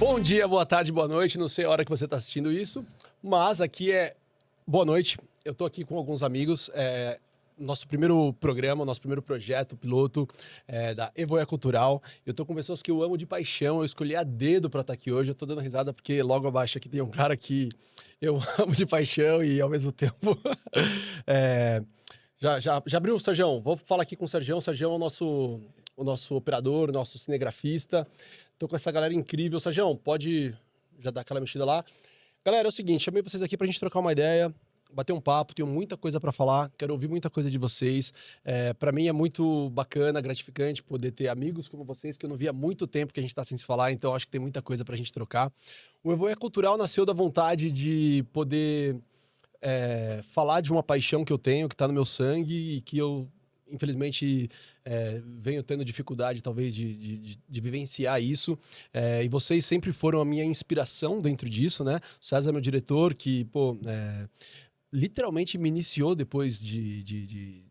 Bom dia, boa tarde, boa noite. Não sei a hora que você está assistindo isso, mas aqui é boa noite. Eu estou aqui com alguns amigos. Nosso primeiro programa, nosso primeiro projeto piloto da Evoé Cultural. Eu estou com pessoas que eu amo de paixão. Eu escolhi a dedo para estar aqui hoje. Eu estou dando risada porque logo abaixo aqui tem um cara que eu amo de paixão e ao mesmo tempo. Já abriu o Sergião? Vou falar aqui com o Sergião. O Sergião é o nosso operador, nosso cinegrafista. Tô com essa galera incrível. Sergião, pode já dar aquela mexida lá. Galera, é o seguinte, chamei vocês aqui pra gente trocar uma ideia, bater um papo, tenho muita coisa pra falar, quero ouvir muita coisa de vocês. Para mim é muito bacana, gratificante poder ter amigos como vocês, que eu não via há muito tempo que a gente tá sem se falar, então acho que tem muita coisa pra gente trocar. O Evoé Cultural nasceu da vontade de poder falar de uma paixão que eu tenho, que tá no meu sangue e que eu, infelizmente, venho tendo dificuldade, talvez, de vivenciar isso. E vocês sempre foram a minha inspiração dentro disso, né? O César, meu diretor, que, pô, literalmente me iniciou depois de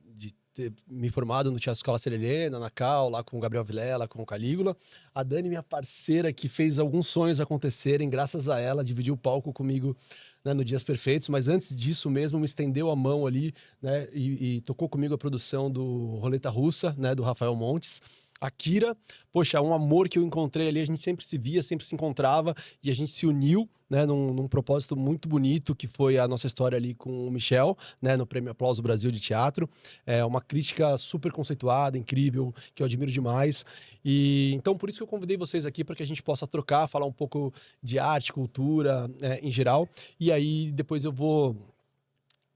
ter me formado no Teatro Escola Serelena, na Cal, lá com o Gabriel Vilela, com o Calígula. A Dani, minha parceira, que fez alguns sonhos acontecerem, graças a ela, dividiu o palco comigo, né, no Dias Perfeitos, mas antes disso mesmo me estendeu a mão ali, né, e tocou comigo a produção do Roleta Russa, né, do Rafael Montes. A Kira, poxa, um amor que eu encontrei ali, a gente sempre se via, sempre se encontrava e a gente se uniu, né, num propósito muito bonito, que foi a nossa história ali com o Michel, né, no Prêmio Aplauso Brasil de Teatro. É uma crítica super conceituada, incrível, que eu admiro demais. E então por isso que eu convidei vocês aqui para que a gente possa trocar, falar um pouco de arte, cultura, em geral. E aí depois eu vou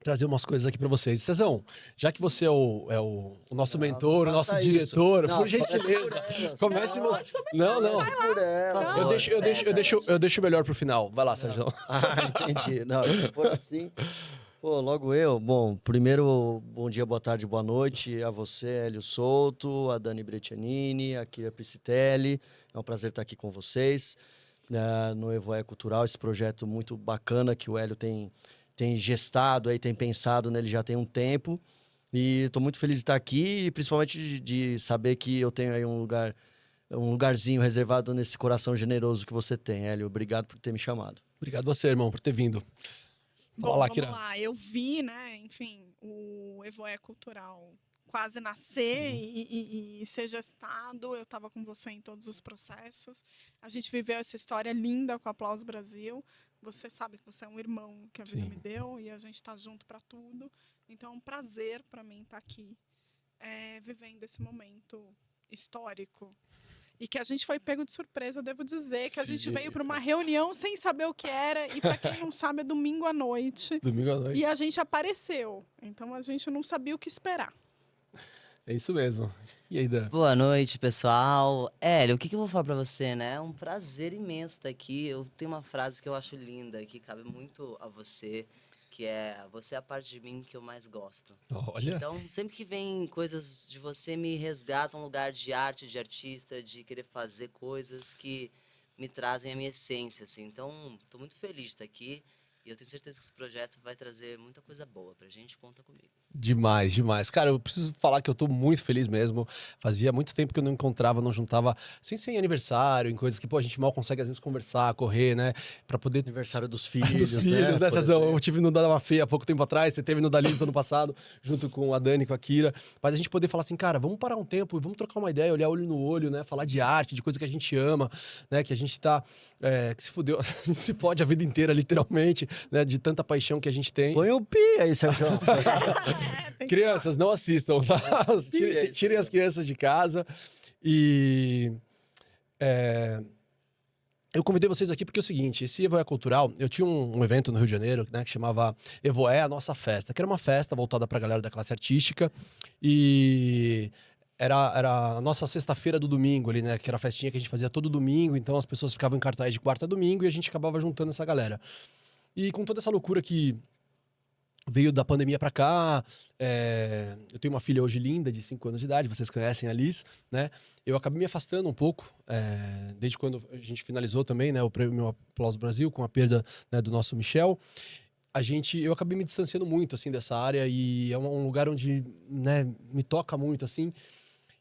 trazer umas coisas aqui para vocês. Cezão, já que você é o nosso Não, mentor, o não nosso faça isso. diretor, Não, por gentileza, comece... Não, Pode começar, Não, não. vai lá. por ela. Não, Eu deixo melhor pro final. Vai lá, Não. Sérgio. Entendi. Não, se for assim, pô, logo eu. Bom, primeiro, bom dia, boa tarde, boa noite a você, Hélio Souto, a Dani Brettianini, a Kira Piscitelli. É um prazer estar aqui com vocês, no Evoé Cultural, esse projeto muito bacana que o Hélio tem gestado, aí, tem pensado nele já tem um tempo. E estou muito feliz de estar aqui, e principalmente de saber que eu tenho aí um lugarzinho reservado nesse coração generoso que você tem, Hélio. Obrigado por ter me chamado. Obrigado você, irmão, por ter vindo. Fala Bom, lá, vamos Kira. lá. Eu vi, né, enfim, o Evoé Cultural quase nascer e ser gestado. Eu estava com você em todos os processos. A gente viveu essa história linda com o Aplauso Brasil. Você sabe que você é um irmão que a vida Sim. me deu e a gente está junto para tudo. Então, é um prazer para mim estar aqui, vivendo esse momento histórico. E que a gente foi pego de surpresa, devo dizer, que a gente Sim. veio para uma reunião sem saber o que era. E para quem não sabe, é domingo à noite. Domingo à noite. E a gente apareceu. Então, a gente não sabia o que esperar. É isso mesmo. E aí, Dan? Boa noite, pessoal. Hélio, o que eu vou falar pra você, né? É um prazer imenso estar aqui. Eu tenho uma frase que eu acho linda, que cabe muito a você, que é: você é a parte de mim que eu mais gosto. Olha, Então, sempre que vem coisas de você, me resgata um lugar de arte, de artista, de querer fazer coisas que me trazem a minha essência, assim. Então, tô muito feliz de estar aqui. E eu tenho certeza que esse projeto vai trazer muita coisa boa pra gente. Conta comigo. demais, demais. Cara, eu preciso falar que eu tô muito feliz mesmo. Fazia muito tempo que eu não encontrava, não juntava, sem ser em aniversário, em coisas que, pô, a gente mal consegue às vezes conversar, correr, né? Pra poder Aniversário dos dos filhos, filhos, né? né, Por Cezão? Eu exemplo. tive no Dama Feia há pouco tempo atrás, você teve no Dalice ano passado, junto com a Dani, com a Kira. Mas a gente poder falar assim, cara, vamos parar um tempo, vamos trocar uma ideia, olhar olho no olho, né? Falar de arte, de coisa que a gente ama, né? Que a gente tá, que se fudeu, a gente se fode a vida inteira, literalmente, né? De tanta paixão que a gente tem. Põe o pi aí, Sérgio. Tem que Crianças, não assistam, tá? Tirem as crianças de casa. E eu convidei vocês aqui porque é o seguinte, esse Evoé Cultural, eu tinha um evento no Rio de Janeiro, né, que chamava Evoé, a Nossa Festa, que era uma festa voltada pra galera da classe artística, e era a nossa sexta-feira do domingo ali, né, que era a festinha que a gente fazia todo domingo, então as pessoas ficavam em cartaz de quarta a domingo e a gente acabava juntando essa galera. E com toda essa loucura que veio da pandemia pra cá, eu tenho uma filha hoje linda, de 5 anos de idade, vocês conhecem a Liz, né? Eu acabei me afastando um pouco, desde quando a gente finalizou também, né, o Prêmio Aplauso Brasil, com a perda, né, do nosso Michel. Eu acabei me distanciando muito, assim, dessa área e é um lugar onde, né, me toca muito, assim.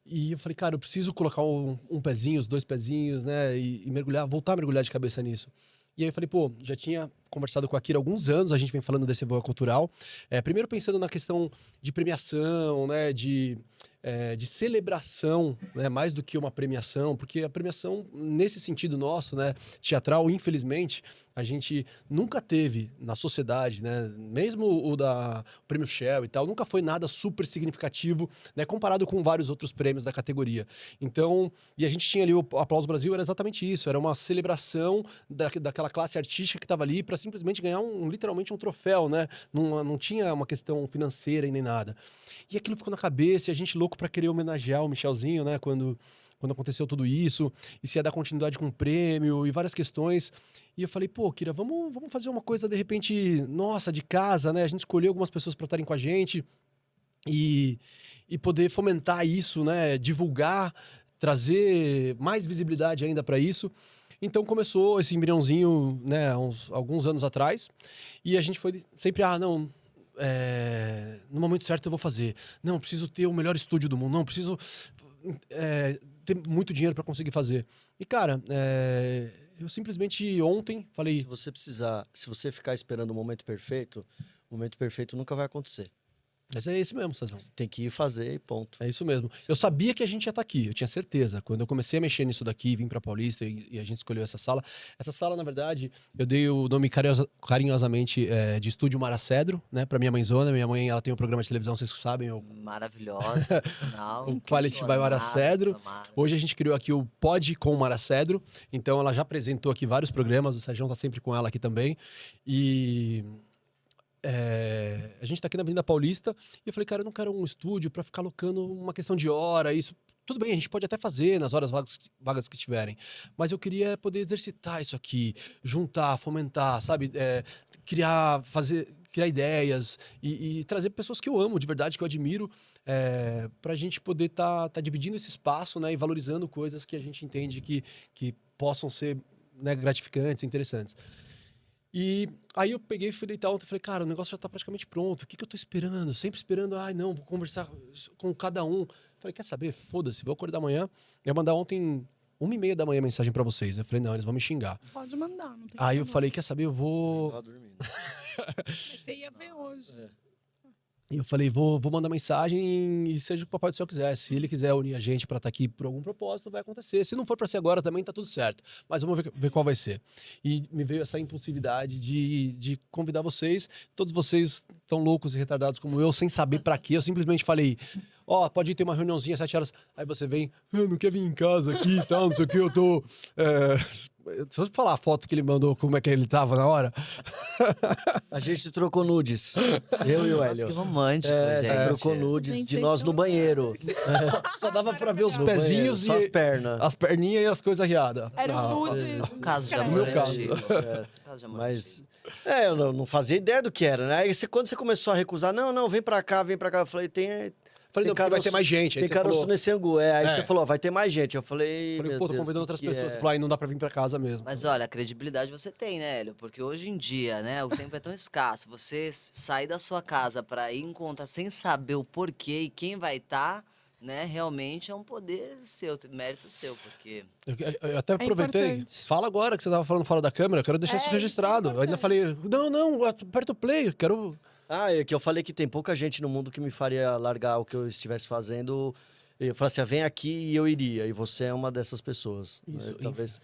E eu falei, cara, eu preciso colocar um pezinho, os 2 pezinhos, né? E mergulhar, voltar a mergulhar de cabeça nisso. E aí eu falei, pô, já tinha conversado com a Kira há alguns anos, a gente vem falando desse Voa Cultural. Primeiro pensando na questão de premiação, né? De celebração, né, mais do que uma premiação, porque a premiação, nesse sentido nosso, né, teatral, infelizmente, a gente nunca teve na sociedade, né, mesmo o Prêmio Shell e tal, nunca foi nada super significativo, né, comparado com vários outros prêmios da categoria. Então, e a gente tinha ali o Aplauso Brasil, era exatamente isso, era uma celebração daquela classe artística que estava ali para simplesmente ganhar literalmente um troféu, né, não tinha uma questão financeira e nem nada. E aquilo ficou na cabeça, e a gente louco para querer homenagear o Michelzinho, né? Quando aconteceu tudo isso, e se ia dar continuidade com o prêmio e várias questões. E eu falei, pô, Kira, vamos fazer uma coisa, de repente, nossa, de casa, né? A gente escolheu algumas pessoas para estarem com a gente e poder fomentar isso, né? Divulgar, trazer mais visibilidade ainda para isso. Então começou esse embriãozinho, né? Alguns anos atrás, e a gente foi sempre, não. No momento certo eu vou fazer. Não, preciso ter o melhor estúdio do mundo. Não, preciso ter muito dinheiro para conseguir fazer. E, cara, eu simplesmente ontem falei... Se você ficar esperando o momento perfeito nunca vai acontecer. Mas é esse mesmo, Cezão. Você tem que ir fazer e ponto. É isso mesmo. Eu sabia que a gente ia estar aqui, eu tinha certeza. Quando eu comecei a mexer nisso daqui, vim pra Paulista e a gente escolheu essa sala, na verdade, eu dei o nome carinhosamente de Estúdio Maracedro, né, pra minha mãezona. Minha mãe, ela tem um programa de televisão, vocês que sabem. Maravilhosa, por sinal. O Quality by Maracedro. Hoje a gente criou aqui o Pod com Maracedro, então ela já apresentou aqui vários programas, o Sérgio tá sempre com ela aqui também. E... a gente tá aqui na Avenida Paulista e eu falei, cara, eu não quero um estúdio pra ficar alocando uma questão de hora, isso. Tudo bem, a gente pode até fazer nas horas vagas que tiverem, mas eu queria poder exercitar isso aqui, juntar, fomentar, sabe? Criar ideias e trazer pessoas que eu amo, de verdade, que eu admiro, pra gente poder tá dividindo esse espaço, né? E valorizando coisas que a gente entende que possam ser, né, gratificantes, interessantes. E aí eu peguei e fui deitar ontem e falei, cara, o negócio já tá praticamente pronto, o que eu tô esperando? Sempre esperando, não, vou conversar com cada um. Falei, quer saber? Foda-se, vou acordar amanhã. Eu ia mandar ontem 1h30 da manhã mensagem pra vocês. Eu falei, não, eles vão me xingar. Pode mandar, não tem Aí eu problema. falei, quer saber? Eu vou... Eu tava dormindo. Você ia ver hoje. E eu falei, vou mandar mensagem e seja o que o Papai do Céu quiser. Se ele quiser unir a gente pra estar aqui por algum propósito, vai acontecer. Se não for pra ser agora também, tá tudo certo. Mas vamos ver qual vai ser. E me veio essa impulsividade de convidar vocês. Todos vocês tão loucos e retardados como eu, sem saber pra quê. Eu simplesmente falei, pode ter uma reuniãozinha às 7 horas. Aí você vem, não quer vir em casa aqui e tal, não sei o que, eu tô... Se eu falar a foto que ele mandou, como é que ele tava na hora... A gente trocou nudes. Eu e o Nossa, Hélio. que romântico, gente. Trocou nudes Gente, de nós no banheiro. Só dava pra ver os No pezinhos banheiro, só as e pernas. as perninhas e as coisas riadas. Era um nude. Um caso de discreto. amor No meu caso. antigo. Caso de amor Mas, antigo. eu não fazia ideia do que era, né? Aí quando você começou a recusar, não, vem pra cá, eu falei, Falei, não, porque vai ter mais gente. Aí tem você caroço falou, nesse angu. Aí você falou, vai ter mais gente. Eu falei, falei, meu pô, tô Deus, convidando que outras que pessoas. é? Falei, não dá pra vir pra casa mesmo. Mas olha, a credibilidade você tem, né, Hélio? Porque hoje em dia, né, o tempo é tão escasso. Você sair da sua casa pra ir encontrar sem saber o porquê e quem vai estar, né, realmente é um poder seu, mérito seu, porque... Eu até aproveitei. importante. Fala agora que você tava falando fora da câmera, eu quero deixar isso Isso é registrado. Eu ainda falei, não, aperta o play, quero... É que eu falei que tem pouca gente no mundo que me faria largar o que eu estivesse fazendo. Eu falei assim, vem aqui e eu iria. E você é uma dessas pessoas. Isso, Talvez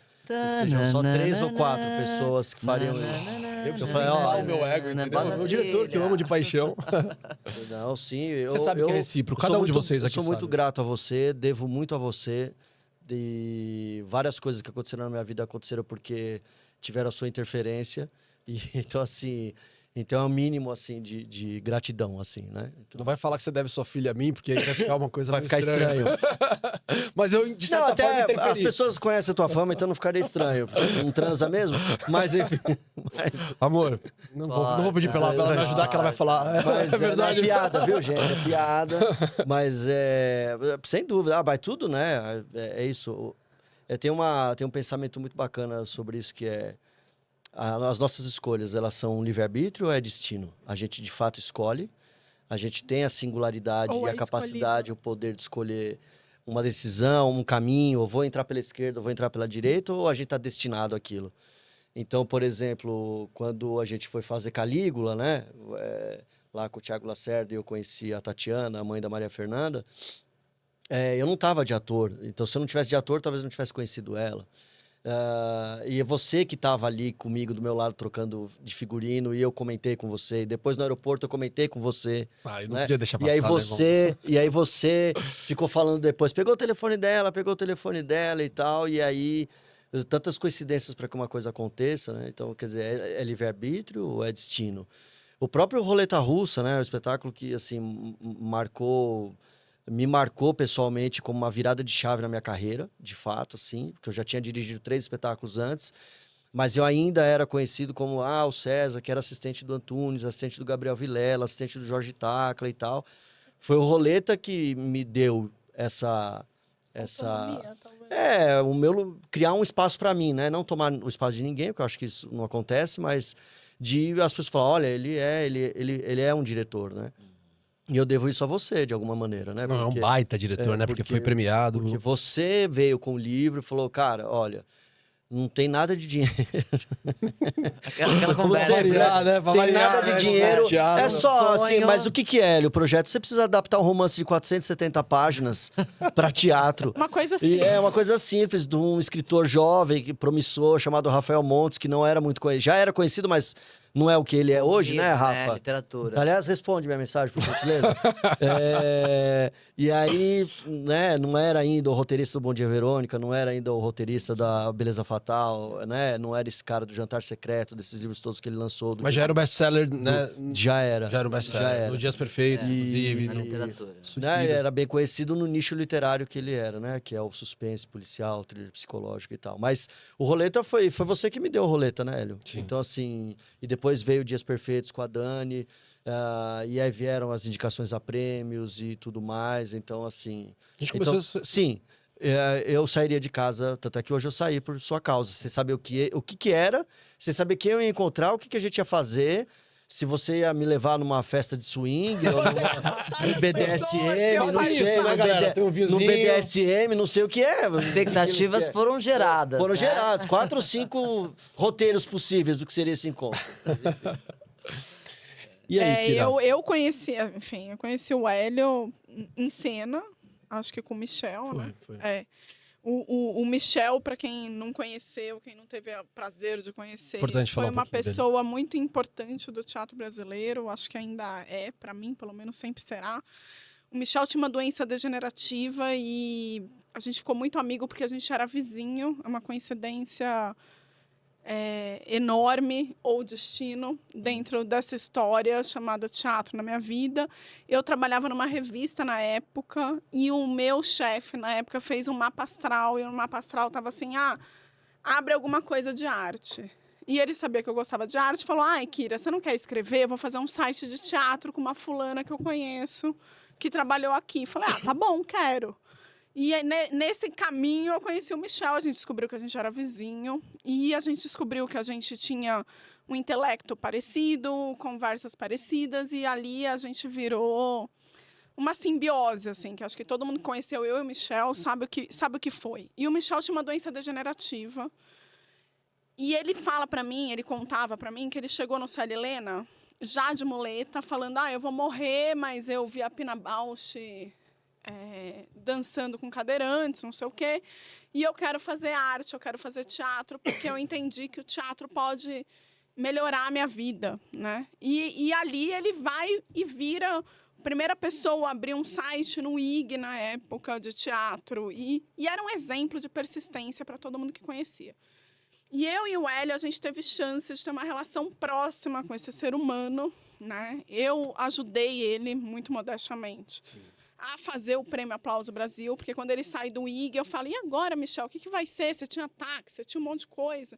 sejam só 3 ou 4 pessoas que fariam isso. Eu preciso falei, falar ó, o meu ego, entendeu? bota O meu diretor, que eu amo de paixão. Não, sim. Você sabe que é recíproco, eu cada sou um de muito- vocês Eu aqui sou muito sabe. grato a você, devo muito a você. E várias coisas que aconteceram na minha vida aconteceram porque tiveram a sua interferência. E, então é o mínimo, assim, de gratidão, assim, né? Então, Não vai falar que você deve sua filha a mim, porque aí vai ficar uma coisa vai meio ficar estranho. Mas eu, de Não, certa forma, até interferi. as pessoas conhecem a tua fama, então não ficaria estranho. Não transa mesmo? Mas, enfim. Amor, não vou pedir pra ela me ajudar, que ela vai falar. Mas É verdade. é piada, viu, gente? É piada. Mas sem dúvida. Vai tudo, né? É isso. Tem um pensamento muito bacana sobre isso, que é as nossas escolhas, elas são livre-arbítrio ou é destino? A gente, de fato, escolhe. A gente tem a singularidade Ou e é a capacidade, o poder de escolher uma decisão, um caminho, eu vou entrar pela esquerda, eu vou entrar pela direita, ou a gente está destinado àquilo? Então, por exemplo, quando a gente foi fazer Calígula, né? Lá com o Thiago Lacerda, eu conheci a Tatiana, a mãe da Maria Fernanda, eu não estava de ator. Então, se eu não tivesse de ator, talvez eu não tivesse conhecido ela. E é você que estava ali comigo, do meu lado, trocando de figurino, e eu comentei com você. E depois, no aeroporto, eu comentei com você. Ah, eu não Né? podia deixar E aí passar, né, e aí você ficou falando depois, pegou o telefone dela e tal, e aí tantas coincidências para que uma coisa aconteça, né? Então, quer dizer, é livre-arbítrio ou é destino? O próprio Roleta Russa, né? O espetáculo que, assim, me marcou pessoalmente como uma virada de chave na minha carreira, de fato, assim, porque eu já tinha dirigido 3 espetáculos antes, mas eu ainda era conhecido como o César, que era assistente do Antunes, assistente do Gabriel Vilela, assistente do Jorge Tacla e tal. Foi o Roleta que me deu essa Autonomia, talvez. criar um espaço para mim, né? Não tomar o espaço de ninguém, porque eu acho que isso não acontece, mas de as pessoas falar, olha, ele é um diretor, né? E eu devo isso a você, de alguma maneira, né? Não, é um baita diretor, né? Porque foi premiado. Porque você veio com o livro e falou, cara, olha, não tem nada de dinheiro. Aquela Como conversa. sempre, né? Pra tem variar, nada de né? dinheiro. Teatro. É só Sonho. assim, mas o que é, Hélio, o projeto? Você precisa adaptar um romance de 470 páginas para teatro. Uma coisa E assim. é uma coisa simples, de um escritor jovem, promissor, chamado Rafael Montes, que não era muito conhecido. Já era conhecido, mas não é o que ele é hoje, né, Rafa? Literatura. Aliás, responde minha mensagem, por gentileza. E aí, né, não era ainda o roteirista do Bom Dia Verônica, não era ainda o roteirista da Beleza Fatal, né? Não era esse cara do Jantar Secreto, desses livros todos que ele lançou. Mas já era um best-seller, né? Já era. Já era um Já best-seller. era. No Dias Perfeitos, inclusive. Na literatura. Né, Suicidas. ele era bem conhecido no nicho literário que ele era, né? Que é o suspense policial, thriller psicológico e tal. Mas o Roleta foi você que me deu o Roleta, né, Hélio? Sim. Então, assim... E depois veio Dias Perfeitos com a Dani. E aí vieram as indicações a prêmios e tudo mais. Então, assim... A gente Então, começou... sim, eu sairia de casa... Tanto é que hoje eu saí por sua causa. Sem saber o que era, sem saber quem eu ia encontrar, o que a gente ia fazer... Se você ia me levar numa festa de swing, ou no BDSM, não Faz sei, isso, né, galera? Tem um no vinhozinho. BDSM, não sei o que é. Expectativas foram geradas. Foram né? geradas. 4 ou 5 roteiros possíveis do que seria esse encontro. Mas, enfim. E aí, Kira? eu conheci, enfim, eu conheci o Hélio em cena, acho que com o Michel, né? Foi. O Michel, para quem não conheceu, quem não teve o prazer de conhecer, Importante falar foi um uma pouquinho dele. pessoa muito importante do teatro brasileiro, acho que ainda é, para mim, pelo menos sempre será. O Michel tinha uma doença degenerativa e a gente ficou muito amigo porque a gente era vizinho, é uma coincidência enorme ou destino dentro dessa história chamada teatro na minha vida. Eu trabalhava numa revista na época e o meu chefe na época fez um mapa astral e o mapa astral estava assim, abre alguma coisa de arte. E ele sabia que eu gostava de arte, falou, Kira, você não quer escrever? Eu vou fazer um site de teatro com uma fulana que eu conheço, que trabalhou aqui. Falei, tá bom, quero. E aí, nesse caminho eu conheci o Michel, a gente descobriu que a gente era vizinho e a gente descobriu que a gente tinha um intelecto parecido, conversas parecidas e ali a gente virou uma simbiose, assim, que acho que todo mundo que conheceu eu e o Michel sabe o que foi. E o Michel tinha uma doença degenerativa e ele contava para mim que ele chegou no Célia Helena já de muleta, falando, eu vou morrer, mas eu vi a Pina Bausch... dançando com cadeirantes, não sei o quê. E eu quero fazer arte, eu quero fazer teatro, porque eu entendi que o teatro pode melhorar a minha vida, né? E ali ele vai e vira a primeira pessoa a abrir um site no IG na época de teatro. E era um exemplo de persistência para todo mundo que conhecia. E eu e o Hélio, a gente teve chance de ter uma relação próxima com esse ser humano, né? Eu ajudei ele, muito modestamente, a fazer o Prêmio Aplauso Brasil, porque quando ele sai do IG, eu falo, e agora, Michel, o que vai ser? Você tinha táxi, você tinha um monte de coisa.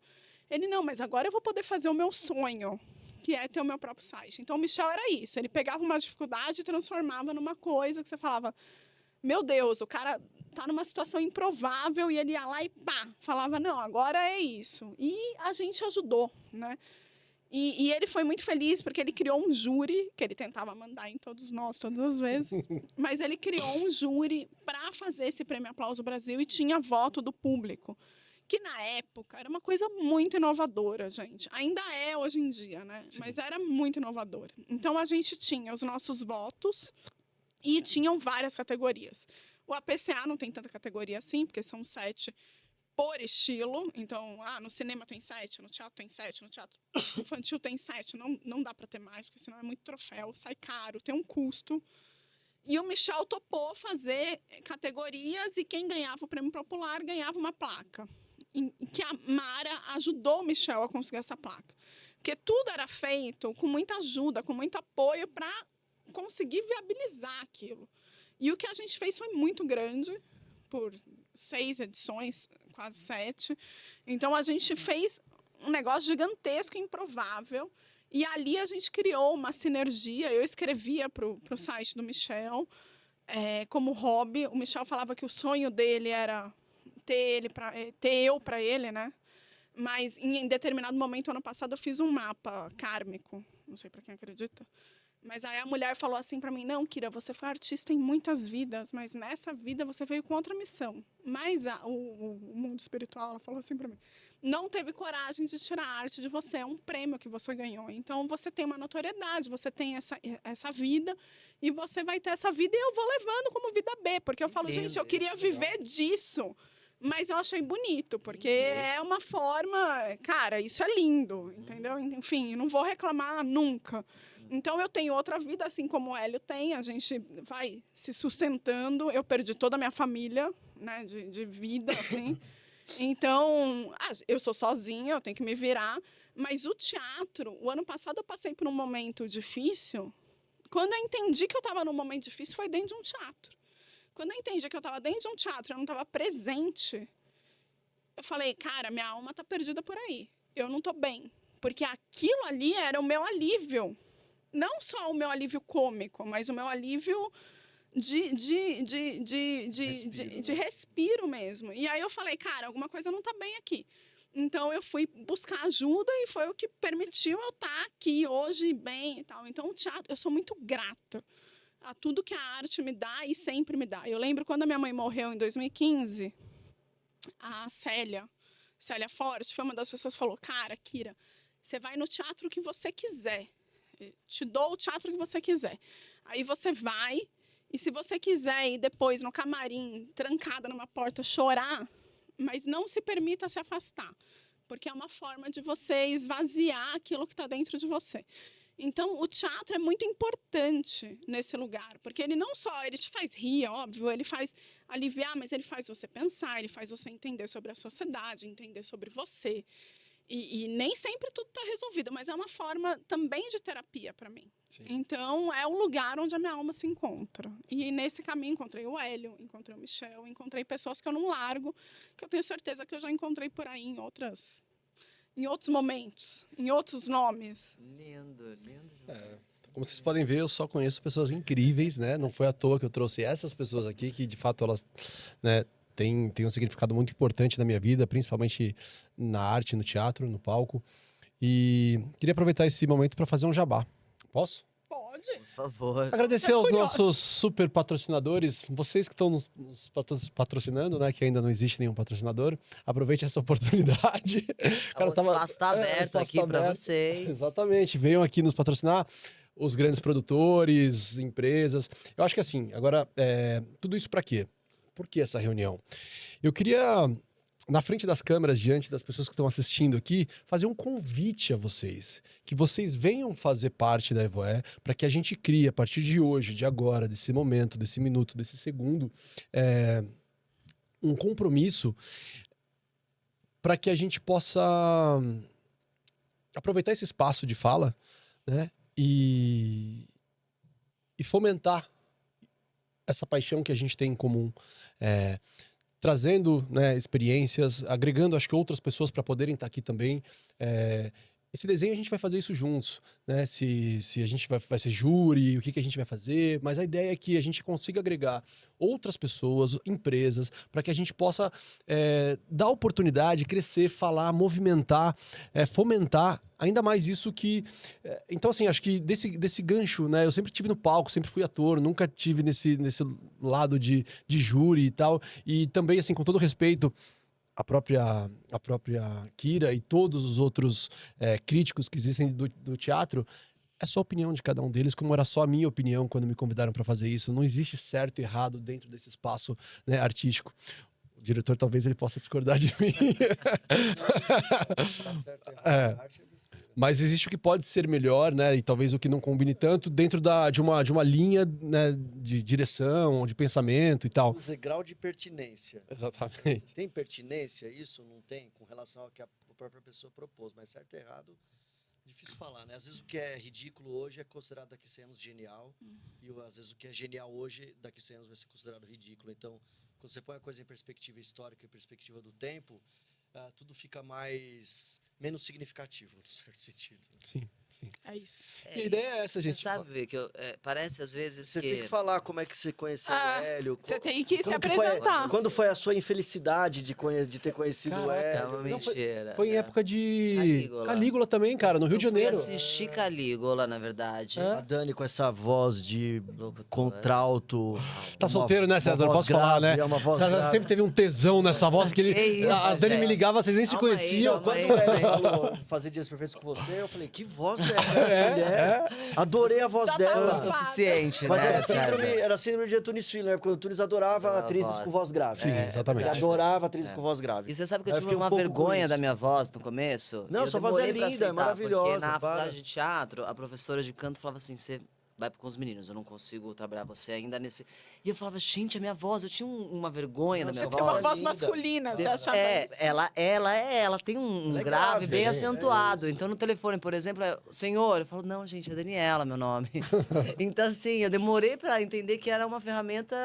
Ele, não, mas agora eu vou poder fazer o meu sonho, que é ter o meu próprio site. Então, o Michel era isso, ele pegava uma dificuldade e transformava numa coisa que você falava, meu Deus, o cara tá numa situação improvável e ele ia lá e falava, não, agora é isso. E a gente ajudou, né? E ele foi muito feliz porque ele criou um júri, que ele tentava mandar em todos nós, todas as vezes, mas ele criou um júri para fazer esse Prêmio Aplauso Brasil e tinha voto do público, que na época era uma coisa muito inovadora, gente. Ainda é hoje em dia, né? Mas era muito inovadora. Então a gente tinha os nossos votos e tinham várias categorias. O APCA não tem tanta categoria assim, porque são 7 por estilo. Então, no cinema tem 7, no teatro tem 7, no teatro infantil tem 7. Não dá para ter mais, porque senão é muito troféu, sai caro, tem um custo. E o Michel topou fazer categorias e quem ganhava o prêmio popular ganhava uma placa. E que a Mara ajudou o Michel a conseguir essa placa. Porque tudo era feito com muita ajuda, com muito apoio para conseguir viabilizar aquilo. E o que a gente fez foi muito grande, por 6 edições, quase 7. Então, a gente fez um negócio gigantesco, improvável. E ali a gente criou uma sinergia. Eu escrevia para o site do Michel, como hobby. O Michel falava que o sonho dele era ter eu para ele, né? Mas, em determinado momento, ano passado, eu fiz um mapa kármico. Não sei para quem acredita. Mas aí a mulher falou assim para mim, não, Kira, você foi artista em muitas vidas, mas nessa vida você veio com outra missão. Mas o mundo espiritual, ela falou assim para mim, não teve coragem de tirar a arte de você, é um prêmio que você ganhou. Então você tem uma notoriedade, você tem essa vida, e você vai ter essa vida, e eu vou levando como vida B, porque eu falo, gente, eu queria viver disso. Mas eu achei bonito, porque é uma forma... Cara, isso é lindo, entendeu? Enfim, não vou reclamar nunca. Então, eu tenho outra vida, assim como o Hélio tem. A gente vai se sustentando. Eu perdi toda a minha família, né, de vida, assim. Então, eu sou sozinha, eu tenho que me virar. Mas o teatro... O ano passado, eu passei por um momento difícil. Quando eu entendi que eu estava num momento difícil, foi dentro de um teatro. Quando eu entendi que eu estava dentro de um teatro, eu não estava presente, eu falei, cara, minha alma está perdida por aí. Eu não estou bem. Porque aquilo ali era o meu alívio. Não só o meu alívio cômico, mas o meu alívio de respiro mesmo. E aí eu falei, cara, alguma coisa não está bem aqui. Então eu fui buscar ajuda e foi o que permitiu eu estar aqui hoje bem e tal. Então o teatro, eu sou muito grata a tudo que a arte me dá e sempre me dá. Eu lembro quando a minha mãe morreu em 2015, a Célia Forte, foi uma das pessoas que falou, cara, Kira, você vai no teatro que você quiser. Te dou o teatro que você quiser. Aí você vai, e se você quiser ir depois no camarim, trancada numa porta, chorar, mas não se permita se afastar, porque é uma forma de você esvaziar aquilo que está dentro de você. Então, o teatro é muito importante nesse lugar, porque ele não só ele te faz rir, óbvio, ele faz aliviar, mas ele faz você pensar, ele faz você entender sobre a sociedade, entender sobre você. E nem sempre tudo está resolvido, mas é uma forma também de terapia para mim. Sim. Então, é o lugar onde a minha alma se encontra. E nesse caminho encontrei o Hélio, encontrei o Michel, encontrei pessoas que eu não largo, que eu tenho certeza que eu já encontrei por aí em outros momentos, em outros nomes. Lindo, lindo demais. Como vocês podem ver, eu só conheço pessoas incríveis, né? Não foi à toa que eu trouxe essas pessoas aqui, que de fato elas, né, têm um significado muito importante na minha vida, principalmente na arte, no teatro, no palco. E queria aproveitar esse momento para fazer um jabá. Posso? Pode. Por favor. Agradecer aos nossos super patrocinadores, vocês que estão nos patrocinando, né? Que ainda não existe nenhum patrocinador. Aproveite essa oportunidade. O espaço está aberto aqui para vocês. Exatamente. Venham aqui nos patrocinar. Os grandes produtores, empresas. Eu acho que assim, agora, tudo isso para quê? Por que essa reunião? Eu queria, na frente das câmeras, diante das pessoas que estão assistindo aqui, fazer um convite a vocês. Que vocês venham fazer parte da Evoé, para que a gente crie, a partir de hoje, de agora, desse momento, desse minuto, desse segundo, um compromisso para que a gente possa aproveitar esse espaço de fala, né? E fomentar essa paixão que a gente tem em comum, trazendo, né, experiências, agregando, acho que outras pessoas para poderem estar aqui também, esse desenho a gente vai fazer isso juntos, né? Se a gente vai ser júri, o que a gente vai fazer, mas a ideia é que a gente consiga agregar outras pessoas, empresas, para que a gente possa dar oportunidade, crescer, falar, movimentar, fomentar ainda mais isso que... então, assim, acho que desse gancho, né? Eu sempre tive no palco, sempre fui ator, nunca tive nesse lado de júri e tal. E também, assim, com todo respeito, a própria Kira e todos os outros críticos que existem do teatro, é só a opinião de cada um deles, como era só a minha opinião quando me convidaram para fazer isso. Não existe certo e errado dentro desse espaço, né, artístico. O diretor talvez ele possa discordar de mim. Tá certo, errado, É. arte é besteira. Mas existe o que pode ser melhor, né? E talvez o que não combine tanto dentro de uma linha, né, de direção, de pensamento e tal. O grau de pertinência. Exatamente. Tem pertinência isso? Não tem? Com relação ao que a própria pessoa propôs. Mas certo e errado, difícil falar, né? Às vezes o que é ridículo hoje é considerado daqui a 100 anos genial. E às vezes o que é genial hoje, daqui a 100 anos vai ser considerado ridículo. Então, quando você põe a coisa em perspectiva histórica e perspectiva do tempo, tudo fica menos significativo, no certo sentido. Sim, sim. É isso. E a ideia é essa, gente. Você sabe que parece às vezes Você que... tem que falar como é que você conheceu o Hélio. Você tem que se Quando apresentar. Quando foi a sua infelicidade de ter conhecido o Caraca, É Hélio? uma Não, mentira. Foi em né? época de Calígula. Calígula também, cara, no Rio de Eu fui Janeiro. assistir Calígula, na verdade. É? A Dani com essa voz de Locutora. contralto. Tá uma- solteiro, né, uma César? voz Posso falar, grave, né? É uma voz César grave. sempre teve um tesão nessa voz que ele. Que isso, a Dani me gente. ligava, vocês nem se Calma aí, conheciam. calma aí. Quando o Hélio falou fazer dias perfeitos com você, eu falei, que voz é essa mulher? Adorei a voz Já dela. tava O suficiente, Mas né, era síndrome de Tunis Filho, né? Porque o Tunis adorava Pela atrizes voz. com voz grave. Sim, exatamente. Ele adorava atrizes com voz grave. E você sabe que eu Aí tive fiquei um uma pouco com vergonha isso. da minha voz no começo? Não, Eu sua voz é demorei pra linda, é aceitar, maravilhosa, Porque na para. faculdade de teatro, a professora de canto falava assim, você vai com os meninos, eu não consigo trabalhar você ainda nesse... E eu falava, gente, a minha voz, eu tinha uma vergonha da minha Você Nossa, tem uma voz voz linda. masculina, você achava isso? Ela tem um Ela é grave grave, bem é, acentuado. é isso. Então, no telefone, por exemplo, senhor, eu falo, não, gente, é Daniela meu nome. Então, assim, eu demorei pra entender que era uma ferramenta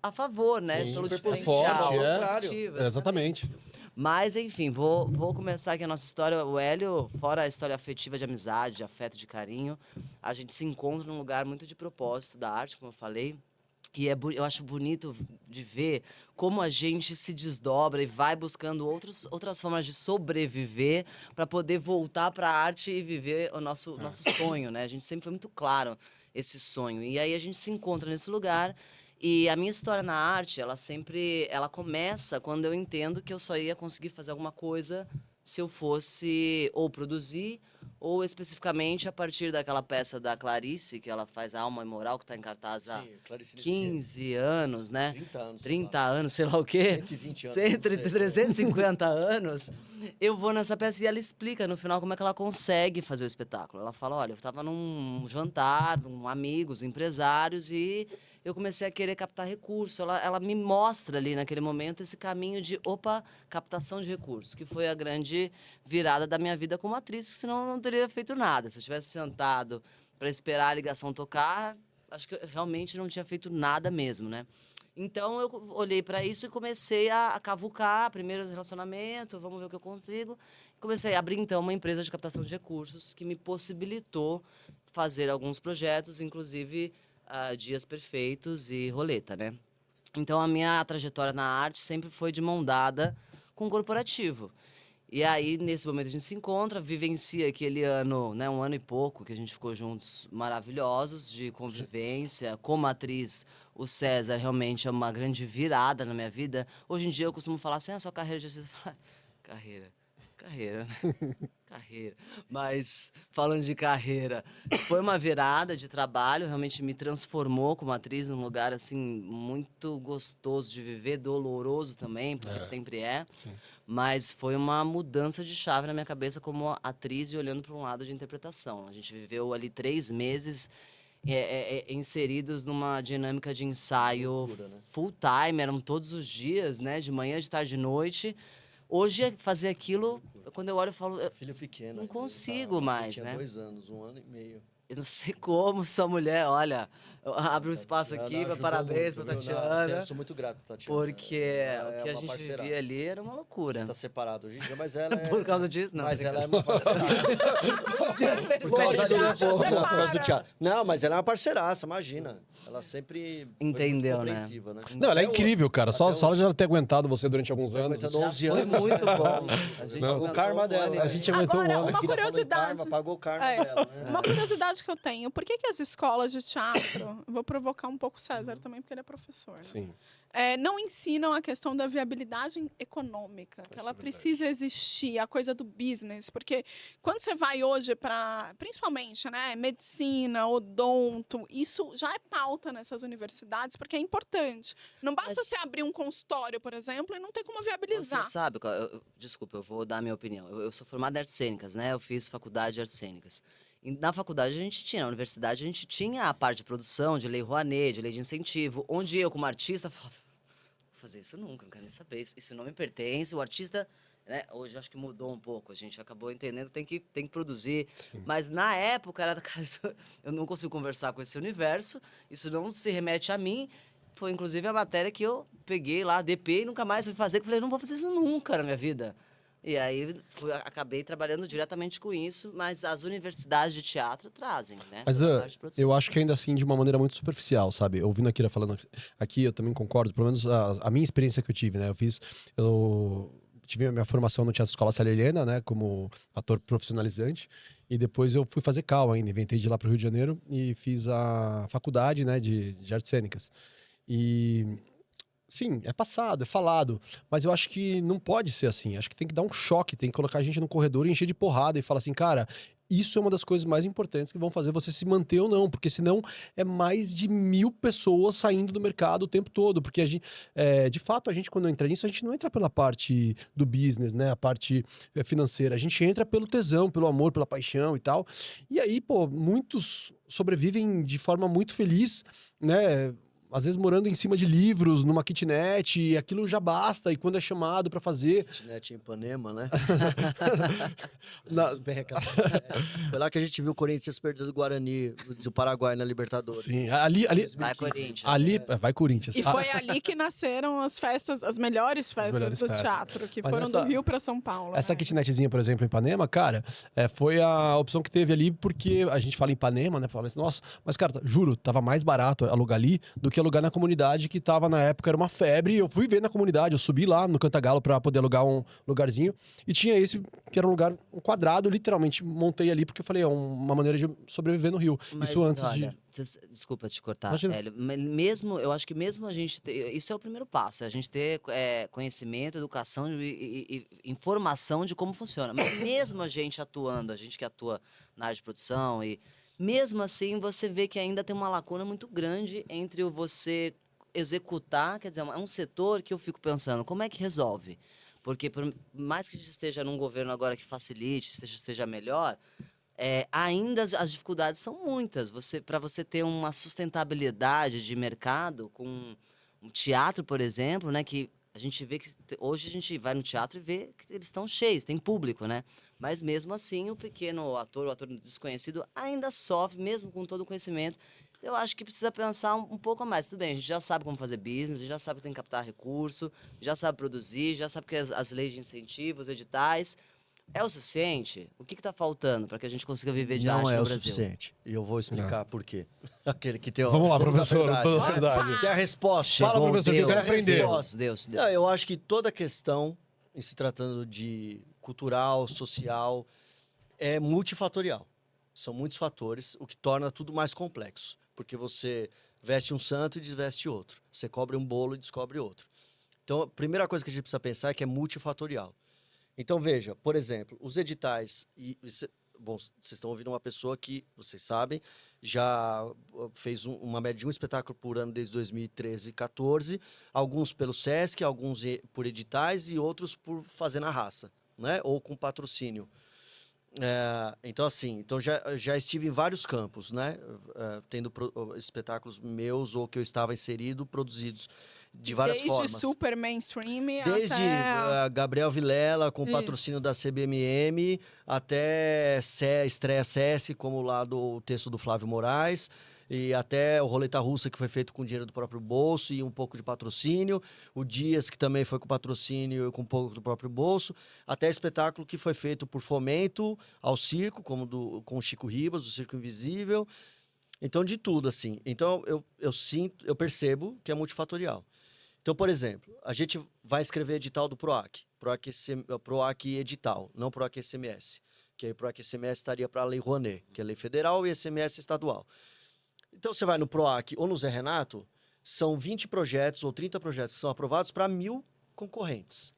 a favor, né? Sim, Pelo super diferencial, forte, é. positivo, Exatamente. Mas, enfim, vou começar aqui a nossa história. O Hélio, fora a história afetiva de amizade, de afeto, de carinho, a gente se encontra num lugar muito de propósito da arte, como eu falei. E eu acho bonito de ver como a gente se desdobra e vai buscando outras formas de sobreviver para poder voltar para a arte e viver o nosso sonho, né? A gente sempre foi muito claro esse sonho. E aí a gente se encontra nesse lugar. E a minha história na arte, ela começa quando eu entendo que eu só ia conseguir fazer alguma coisa se eu fosse ou produzir ou especificamente a partir daquela peça da Clarice, que ela faz Alma e Moral, que está em cartaz há Sim, Clarice Lispector. 15 anos, né? 30 anos. 30 anos, sei lá o quê. 120 anos. Entre não sei. 350 anos, eu vou nessa peça e ela explica no final como é que ela consegue fazer o espetáculo. Ela fala, olha, eu estava num jantar com amigos, empresários, e eu comecei a querer captar recursos. Ela me mostra ali naquele momento esse caminho de, captação de recursos, que foi a grande virada da minha vida como atriz, que senão eu não teria feito nada. Se eu tivesse sentado para esperar a ligação tocar, acho que eu realmente não tinha feito nada mesmo, né? Então, eu olhei para isso e comecei a cavucar, primeiro relacionamento, vamos ver o que eu consigo. Comecei a abrir, então, uma empresa de captação de recursos que me possibilitou fazer alguns projetos, inclusive Dias Perfeitos e Roleta, né? Então, a minha trajetória na arte sempre foi de mão dada com o corporativo. E aí, nesse momento, a gente se encontra, vivencia aquele ano, né, um ano e pouco, que a gente ficou juntos, maravilhosos, de convivência. Como atriz, o César realmente é uma grande virada na minha vida. Hoje em dia, eu costumo falar assim, a sua carreira de artista... Carreira, né? Carreira. Mas, falando de carreira, foi uma virada de trabalho, realmente me transformou como atriz num lugar, assim, muito gostoso de viver, doloroso também, porque sempre é. Sim. Mas foi uma mudança de chave na minha cabeça como atriz e olhando para um lado de interpretação. A gente viveu ali 3 meses inseridos numa dinâmica de ensaio Loucura, né? full time, eram todos os dias, né? De manhã, de tarde, de noite. Hoje, fazer aquilo, quando eu olho, eu falo... Filho pequeno. Não ainda, consigo ele mais, tinha né? 2 anos, 1 ano e meio. eu não sei como sua mulher, olha, abre um espaço Tatiana aqui, ajudou parabéns muito, pra viu? Não, Tatiana, eu sou muito grato, Tatiana. porque Ela o é que a uma gente parceiraça. vivia ali era uma loucura. Tá separado hoje em dia, mas ela é... Por causa disso, não. Mas ela é brincadeira. uma parceiraça. Por causa Teatro disso, por separa. causa do teatro. Não, mas ela é uma parceiraça, imagina. Ela sempre foi Entendeu, muito né? compreensiva, né? Não, ela é Até o- incrível, cara. Só até ela já ter aguentado você durante alguns anos. aguentando 11 Foi anos. muito bom. A gente Não. O aguentou karma um dela. ano e A meio. gente aguentou Agora, um ano. uma Aqui tá falando em curiosidade. karma, pagou o karma É. dela, né? Uma curiosidade que eu tenho, por que as escolas de teatro, vou provocar um pouco o César também, porque ele é professor, né? Sim. Não ensinam a questão da viabilidade econômica, que Isso ela é verdade. precisa existir, a coisa do business, porque quando você vai hoje para, principalmente, né, medicina, odonto, isso já é pauta nessas universidades, porque é importante. Não basta Mas- você abrir um consultório, por exemplo, e não ter como Você viabilizar. sabe, desculpa, eu vou dar a minha opinião. Eu sou formado em artes cênicas, né? Eu fiz faculdade de artes cênicas. E na faculdade a gente tinha, na universidade a gente tinha a parte de produção, de lei Rouanet, de lei de incentivo, onde eu, como artista, falava, vou fazer isso nunca, não quero nem saber, isso não me pertence, o artista, né? Hoje eu acho que mudou um pouco, a gente acabou entendendo que tem que produzir. Mas na época era, cara, eu não consigo conversar com esse universo, isso não se remete a mim. Foi inclusive a matéria que eu peguei lá, DP, e nunca mais fui fazer, que eu falei, não vou fazer isso nunca na minha vida. E aí acabei trabalhando diretamente com isso, mas as universidades de teatro trazem, né? Mas toda a parte de produção. eu acho que ainda assim, de uma maneira muito superficial, sabe? Ouvindo a Kira falando aqui, eu também concordo, pelo menos a minha experiência que eu tive, né? Eu tive a minha formação no Teatro Escola Célia Helena, né? Como ator profissionalizante. E depois eu fui fazer CAL ainda, inventei de ir lá para o Rio de Janeiro e fiz a faculdade, né? De artes cênicas. E sim, é passado, é falado, mas eu acho que não pode ser assim. Acho que tem que dar um choque, tem que colocar a gente no corredor e encher de porrada e falar assim, cara, isso é uma das coisas mais importantes que vão fazer você se manter ou não, porque senão é mais de 1000 pessoas saindo do mercado o tempo todo, porque a gente, de fato, a gente quando entra nisso, a gente não entra pela parte do business, né, a parte financeira, a gente entra pelo tesão, pelo amor, pela paixão e tal, e aí, pô, muitos sobrevivem de forma muito feliz, né, às vezes morando em cima de livros, numa kitnet, e aquilo já basta, e quando é chamado pra fazer... Kitnet em Ipanema, né? Na- Foi lá que a gente viu o Corinthians perder do Guarani, do Paraguai, na Libertadores. Sim, ali, Vai, Corinthians. vai Corinthians. E foi ali que nasceram as festas, as melhores festas melhores do festas. teatro, que Mas foram essa- do Rio para São Paulo. Essa né? kitnetzinha, por exemplo, em Ipanema, cara, foi a opção que teve ali, porque a gente fala em Ipanema, né? Fala assim, nossa, mas, cara, juro, tava mais barato alugar ali do que alugar na comunidade, que tava na época, era uma febre. Eu fui ver na comunidade, eu subi lá no Cantagalo pra poder alugar um lugarzinho, e tinha esse, que era um lugar, um quadrado, literalmente, montei ali, porque eu falei, é uma maneira de sobreviver no Rio. Mas, Isso antes olha, desculpa te cortar, Imagina. Hélio, mas eu acho que mesmo a gente ter, isso é o primeiro passo, é a gente ter conhecimento, educação e informação de como funciona. Mas mesmo a gente atuando, a gente que atua na área de produção, e mesmo assim você vê que ainda tem uma lacuna muito grande entre o você executar, quer dizer, é um setor que eu fico pensando, como é que resolve? Porque por mais que a gente esteja num governo agora que facilite, seja melhor, ainda as dificuldades são muitas. Para você ter uma sustentabilidade de mercado com um teatro, por exemplo, né, que a gente vê que hoje a gente vai no teatro e vê que eles estão cheios, tem público, né? Mas mesmo assim, o pequeno ator, o ator desconhecido, ainda sofre, mesmo com todo o conhecimento. Eu acho que precisa pensar um pouco a mais. Tudo bem, a gente já sabe como fazer business, a gente já sabe que tem que captar recurso, já sabe produzir, já sabe que as leis de incentivos, editais. É o suficiente? O que está faltando para que a gente consiga viver de Não arte é no o Brasil? suficiente. E eu vou explicar por quê. Aquele que tem Vamos lá, toda a professor, verdade. toda a verdade. Tem a resposta. Fala, Chegou professor, que eu quero Deus, aprender. Deus. Não, eu acho que toda questão, em se tratando de cultural, social, é multifatorial. São muitos fatores, o que torna tudo mais complexo. Porque você veste um santo e desveste outro. Você cobre um bolo e descobre outro. Então, a primeira coisa que a gente precisa pensar é que é multifatorial. Então, veja, por exemplo, os editais... Bom, vocês estão ouvindo uma pessoa que, vocês sabem, já fez uma média de um espetáculo por ano desde 2013 e 2014, alguns pelo Sesc, alguns por editais e outros por fazer na raça, né? Ou com patrocínio. Então, assim, já estive em vários campos, né? Tendo espetáculos meus ou que eu estava inserido, produzidos. de várias Desde formas. super mainstream Desde até... Gabriel Vilela, com Isso. patrocínio da CBMM, até estreia CS, como lá do texto do Flávio Moraes, e até o Roleta Russa, que foi feito com dinheiro do próprio bolso e um pouco de patrocínio, o Dias, que também foi com patrocínio e com um pouco do próprio bolso, até espetáculo que foi feito por fomento ao circo, como com o Chico Ribas, do Circo Invisível. Então, de tudo, assim. Então, eu percebo que é multifatorial. Então, por exemplo, a gente vai escrever edital do PROAC, PROAC edital, não PROAC SMS, que aí PROAC SMS estaria para a Lei Rouanet, que é lei federal, e SMS estadual. Então, você vai no PROAC ou no Zé Renato, são 20 projetos ou 30 projetos que são aprovados para 1.000 concorrentes.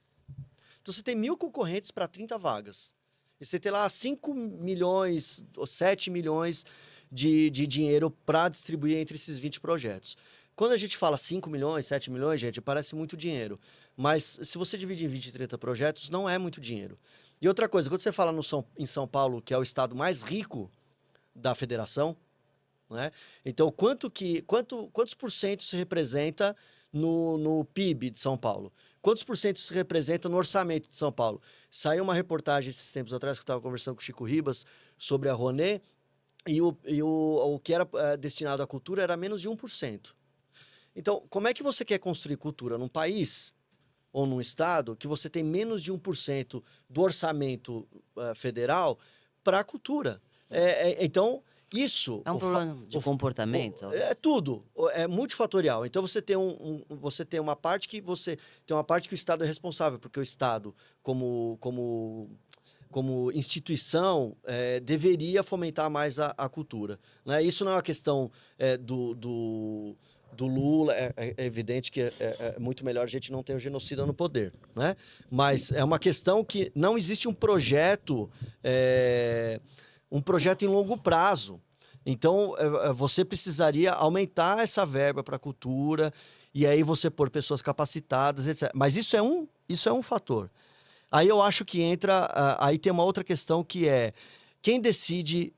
Então, você tem 1.000 concorrentes para 30 vagas. E você tem lá 5 milhões ou 7 milhões de dinheiro para distribuir entre esses 20 projetos. Quando a gente fala 5 milhões, 7 milhões, gente, parece muito dinheiro. Mas se você dividir em 20, 30 projetos, não é muito dinheiro. E outra coisa, quando você fala em São Paulo, que é o estado mais rico da federação, né? Então, quantos por cento se representa no PIB de São Paulo? Quantos por cento se representa no orçamento de São Paulo? Saiu uma reportagem esses tempos atrás, que eu estava conversando com o Chico Ribas, sobre a Rouanet, e o que era destinado à cultura era menos de 1%. Então, como é que você quer construir cultura num país ou num estado que você tem menos de 1% do orçamento federal para a cultura? Então, isso... É um problema de comportamento? É tudo. É multifatorial. Então, você tem uma parte que o Estado é responsável, porque o Estado, como instituição, deveria fomentar mais a cultura, né? Isso não é uma questão do Lula. É evidente que é muito melhor a gente não ter o genocida no poder, né? Mas é uma questão que não existe um projeto em longo prazo. Então, você precisaria aumentar essa verba para a cultura e aí você pôr pessoas capacitadas, etc. Mas isso é um fator. Aí eu acho que aí tem uma outra questão que é quem decide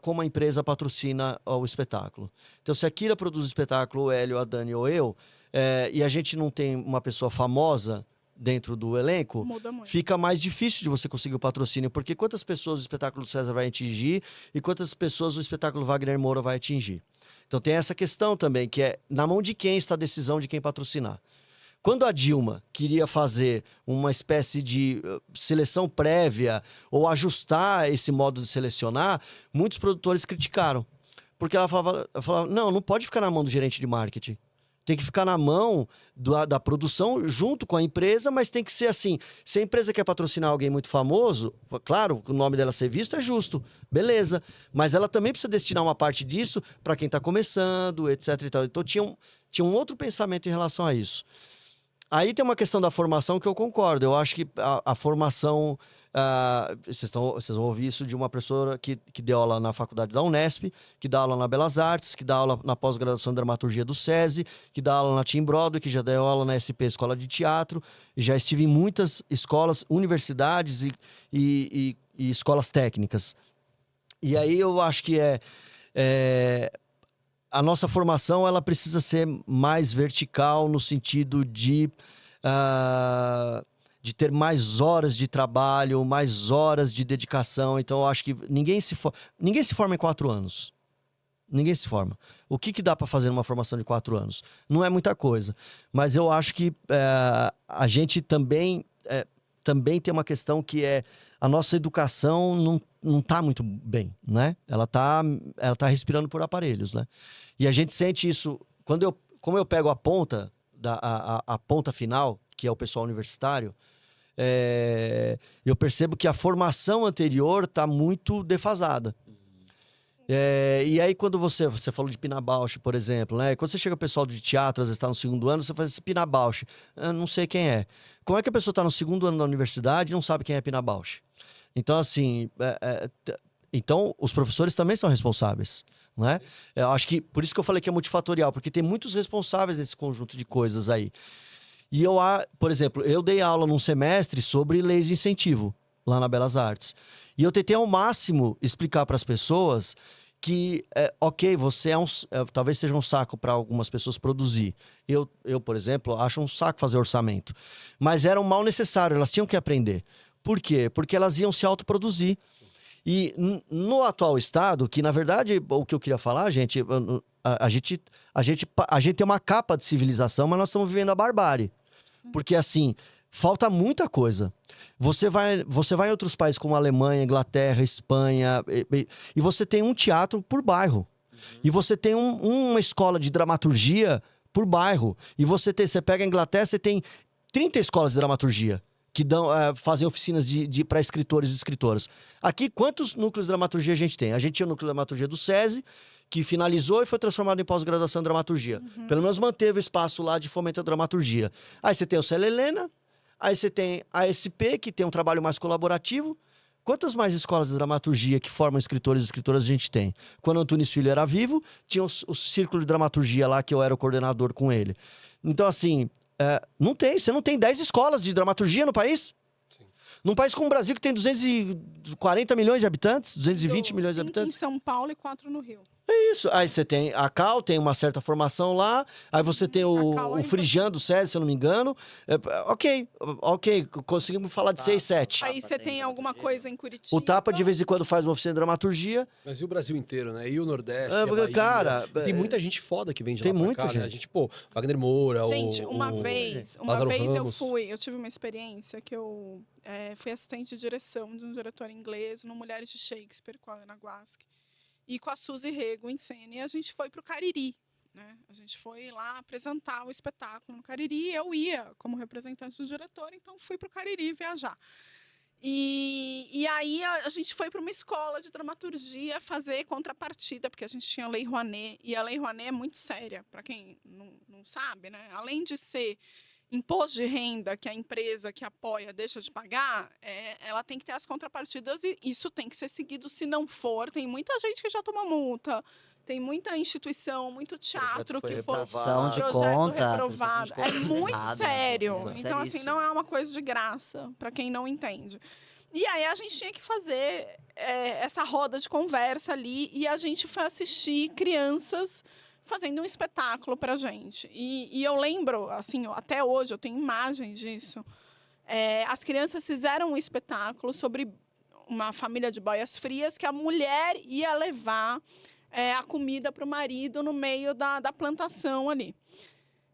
como a empresa patrocina o espetáculo. Então, se a Kira produz o espetáculo, o Hélio, a Dani ou eu, e a gente não tem uma pessoa famosa dentro do elenco, fica mais difícil de você conseguir o patrocínio, porque quantas pessoas o espetáculo do César vai atingir e quantas pessoas o espetáculo Wagner Moura vai atingir. Então tem essa questão também, que é na mão de quem está a decisão de quem patrocinar. Quando a Dilma queria fazer uma espécie de seleção prévia ou ajustar esse modo de selecionar, muitos produtores criticaram. Porque ela falava, não pode ficar na mão do gerente de marketing. Tem que ficar na mão da produção junto com a empresa, mas tem que ser assim. Se a empresa quer patrocinar alguém muito famoso, claro, o nome dela ser visto é justo, beleza. Mas ela também precisa destinar uma parte disso para quem está começando, etc. E tal. Então tinha um outro pensamento em relação a isso. Aí tem uma questão da formação que eu concordo. Eu acho que a formação... vocês vão ouvir isso de uma professora que deu aula na faculdade da Unesp, que dá aula na Belas Artes, que dá aula na pós-graduação de dramaturgia do SESI, que dá aula na Team Broadway, que já deu aula na SP Escola de Teatro. Já estive em muitas escolas, universidades e escolas técnicas. E aí eu acho que a nossa formação ela precisa ser mais vertical no sentido de ter mais horas de trabalho, mais horas de dedicação. Então, eu acho que ninguém se forma em 4 anos. Ninguém se forma. O que dá para fazer numa formação de 4 anos? Não é muita coisa. Mas eu acho que a gente também tem uma questão que a nossa educação não está muito bem, né? Ela tá respirando por aparelhos, né? E a gente sente isso como eu pego a ponta a ponta final, que é o pessoal universitário. Eu percebo que a formação anterior está muito defasada. E aí, quando você falou de Pina Bausch, por exemplo, né? Quando você chega o pessoal de teatro, às vezes está no 2º ano, você faz esse Pina Bausch. Eu não sei quem é. Como é que a pessoa está no 2º ano da universidade e não sabe quem é Pina Bausch? Então, assim... Então, os professores também são responsáveis, né? Eu acho que... Por isso que eu falei que é multifatorial, porque tem muitos responsáveis nesse conjunto de coisas aí. E por exemplo, eu dei aula num semestre sobre leis de incentivo, lá na Belas Artes. E eu tentei ao máximo explicar para as pessoas que, ok, você talvez seja um saco para algumas pessoas produzir. Eu, por exemplo, acho um saco fazer orçamento. Mas era um mal necessário, elas tinham que aprender. Por quê? Porque elas iam se autoproduzir. E no atual estado, que na verdade, o que eu queria falar, gente, a gente tem uma capa de civilização, mas nós estamos vivendo a barbárie. Porque assim, falta muita coisa. Você vai em outros países como Alemanha, Inglaterra, Espanha, e você tem um teatro por bairro. E você tem uma escola de dramaturgia por bairro. E você pega a Inglaterra, você tem 30 escolas de dramaturgia que fazem oficinas para escritores e escritoras. Aqui, quantos núcleos de dramaturgia a gente tem? A gente tinha o núcleo de dramaturgia do SESI, que finalizou e foi transformado em pós-graduação em dramaturgia. Pelo menos manteve o espaço lá de fomento à dramaturgia. Aí você tem o Célia Helena, aí você tem a SP, que tem um trabalho mais colaborativo. Quantas mais escolas de dramaturgia que formam escritores e escritoras a gente tem? Quando o Antunes Filho era vivo, tinha o círculo de dramaturgia lá, que eu era o coordenador com ele. Então, assim, você não tem 10 escolas de dramaturgia no país? Sim. Num país como o Brasil, que tem 240 milhões de habitantes, 220 milhões de habitantes. 5 em São Paulo e 4 no Rio. É isso. Aí você tem a Cal, tem uma certa formação lá. Aí você tem o Frijan do SESI, se eu não me engano. Ok. Conseguimos falar de 6, 7. Aí você tem alguma coisa em Curitiba. O Tapa, de vez em quando, faz uma oficina de dramaturgia. Mas e o Brasil inteiro, né? E o Nordeste, e a Bahia. Cara... Tem muita gente foda que vem de tem lá pra muita cá, gente. né? A gente, Wagner Moura, Gente, uma vez Lázaro eu Ramos. eu tive uma experiência que eu fui assistente de direção de um diretor inglês no Mulheres de Shakespeare, com a Ana Guasque. E com a Suzy Rego em cena. E a gente foi para o Cariri, né? A gente foi lá apresentar o espetáculo no Cariri. Eu ia como representante do diretor, então fui para o Cariri viajar. E aí a gente foi para uma escola de dramaturgia fazer contrapartida, porque a gente tinha a Lei Rouanet. E a Lei Rouanet é muito séria, para quem não sabe, né? Além de ser imposto de renda que a empresa que apoia deixa de pagar, ela tem que ter as contrapartidas e isso tem que ser seguido. Se não for, tem muita gente que já tomou multa, tem muita instituição, muito teatro que foi prestação de projeto conta, reprovado. prestação de É contas muito errada, sério. né? Então, assim, não é uma coisa de graça, para quem não entende. E aí a gente tinha que fazer essa roda de conversa ali e a gente foi assistir crianças fazendo um espetáculo pra gente. E eu lembro, assim, até hoje eu tenho imagens disso. As crianças fizeram um espetáculo sobre uma família de boias frias que a mulher ia levar a comida para o marido no meio da plantação ali.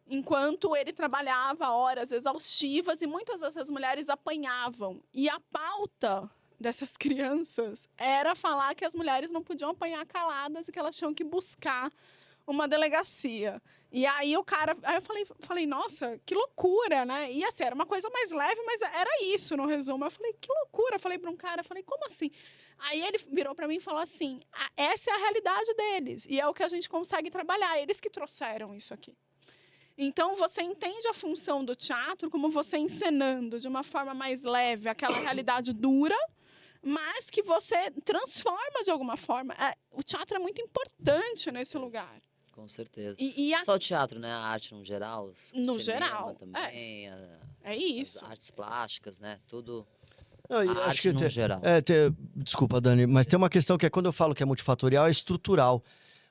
Enquanto ele trabalhava horas exaustivas e muitas dessas mulheres apanhavam. E a pauta dessas crianças era falar que as mulheres não podiam apanhar caladas e que elas tinham que buscar uma delegacia. E aí eu falei, nossa, que loucura, né? E assim, era uma coisa mais leve, mas era isso no resumo. Eu falei, que loucura. Eu falei para um cara, como assim? Aí ele virou para mim e falou assim, essa é a realidade deles. E é o que a gente consegue trabalhar. Eles que trouxeram isso aqui. Então, você entende a função do teatro como você encenando de uma forma mais leve aquela realidade dura, mas que você transforma de alguma forma. O teatro é muito importante nesse lugar. Com certeza. Só o teatro, né? A arte no geral. No geral. Também. É isso. As artes plásticas, né? Tudo. Acho que no geral. Desculpa, Dani, mas tem uma questão que quando eu falo que é multifatorial, é estrutural.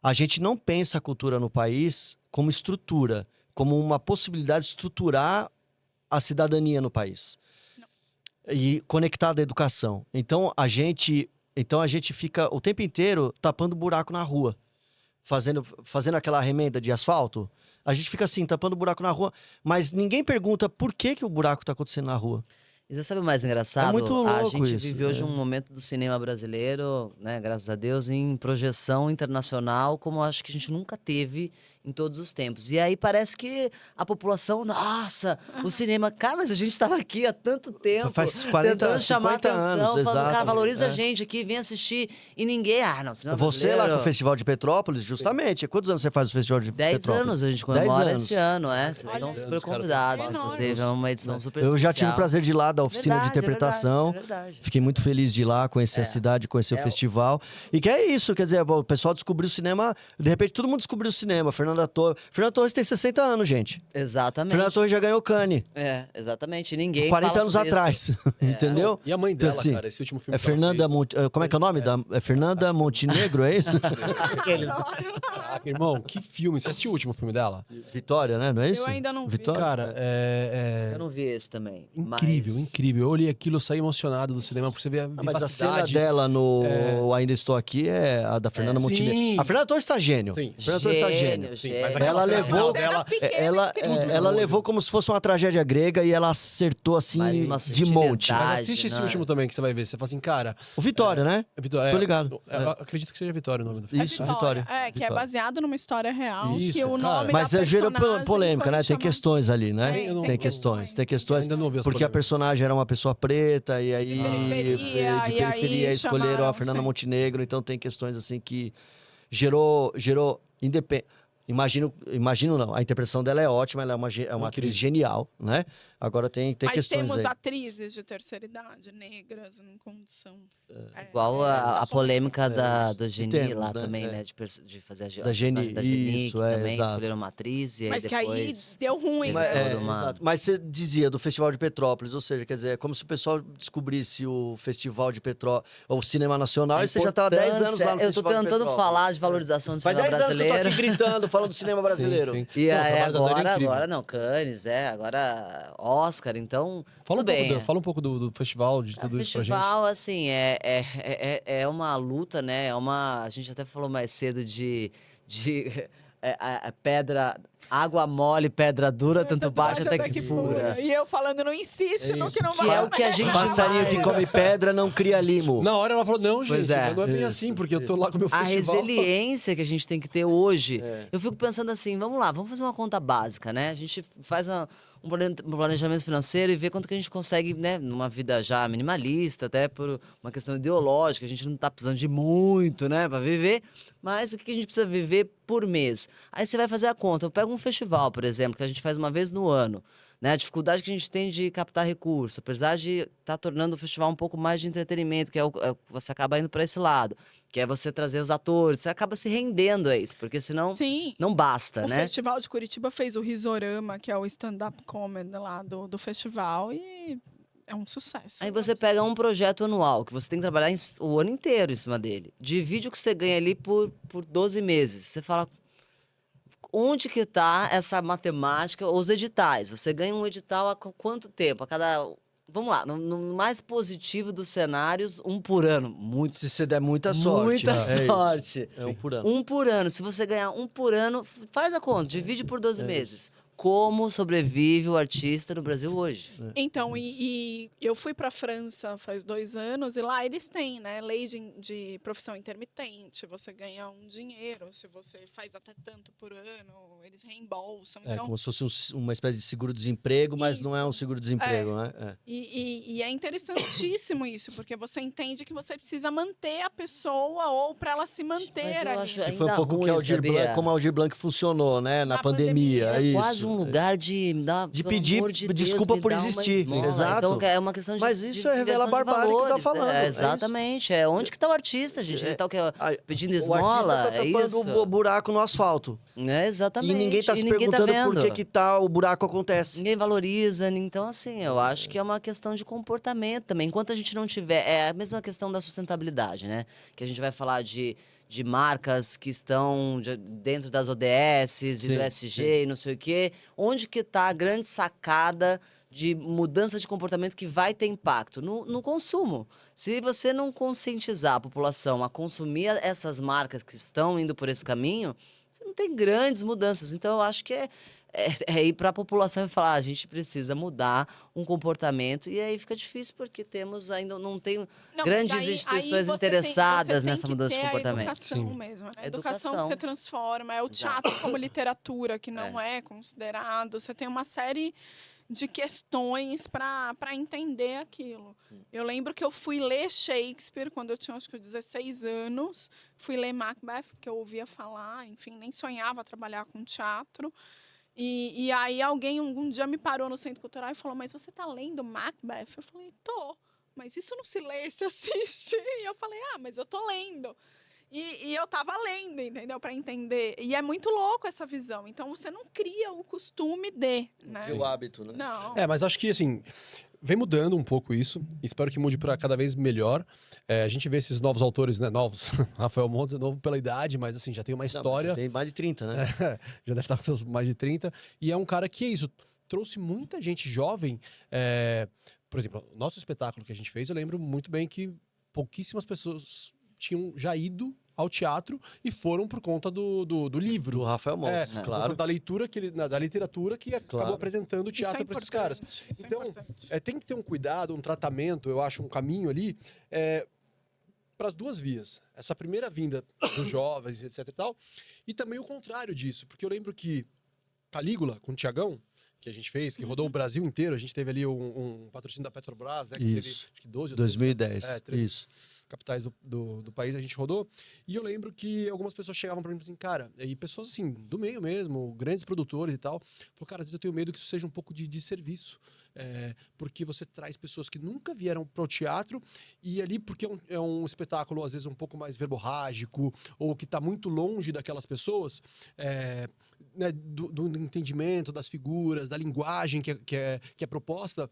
A gente não pensa a cultura no país como estrutura, como uma possibilidade de estruturar a cidadania no país. Não. E conectada à educação. Então a gente fica o tempo inteiro tapando buraco na rua. Fazendo aquela remenda de asfalto, a gente fica assim, tapando buraco na rua, mas ninguém pergunta por que o buraco está acontecendo na rua. E você sabe o mais engraçado? É muito louco a gente isso, vive hoje um momento do cinema brasileiro, né, graças a Deus, em projeção internacional, como acho que a gente nunca teve em todos os tempos. E aí parece que a população, nossa, o cinema... Cara, mas a gente estava aqui há tanto tempo, faz 40, tentando chamar 50 atenção, anos, falando, exato, cara, valoriza a gente aqui, vem assistir. E ninguém, não, cinema Você lá brasileiro... com o Festival de Petrópolis, justamente. Quantos anos você faz o Festival de 10 Petrópolis? anos a gente comemora 10 anos. esse ano, Vocês Olha, estão super cara, convidados. enorme. Inclusive, é uma edição super Eu já tive especial. o prazer de ir lá da oficina de Verdade, interpretação. É verdade. Fiquei muito feliz de ir lá, conhecer a cidade, conhecer o festival. E que é isso, quer dizer, o pessoal descobriu o cinema, de repente todo mundo descobriu o cinema. Fernanda Fernanda Torres. Fernanda Torres tem 60 anos, gente. Exatamente. Fernanda Torres já ganhou Cannes. Exatamente. Ninguém 40 fala anos sobre atrás. isso. Entendeu? E a mãe Então, dela, assim, cara, esse último filme É que ela Fernanda fez. Como é que é o nome? É Fernanda Montenegro, é isso? Adoro. Caraca, irmão, que filme. Você assistiu o último filme dela? Vitória, né? Não é isso? Eu ainda não vi. Vitória? Cara, Eu não vi esse também. incrível, mas... incrível. Eu olhei aquilo, eu saí emocionado do cinema, porque você vê a Mas a cena vivacidade. dela no Ainda Estou Aqui é a da Fernanda Montenegro. Sim. A Fernanda Torres tá gênio. Sim. A Fernanda Torres tá gênio. Sim, mas gênio. aquela Ela cena levou final Cena dela... pequena, Ela, incrível. ela levou como se fosse uma tragédia grega e ela acertou assim Mas uma de monte. sutilidade. Mas assiste esse não é? último também, que você vai ver. Você fala assim, cara... O Vitória, né? Vitória, Tô ligado. eu acredito que seja Vitória o nome do filme. Isso, É Vitória. É, que é Vitória. baseado numa história real. Isso, que o cara. nome Mas da gerou personagem polêmica, foi né? Tem chamado- questões ali, né? Tem, eu não- Tem questões, tem questões. Ainda não vi as Porque a polêmicas. personagem era uma pessoa preta e aí periferia, de e aí periferia escolheram a chamaram, Fernanda sim. Montenegro, então tem questões assim que gerou independente. Imagino não, a interpretação dela é ótima, ela é uma Incrível. atriz genial, né? Agora tem Mas questões temos aí. atrizes de terceira idade, negras, em condição. Igual a polêmica do Geni temos, lá né? também, É. né? De fazer a Da Geni, personagem da Geni, isso, que também exato. escolheram uma atriz e aí Mas que aí depois... deu ruim, Mas- né? toda uma- Exato. Mas você dizia do Festival de Petrópolis, ou seja, quer dizer, é como se o pessoal descobrisse o Festival de Petrópolis, o cinema nacional, e você já tá há 10 anos lá no Eu tô Festival de tentando Petrópolis. falar de valorização do Faz cinema 10 anos que eu tô brasileiro. aqui gritando, falando do cinema brasileiro. Sim, sim. E Não, o aí trabalho da Dani é incrível. agora não, Cannes, agora Oscar, então Fala tudo bem. fala um pouco do festival, de tudo O isso pra gente. festival, assim, é uma luta, né? A gente até falou mais cedo de a pedra, água mole, pedra dura, tanto baixa até que fura. E eu falando, não insiste no que não vai Que é o que a gente Passarinho que mais- come pedra não cria limo. Na hora ela falou, não, gente, Pois é. não é bem Isso, assim, porque eu tô lá com o meu A festival. resiliência que a gente tem que ter hoje. É. Eu fico pensando assim, vamos lá, vamos fazer uma conta básica, né? A gente faz um planejamento financeiro e vê quanto que a gente consegue, né? Numa vida já minimalista, até por uma questão ideológica, a gente não tá precisando de muito, né? Pra viver, mas o que a gente precisa viver por mês? Aí você vai fazer a conta. Eu pego um festival, por exemplo, que a gente faz uma vez no ano. Né, a dificuldade que a gente tem de captar recursos, apesar de estar tornando o festival um pouco mais de entretenimento, que você acaba indo para esse lado, que é você trazer os atores, você acaba se rendendo a isso, porque senão Sim. não basta, O né? Festival de Curitiba fez o Risorama, que é o stand-up comedy lá do festival, e é um sucesso. Aí você pega um projeto anual, que você tem que trabalhar o ano inteiro em cima dele. Divide o que você ganha ali por 12 meses. Você fala, onde que tá essa matemática, os editais? Você ganha um edital há quanto tempo? A cada... Vamos lá, no mais positivo dos cenários, um por ano. Muito, Se você der muita sorte. muita né? É isso. sorte. É um por ano. Um por ano. Se você ganhar um por ano, faz a conta, divide por 12 meses. Como sobrevive o artista no Brasil hoje? Então, e eu fui para a França faz 2 anos, e lá eles têm, né, lei de profissão intermitente, você ganha um dinheiro, se você faz até tanto por ano, eles reembolsam. É Então, como se fosse uma espécie de seguro-desemprego, mas não é um Isso. seguro-desemprego, né? É. e é interessantíssimo isso, porque você entende que você precisa manter a pessoa ou para ela se manter Mas eu ali. acho Que foi um ainda pouco ruim, que Aldir sabia? Blanc, como Aldir Blanc funcionou, né? Na Na pandemia. pandemia. É É isso. quase um lugar de De pedir desculpa por existir. Exato. Então é uma questão de Mas isso de revela a inversão de barbárie que tá valores. falando, é isso. Exatamente. É onde que tá o artista, gente? Ele tá o quê? Ai, Pedindo O esmola? artista tá É tapando isso? o buraco no asfalto. É, exatamente. E ninguém tá se ninguém perguntando vendo. por que o buraco acontece. Ninguém valoriza. Então, assim, eu acho que é uma questão de comportamento também. Enquanto a gente não tiver... É a mesma questão da sustentabilidade, né? Que a gente vai falar de marcas que estão dentro das ODSs e Sim, do SG e não sei o quê. Onde que está a grande sacada de mudança de comportamento que vai ter impacto? No consumo. Se você não conscientizar a população a consumir essas marcas que estão indo por esse caminho, você não tem grandes mudanças. Então, eu acho que é ir para a população e falar, a gente precisa mudar um comportamento. E aí fica difícil, porque temos ainda não tem Não, grandes mas aí instituições você interessadas tem nessa que mudança de ter comportamento. A educação Sim. mesmo. Né? A Educação. educação você transforma. É o teatro como literatura, que não é considerado. Você tem uma série de questões para entender aquilo. Eu lembro que eu fui ler Shakespeare quando eu tinha, acho que 16 anos. Fui ler Macbeth, porque eu ouvia falar. Enfim, nem sonhava trabalhar com teatro. E aí alguém um dia me parou no Centro Cultural e falou, mas você tá lendo Macbeth? Eu falei, tô. Mas isso não se lê, se assiste. E eu falei, mas eu tô lendo. E eu tava lendo, entendeu? Para entender. E é muito louco essa visão. Então você não cria o costume de, né? O hábito, né? Não. Mas acho que, assim, vem mudando um pouco isso. Espero que mude para cada vez melhor. A gente vê esses novos autores, né? Novos. Rafael Montes é novo pela idade, mas, assim, já tem uma história. Já tem mais de 30, né? Já deve estar com seus mais de 30. E é um cara que é isso. Trouxe muita gente jovem. Por exemplo, o nosso espetáculo que a gente fez, eu lembro muito bem que pouquíssimas pessoas tinham já ido ao teatro e foram por conta do livro. Do Rafael Montes, Por claro. conta da leitura, da literatura que acabou Claro. apresentando o Isso é teatro para esses caras. importante, isso é Então, importante. tem que ter um cuidado, um tratamento, eu acho, um caminho ali para as duas vias. Essa primeira vinda dos jovens, etc e tal, e também o contrário disso, porque eu lembro que Calígula, com o Tiagão, que a gente fez, que rodou o Brasil inteiro, a gente teve ali um patrocínio da Petrobras, né, que teve, Isso. acho que 12 ou 2010. 13 Isso. capitais do país a gente rodou, e eu lembro que algumas pessoas chegavam pra mim e falavam assim, cara, e pessoas assim, do meio mesmo, grandes produtores e tal, falou, cara, às vezes eu tenho medo que isso seja um pouco de serviço, porque você traz pessoas que nunca vieram pro teatro, e ali, porque é um espetáculo, às vezes, um pouco mais verborrágico, ou que tá muito longe daquelas pessoas, né, do entendimento das figuras, da linguagem que é proposta,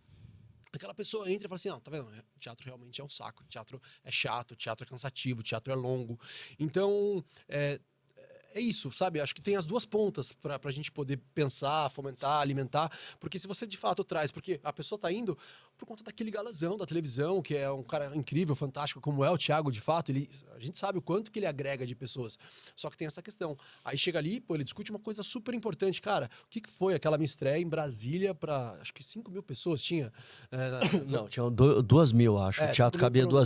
aquela pessoa entra e fala assim, tá vendo? O teatro realmente é um saco, o teatro é chato, o teatro é cansativo, o teatro é longo. Então, é isso, sabe? Acho que tem as duas pontas pra gente poder pensar, fomentar, alimentar, porque se você de fato traz, porque a pessoa tá indo por conta daquele galãzão da televisão, que é um cara incrível, fantástico, como é o Thiago, de fato, a gente sabe o quanto que ele agrega de pessoas, só que tem essa questão. Aí chega ali, pô, ele discute uma coisa super importante, cara, o que foi aquela minha estreia em Brasília pra, acho que 5.000 pessoas tinha? Não, tinham 2.000, acho. O teatro 5.000 cabia foram-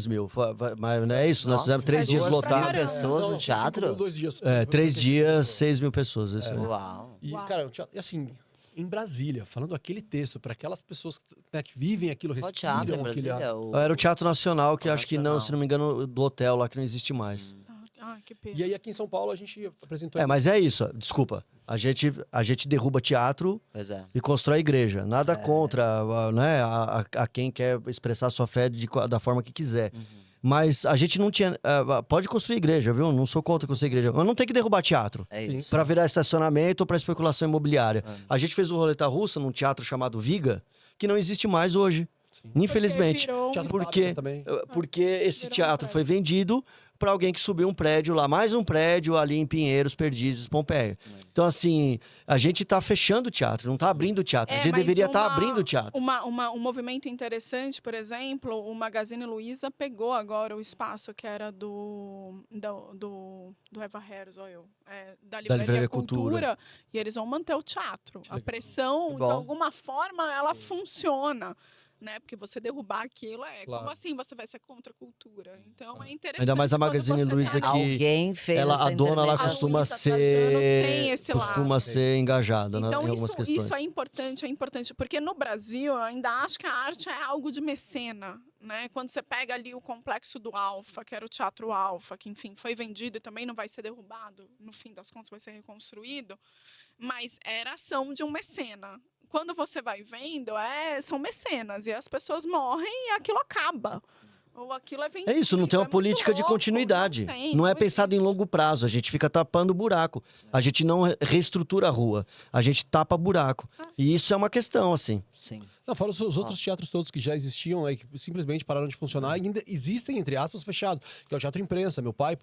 2.000. Mas não é isso, nós fizemos 3 dias 2.000 lotados. pessoas Não, no teatro? 2 dias. 3 dias, 6.000 pessoas. Isso aí. Uau. E, Uau. cara, e assim, em Brasília, falando aquele texto para aquelas pessoas né, que vivem aquilo, Qual respiram teatro em aquele ar. Brasília? Era o Teatro Nacional, que O acho que não, se não me engano, do hotel lá que não existe mais. Ah, que pena. E aí aqui em São Paulo a gente apresentou... Mas é isso, desculpa. A gente derruba teatro Pois é. e constrói igreja. Nada contra né, a quem quer expressar sua fé da forma que quiser. Mas a gente não tinha... pode construir igreja, viu? Não sou contra construir igreja. Mas não tem que derrubar teatro. É Sim. isso. Para virar estacionamento ou para especulação imobiliária. A gente fez o Roleta Russa num teatro chamado Viga, que não existe mais hoje. Sim. Infelizmente. Porque virou um Teatro Porque, Fábrica também. porque esse Virou um teatro prédio. foi vendido para alguém que subiu um prédio lá, mais um prédio ali em Pinheiros, Perdizes, Pompeia. Então, assim, a gente tá fechando o teatro, não tá abrindo o teatro. A gente mas deveria estar uma- abrindo o teatro. Um movimento interessante, por exemplo, o Magazine Luiza pegou agora o espaço que era do Eva Herzog, da Livraria Cultura, e eles vão manter o teatro. A pressão, de bom. alguma forma, ela funciona. Né? Porque você derrubar aquilo Claro. como assim você vai ser contra a cultura? Então é interessante. Ainda mais a quando Magazine você Luiza tá- que Alguém fez ela, essa a dona ela intermediação. costuma Luiza Trajano tem esse costuma lado. ser engajada Então, em algumas questões. isso é importante, porque no Brasil eu ainda acho que a arte é algo de mecena, né? Quando você pega ali o complexo do Alfa, que era o Teatro Alfa, que, enfim, foi vendido e também não vai ser derrubado, no fim das contas vai ser reconstruído, mas era ação de um mecena. Quando você vai vendo, são mecenas, e as pessoas morrem e aquilo acaba. Ou aquilo é vendido. É isso, não tem uma muito política de louco, continuidade. tem, Não é pensado em existe. longo prazo. A gente fica tapando buraco. A gente não reestrutura a rua. A gente tapa buraco. E isso é uma questão, assim. Sim. Não, fora os outros teatros todos que já existiam, né, que simplesmente pararam de funcionar e ainda existem, entre aspas, fechados, que é o Teatro Imprensa. Meu pai,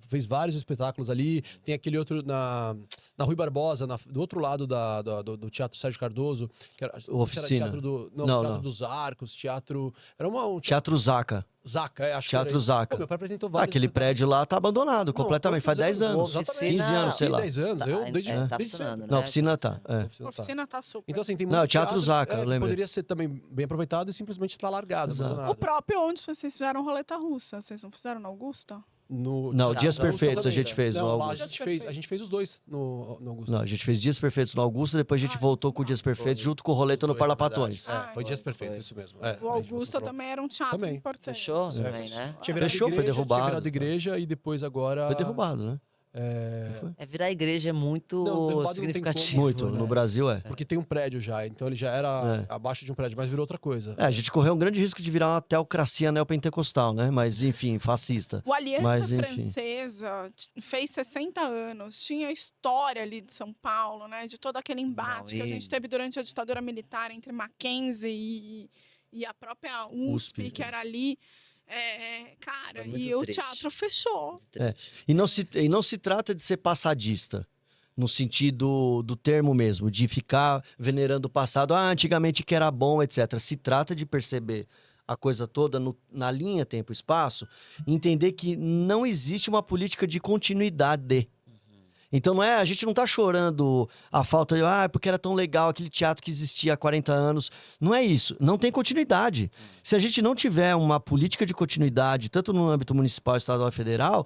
fez vários espetáculos ali. Tem aquele outro na Rui Barbosa, do outro lado do Teatro Sérgio Cardoso. Que era, Oficina. Teatro Não, Teatro não. dos Arcos, teatro... Era um Teatro Zaca. Zaca, acho Teatro que era isso. Zaca. Pô, meu pai apresentou vários Aquele espetáculos. prédio lá tá abandonado completamente. Faz 10 anos. Oficina- 15 anos, sei lá. 10 anos, eu desde tá desde funcionando, sempre. Na né? oficina tá. A É. A oficina tá. oficina tá super. Então, assim, tem Não, muito Teatro Zaca, que lembra? poderia ser também bem aproveitado e simplesmente tá largado, Exato. abandonado. O próprio onde vocês fizeram roleta russa, vocês não fizeram na Augusta? No Não, Teatro Dias da Augusta Perfeitos a também, gente né? fez no Não, lá Augusta. a gente fez os dois no Augusto. Não, a gente fez Dias Perfeitos no Augusta, depois a gente voltou com Dias Perfeitos junto com o Roleta no Os dois, Parla é verdade. Patões. Ah, Foi Dias foi. Perfeitos, isso mesmo. É, O a gente Augusta comprou. também era um teatro Também. importante. Fechou também, né? Tinha virado Fechou, foi igreja, derrubado. Tinha virado igreja e depois agora... Foi derrubado, né? É virar igreja é muito Não, derrubado não tem significativo. como. Muito. né? No Brasil, é. Porque tem um prédio já, então ele já era abaixo de um prédio, mas virou outra coisa. A gente correu um grande risco de virar uma teocracia neopentecostal, né? Mas, enfim, fascista. O Aliança Mas, enfim. Francesa fez 60 anos, tinha a história ali de São Paulo, né? De todo aquele embate que a gente teve durante a ditadura militar entre Mackenzie e a própria USP, que era ali. Cara, e o teatro fechou. E não se trata de ser passadista, no sentido do termo mesmo, de ficar venerando o passado, antigamente que era bom, etc. Se trata de perceber a coisa toda na linha tempo-espaço, entender que não existe uma política de continuidade. Então não é, a gente não tá chorando a falta de, porque era tão legal aquele teatro que existia há 40 anos. Não é isso, não tem continuidade. Se a gente não tiver uma política de continuidade, tanto no âmbito municipal, estadual e federal,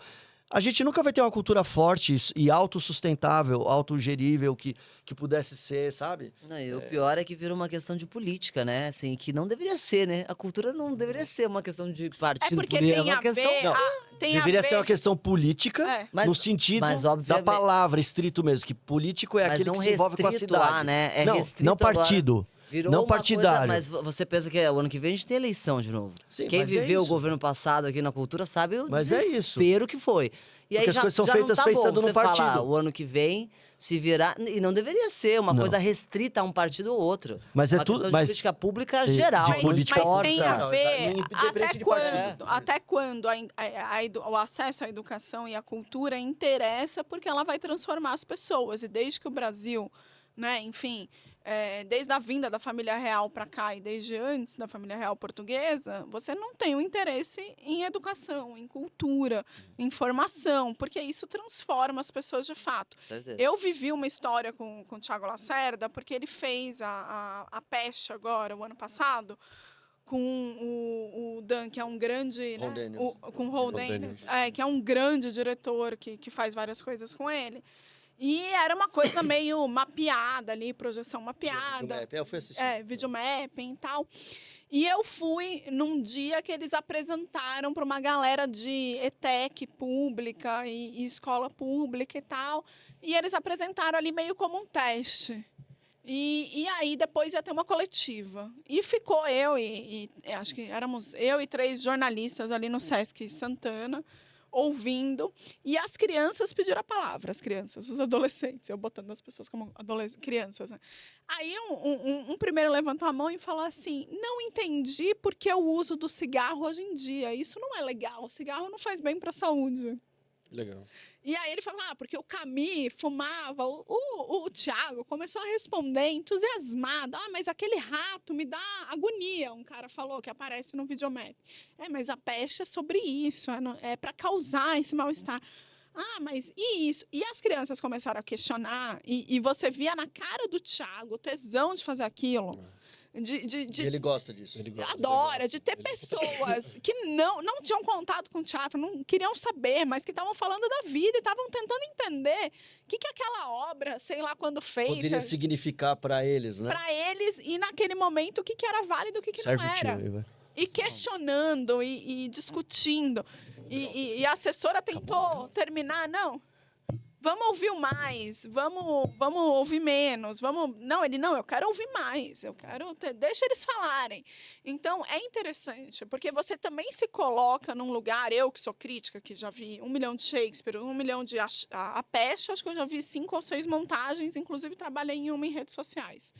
a gente nunca vai ter uma cultura forte e autossustentável, autogerível, que pudesse ser, sabe? Não, e o pior é que vira uma questão de política, né? Assim, que não deveria ser, né? A cultura não deveria ser uma questão de partido Porque político. tem É uma a questão... ver... Não, tem Deveria a ver... ser uma questão política, É. no sentido mas, da obviamente- palavra, estrito mesmo, que político é Mas aquele não que se envolve com a restrito cidade. lá, né? É não, restrito não agora. partido. Virou não uma partidário. Coisa, mas você pensa que o ano que vem a gente tem eleição de novo. Sim, Quem mas é viveu o isso. governo passado aqui na cultura sabe o Mas é isso. desespero que foi. E Porque aí as já, coisas são já feitas não tá pensando bom no você falar, partido. o ano que vem se virar... E não deveria ser uma Não. coisa restrita a um partido ou outro. Mas é uma tudo- questão de mas- política pública de geral. Mas, política mas pública. tem a Não, ver independente até de quando, partido. até quando o acesso à educação e à cultura interessa, porque ela vai transformar as pessoas. E desde que o Brasil, né, enfim, desde a vinda da família real para cá e desde antes da família real portuguesa, você não tem o interesse em educação, em cultura, em formação, porque isso transforma as pessoas de fato. Certeza. Eu vivi uma história com o Thiago Lacerda, porque ele fez a Peste agora, o ano passado, com o Dan, que é um grande... Ron né, Daniels. com o Ron Daniels, que é um grande diretor que faz várias coisas com ele. E era uma coisa meio mapeada ali, projeção mapeada. Eu fui assistir. Videomapping e tal. E eu fui num dia que eles apresentaram para uma galera de ETEC pública e escola pública e tal. E eles apresentaram ali meio como um teste. E aí depois ia ter uma coletiva. E ficou eu e acho que éramos eu e 3 jornalistas ali no Sesc Santana, ouvindo, e as crianças pediram a palavra, os adolescentes, eu botando as pessoas como crianças. Né? Aí um primeiro levantou a mão e falou assim, não entendi porque o uso do cigarro hoje em dia, isso não é legal, o cigarro não faz bem para a saúde. Legal. E aí ele falou, porque o Camille fumava, o Thiago começou a responder entusiasmado, mas aquele rato me dá agonia, um cara falou que aparece no videomap. Mas a peste é sobre isso, é para causar esse mal-estar. Mas e isso? E as crianças começaram a questionar, e você via na cara do Thiago o tesão de fazer aquilo. Ele gosta disso. Adora, de ter pessoas que não tinham contato com o teatro, não queriam saber, mas que estavam falando da vida e estavam tentando entender o que aquela obra, sei lá quando feita... Poderia significar para eles, né? Para eles, e naquele momento, o que era válido e o que não era. E questionando, e discutindo. E a assessora tentou terminar, não... Vamos ouvir mais, vamos ouvir menos, Não, eu quero ouvir mais, deixa eles falarem. Então, é interessante, porque você também se coloca num lugar, eu que sou crítica, que já vi 1 milhão de Shakespeare, 1 milhão de a Peste, acho que eu já vi 5 ou 6 montagens, inclusive trabalhei em uma em redes sociais.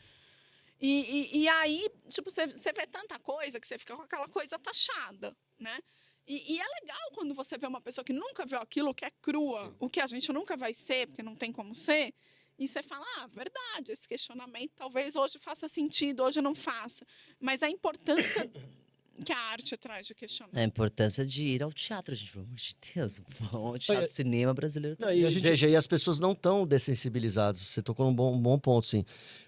E aí, tipo, você vê tanta coisa que você fica com aquela coisa taxada, né? E é legal quando você vê uma pessoa que nunca viu aquilo, que é crua, sim, o que a gente nunca vai ser, porque não tem como ser, e você fala, verdade, esse questionamento talvez hoje faça sentido, hoje não faça. Mas a importância que a arte traz de questionar. A importância de ir ao teatro, gente, pelo amor de Deus. O teatro, cinema brasileiro. Veja, e as pessoas não estão dessensibilizadas. Você tocou num bom ponto, sim.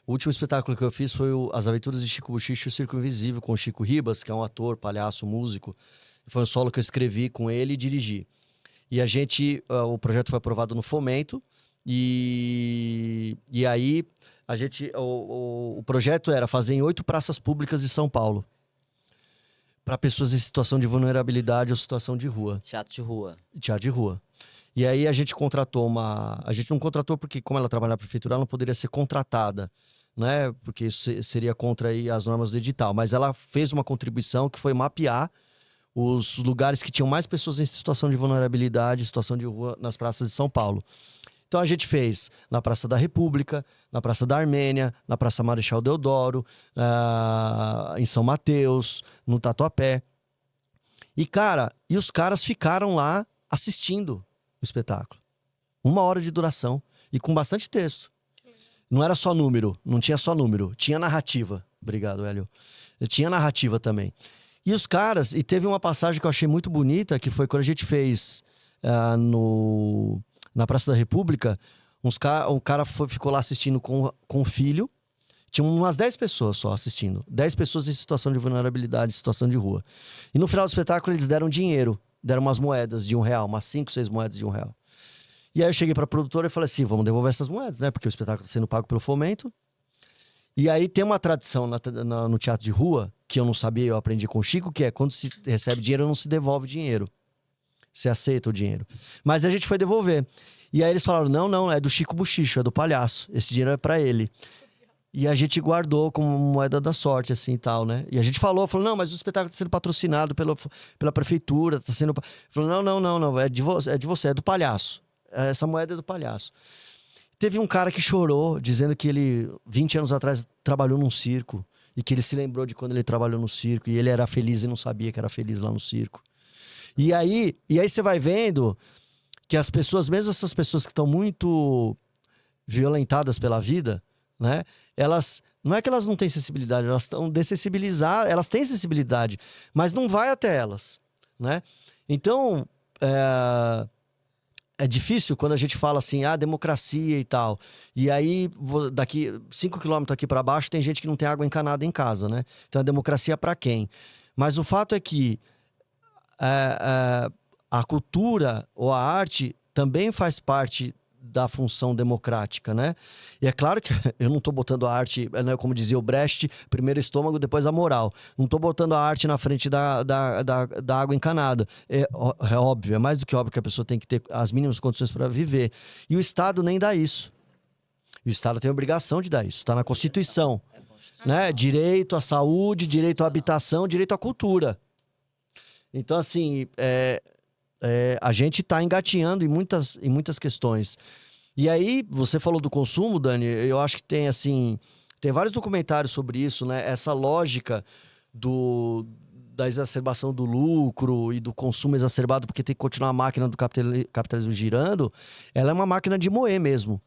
O último espetáculo que eu fiz foi As Aventuras de Chico Buchicho e o Circo Invisível, com o Chico Ribas, que é um ator, palhaço, músico. Foi um solo que eu escrevi com ele e dirigi. E o projeto foi aprovado no Fomento, e aí o projeto era fazer em 8 praças públicas de São Paulo, para pessoas em situação de vulnerabilidade ou situação de rua. Teatro de rua. Teatro de rua. E aí a gente contratou A gente não contratou porque, como ela trabalha na prefeitura, ela não poderia ser contratada, né? Porque isso seria contra aí as normas do edital. Mas ela fez uma contribuição que foi mapear os lugares que tinham mais pessoas em situação de vulnerabilidade, situação de rua nas praças de São Paulo. Então a gente fez na Praça da República, na Praça da Armênia, na Praça Marechal Deodoro, em São Mateus, no Tatuapé. E, cara, os caras ficaram lá assistindo o espetáculo. 1 hora de duração e com bastante texto. Não era só número, não tinha só número, tinha narrativa. Obrigado, Hélio. Tinha narrativa também. E os caras, e teve uma passagem que eu achei muito bonita, que foi quando a gente fez na Praça da República, um cara ficou lá assistindo com o filho. Tinha umas 10 pessoas só assistindo. 10 pessoas em situação de vulnerabilidade, em situação de rua. E no final do espetáculo eles deram dinheiro. Deram umas moedas de R$1, umas 5, 6 moedas de R$1. E aí eu cheguei pra produtora e falei assim, vamos devolver essas moedas, né? Porque o espetáculo está sendo pago pelo Fomento. E aí tem uma tradição no teatro de rua, que eu não sabia, eu aprendi com o Chico, que é quando se recebe dinheiro, não se devolve dinheiro. Você aceita o dinheiro. Mas a gente foi devolver. E aí eles falaram, não, é do Chico Buchicho, é do palhaço. Esse dinheiro é pra ele. E a gente guardou como moeda da sorte, assim, e tal, né? E a gente falou, não, mas o espetáculo está sendo patrocinado pela prefeitura, está sendo... Falou, não, é de você, é do palhaço. Essa moeda é do palhaço. Teve um cara que chorou, dizendo que ele, 20 anos atrás, trabalhou num circo. E que ele se lembrou de quando ele trabalhou no circo. E ele era feliz e não sabia que era feliz lá no circo. E aí você vai vendo que as pessoas, mesmo essas pessoas que estão muito violentadas pela vida, né? Elas, não é que elas não têm sensibilidade, elas estão dessensibilizadas, elas têm sensibilidade, mas não vai até elas, né? Então, é difícil quando a gente fala assim, democracia e tal. E aí, daqui 5 quilômetros aqui para baixo, tem gente que não tem água encanada em casa, né? Então, a democracia para quem? Mas o fato é que a cultura ou a arte também faz parte da função democrática, né? E é claro que eu não estou botando a arte, né, como dizia o Brecht, primeiro estômago, depois a moral. Não estou botando a arte na frente da água encanada. É óbvio, é mais do que óbvio que a pessoa tem que ter as mínimas condições para viver. E o Estado nem dá isso. O Estado tem a obrigação de dar isso. Está na Constituição. Né? Direito à saúde, direito à habitação, direito à cultura. Então, assim, a gente está engatinhando em muitas questões. E aí, você falou do consumo, Dani, eu acho que tem, assim, tem vários documentários sobre isso, né? Essa lógica da exacerbação do lucro e do consumo exacerbado, porque tem que continuar a máquina do capitalismo girando, ela é uma máquina de moer mesmo.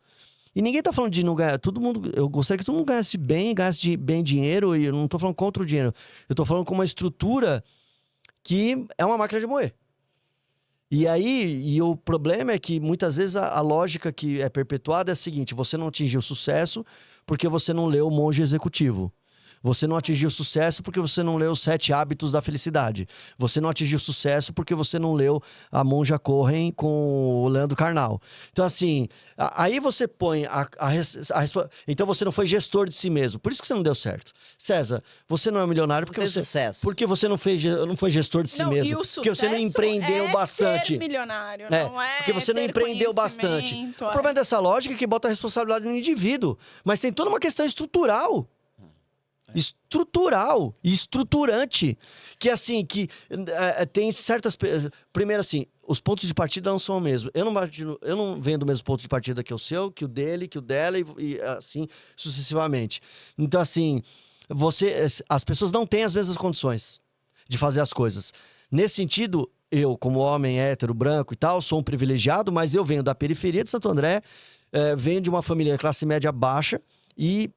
E ninguém tá falando de não ganhar, todo mundo, eu gostaria que todo mundo ganhasse bem dinheiro, e eu não tô falando contra o dinheiro, eu tô falando com uma estrutura que é uma máquina de moer. E o problema é que muitas vezes a lógica que é perpetuada é a seguinte: você não atingiu sucesso porque você não leu o Monge Executivo. Você não atingiu sucesso porque você não leu os 7 Hábitos da Felicidade. Você não atingiu sucesso porque você não leu A Monja Corren com o Leandro Carnal. Então, assim, aí você põe então você não foi gestor de si mesmo. Por isso que você não deu certo. César, você não é milionário porque você não foi gestor de si mesmo. Porque você não empreendeu bastante. Ser milionário, não é porque você não empreendeu bastante. O problema dessa lógica é que bota a responsabilidade no indivíduo. Mas tem toda uma questão estrutural. Estrutural e estruturante, que assim, que tem certas... Primeiro assim, os pontos de partida não são o mesmo. Eu não venho do mesmo ponto de partida que o seu, que o dele, que o dela e assim sucessivamente. Então assim, as pessoas não têm as mesmas condições de fazer as coisas. Nesse sentido, eu como homem hétero, branco e tal, sou um privilegiado, mas eu venho da periferia de Santo André, venho de uma família classe média baixa e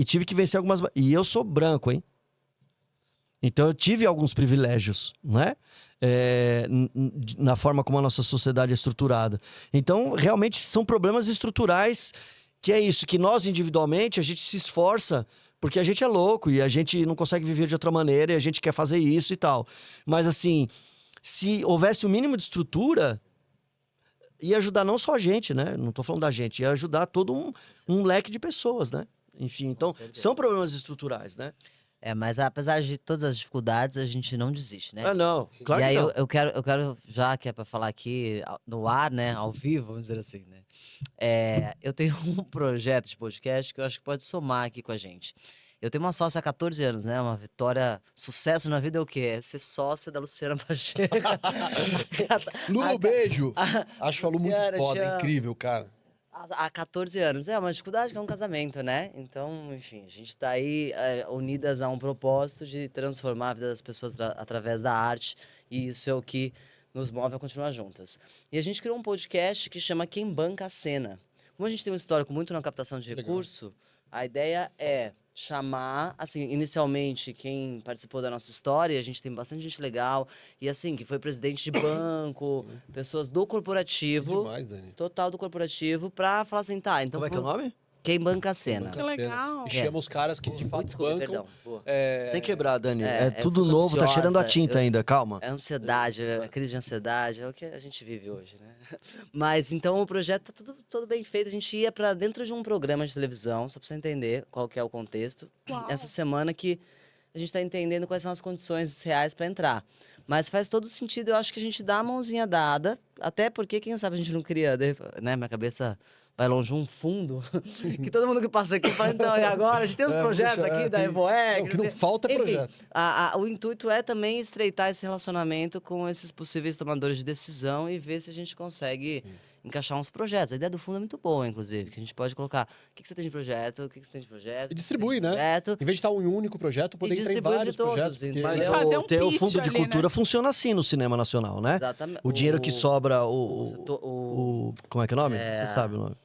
tive que vencer algumas... E eu sou branco, hein? Então eu tive alguns privilégios, né? Na forma como a nossa sociedade é estruturada. Então, realmente, são problemas estruturais, que é isso, que nós individualmente, a gente se esforça, porque a gente é louco e a gente não consegue viver de outra maneira e a gente quer fazer isso e tal. Mas, assim, se houvesse o mínimo de estrutura... ia ajudar não só a gente, né? Não tô falando da gente, ia ajudar todo um leque de pessoas, né? Enfim, então, são problemas estruturais, né? Mas apesar de todas as dificuldades, a gente não desiste, né? Ah, não. Claro e que aí não. eu quero, já que é pra falar aqui no ar, né, ao vivo, vamos dizer assim, né? Eu tenho um projeto de podcast que eu acho que pode somar aqui com a gente. Eu tenho uma sócia há 14 anos, né? Uma vitória, sucesso na vida é o quê? É ser sócia da Luciana Pacheco. Lulu, beijo! Acho a Lu muito Luciana, foda, te amo. incrível, cara. Há 14 anos. É uma dificuldade que é um casamento, né? Então, enfim, a gente tá aí unidas a um propósito de transformar a vida das pessoas através da arte. E isso é o que nos move a continuar juntas. E a gente criou um podcast que chama Quem Banca a Cena. Como a gente tem um histórico muito na captação de Legal. recurso, a ideia é chamar, assim, inicialmente, quem participou da nossa história, a gente tem bastante gente legal, e assim, que foi presidente de banco, pessoas do corporativo, Demais, Dani. total do corporativo, pra falar assim, tá, então Como é que é o nome? quem banca a cena. Que legal. E chama os caras que de fato Desculpa, bancam. perdão. Boa. Sem quebrar, Dani. É, É tudo fico novo, tá cheirando a ansiosa, tinta ainda, calma. É ansiedade, é crise de ansiedade, é o que a gente vive hoje, né? Mas então o projeto tá todo bem feito. A gente ia pra dentro de um programa de televisão, só pra você entender qual que é o contexto. Uau. Essa semana que a gente tá entendendo quais são as condições reais pra entrar. Mas faz todo sentido, eu acho que a gente dá a mãozinha dada, até porque, quem sabe, a gente não cria, né? Minha cabeça vai longe um fundo, que todo mundo que passa aqui fala, então, e agora? A gente tem os projetos aqui da Evoec. O que não falta é Enfim, projeto. o intuito é também estreitar esse relacionamento com esses possíveis tomadores de decisão e ver se a gente consegue encaixar uns projetos. A ideia do fundo é muito boa, inclusive, que a gente pode colocar o que você tem de projeto, o que você tem de projeto. E distribui, né? Projeto, Em vez de estar em um único projeto, poder E entrar em distribui vários de todos, projetos. porque- entendeu? Mas Fazer um ter o pitch fundo de ali, cultura né? funciona assim no cinema nacional, né? exatamente. O dinheiro que sobra, como é que é o nome? É, Você sabe o nome.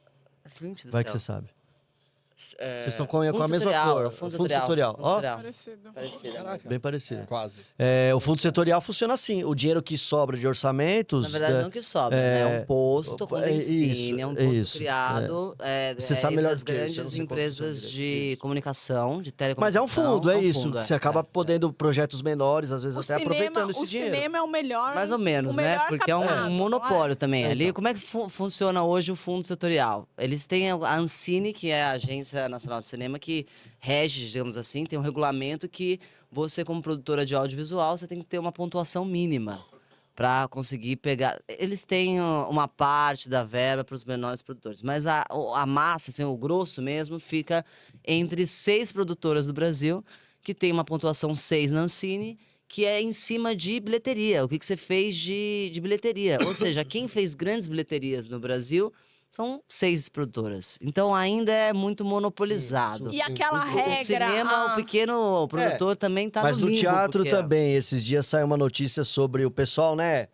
Gente do Vai que céu. você sabe. É, Vocês estão com a fundo mesma setorial, cor. é fundo Fundo setorial. fundo Ó, setorial. Parecido. Parecido. Caraca. bem parecido. Quase. O fundo setorial funciona assim. O dinheiro que sobra de orçamentos... Na verdade, não que sobra, né? É um posto com Lencine, é um posto criado Você sabe melhor entre do as que isso, eu não grandes sei como empresas funciona de direito. Isso. comunicação, de Mas telecomunicação. é um fundo, é isso. fundo, Você acaba podendo projetos menores, às vezes até aproveitando esse o dinheiro. cinema é o melhor. Mais ou menos, o né? melhor Porque é um captado, não monopólio também. É, Ali, então. como é que funciona hoje o fundo setorial? Eles têm a Ancine, que é a Agência Nacional de Cinema, que rege, digamos assim, tem um regulamento que você, como produtora de audiovisual, você tem que ter uma pontuação mínima para conseguir pegar. Eles têm uma parte da verba para os menores produtores, mas a massa, assim, o grosso mesmo, fica entre 6 produtoras do Brasil, que tem uma pontuação 6 na Ancine, que é em cima de bilheteria. O que você fez de bilheteria? Ou seja, quem fez grandes bilheterias no Brasil são 6 produtoras. Então ainda é muito monopolizado. E aquela O O regra. cinema, o pequeno produtor também tá Mas no no limbo, teatro porque- também, esses dias saiu uma notícia sobre o pessoal, né?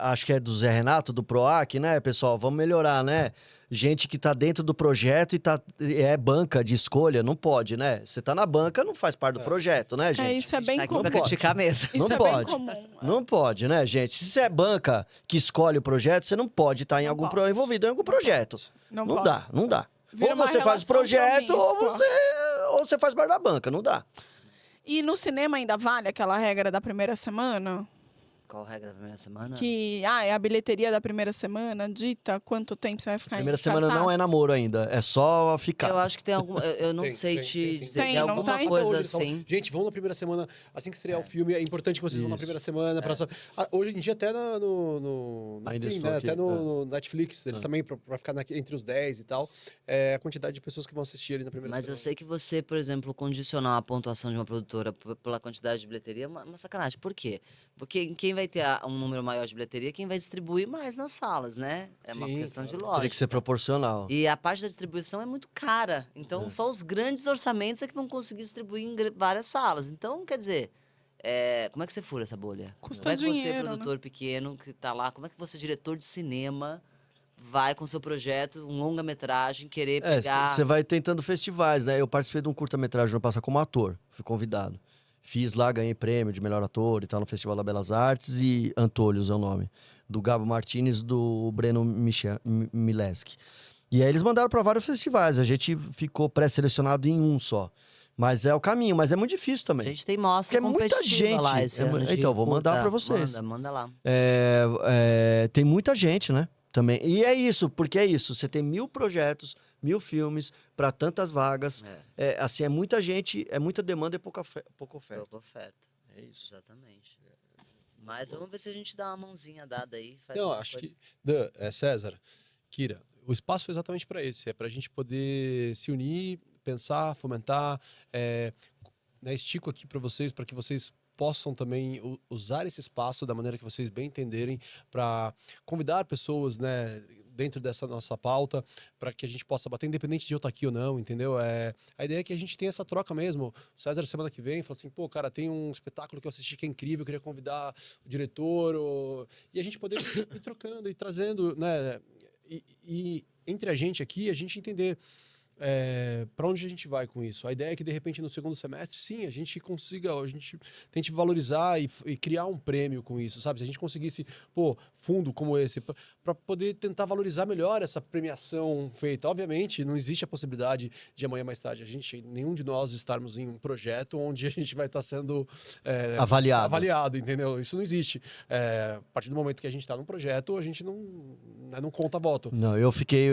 Acho que é do Zé Renato, do PROAC, né, pessoal? Vamos melhorar, né? Gente que tá dentro do projeto e é banca de escolha, não pode, né? Você tá na banca, não faz parte do projeto, né, gente? Isso é Tá bem aqui comum. pra criticar mesmo. Isso Não é pode. bem comum. Não pode, né, gente? Se você é banca que escolhe o projeto, você não pode estar Não pode. envolvido em algum projeto. Não pode. dá, não dá. Vira Ou uma você faz o relação projeto, promíscua. ou você faz parte da banca, não dá. E no cinema ainda vale aquela regra da primeira semana? Qual a regra da primeira semana? Que é a bilheteria da primeira semana, dita quanto tempo você vai ficar Primeira em semana não cartaz? é namoro ainda, é só ficar. Eu acho que tem alguma. Eu não Tem, sei tem, te tem, sim. dizer. Tem, Tem não alguma tem? coisa Hoje eles falam, assim. gente, vão na primeira semana, assim que estrear o filme, é importante que vocês vão na Isso. primeira semana. Hoje em dia, até no Ainda stream, estou né? aqui, Até no Netflix, eles É. também, pra ficar entre os 10 e tal, a quantidade de pessoas que vão assistir ali na primeira Mas semana. eu sei que você, por exemplo, condicionar a pontuação de uma produtora pela quantidade de bilheteria é uma sacanagem. Por quê? Porque quem vai ter um número maior de bilheteria é quem vai distribuir mais nas salas, né? É uma Sim, questão de claro. lógica. Teria que ser proporcional. E a parte da distribuição é muito cara. Então, É. só os grandes orçamentos é que vão conseguir distribuir em várias salas. Então, quer dizer, como é que você fura essa bolha? Custa como é que você, dinheiro, né? produtor pequeno, que tá lá, como é que você, diretor de cinema, vai com seu projeto, um longa-metragem, querer pegar... Você vai tentando festivais, né? Eu participei de um curta-metragem no passado como ator, fui convidado. Fiz lá, ganhei prêmio de melhor ator e tal no Festival da Belas Artes e Antôlios é o nome. Do Gabo Martins, do Breno Mileski. E aí eles mandaram para vários festivais, a gente ficou pré-selecionado em um só. Mas é o caminho, mas é muito difícil A também. gente tem mostra Porque é muita competitiva gente. lá esse ano de Então, vou mandar curta. pra vocês. Manda lá. Tem muita gente, né? Também. E é isso, porque é isso. Você tem 1000 projetos, 1000 filmes para tantas vagas. Assim, é muita gente, é muita demanda e pouca oferta. Pouca oferta. É isso. Exatamente. Mas vamos ver se a gente dá uma mãozinha dada aí. Faz Não, alguma acho coisa. que, Dan, César, Kira, o espaço é exatamente para esse, é para a gente poder se unir, pensar, fomentar, né, estico aqui para vocês, para que vocês possam também usar esse espaço da maneira que vocês bem entenderem, para convidar pessoas, né, dentro dessa nossa pauta, para que a gente possa bater, independente de eu estar aqui ou não, entendeu? A ideia é que a gente tenha essa troca mesmo. O César, semana que vem, falou assim, pô, cara, tem um espetáculo que eu assisti que é incrível, eu queria convidar o diretor, e a gente poder ir trocando e trazendo, né, e entre a gente aqui, a gente entender para onde a gente vai com isso. A ideia é que, de repente, no segundo semestre, sim, a gente consiga, a gente tente valorizar e criar um prêmio com isso, sabe? Se a gente conseguisse, pô, fundo como esse, para poder tentar valorizar melhor essa premiação feita. Obviamente, não existe a possibilidade de amanhã mais tarde nenhum de nós estarmos em um projeto onde a gente vai estar sendo avaliado, entendeu? Isso não existe. A partir do momento que a gente está num projeto, a gente não conta voto. Não, eu fiquei